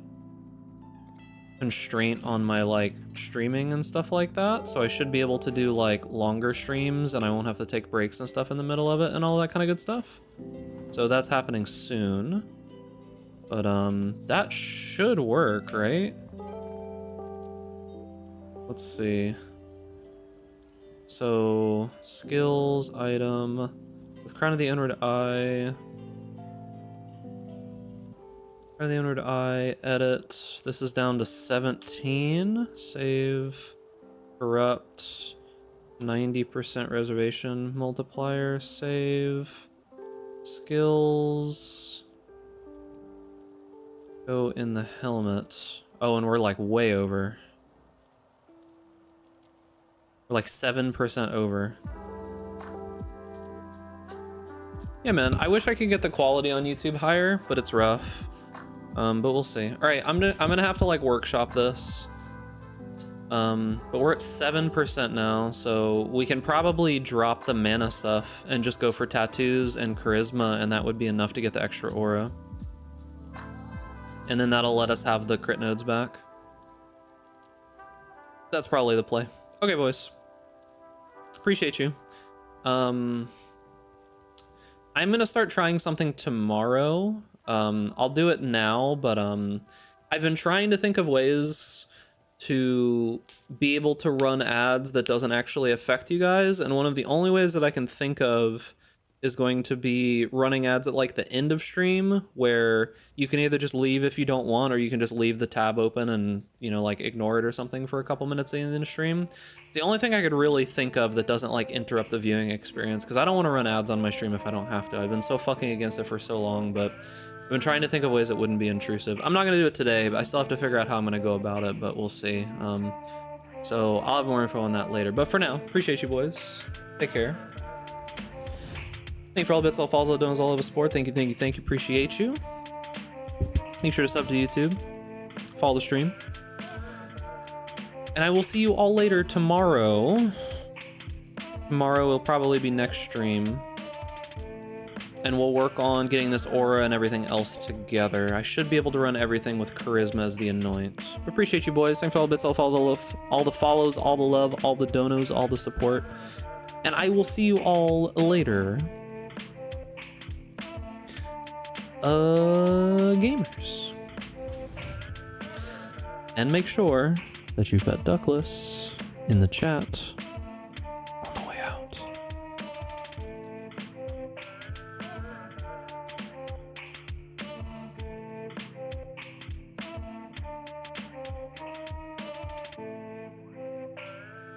constraint on my, like, streaming and stuff like that, so I should be able to do, like, longer streams and I won't have to take breaks and stuff in the middle of it and all that kind of good stuff. So that's happening soon. But that should work, right? Let's see. So skills item with Crown of the Inward Eye. The Inward Eye, edit. This is down to 17. Save. Corrupt. 90% reservation multiplier. Save. Skills. Go in the helmet. Oh, and we're like way over. We're like 7% over. Yeah, man, I wish I could get the quality on YouTube higher, but it's rough. But we'll see. All right, I'm gonna have to like workshop this. But we're at 7% now, so we can probably drop the mana stuff and just go for tattoos and charisma, and that would be enough to get the extra aura. And then that'll let us have the crit nodes back. That's probably the play. Okay, boys. Appreciate you. I'm gonna start trying something tomorrow. I'll do it now, but I've been trying to think of ways to be able to run ads that doesn't actually affect you guys, and one of the only ways that I can think of is going to be running ads at like the end of stream, where you can either just leave if you don't want, or you can just leave the tab open and, you know, like ignore it or something for a couple minutes in the stream. It's the only thing I could really think of that doesn't like interrupt the viewing experience, because I don't want to run ads on my stream if I don't have to. I've been so fucking against it for so long, but I've been trying to think of ways that wouldn't be intrusive. I'm not going to do it today, but I still have to figure out how I'm going to go about it, but we'll see. So I'll have more info on that later. But for now, appreciate you, boys. Take care. Thank you for all the bits, all follows, all the donos, all of the support. Thank you, appreciate you. Make sure to sub to YouTube. Follow the stream. And I will see you all later tomorrow. Tomorrow will probably be next stream. And we'll work on getting this aura and everything else together. I should be able to run everything with charisma as the anoint. Appreciate you, boys. Thanks for all the bits, all the follows, all the follows, all the love, all the donos, all the support. And I will see you all later. Gamers. And make sure that you fed Duckless in the chat.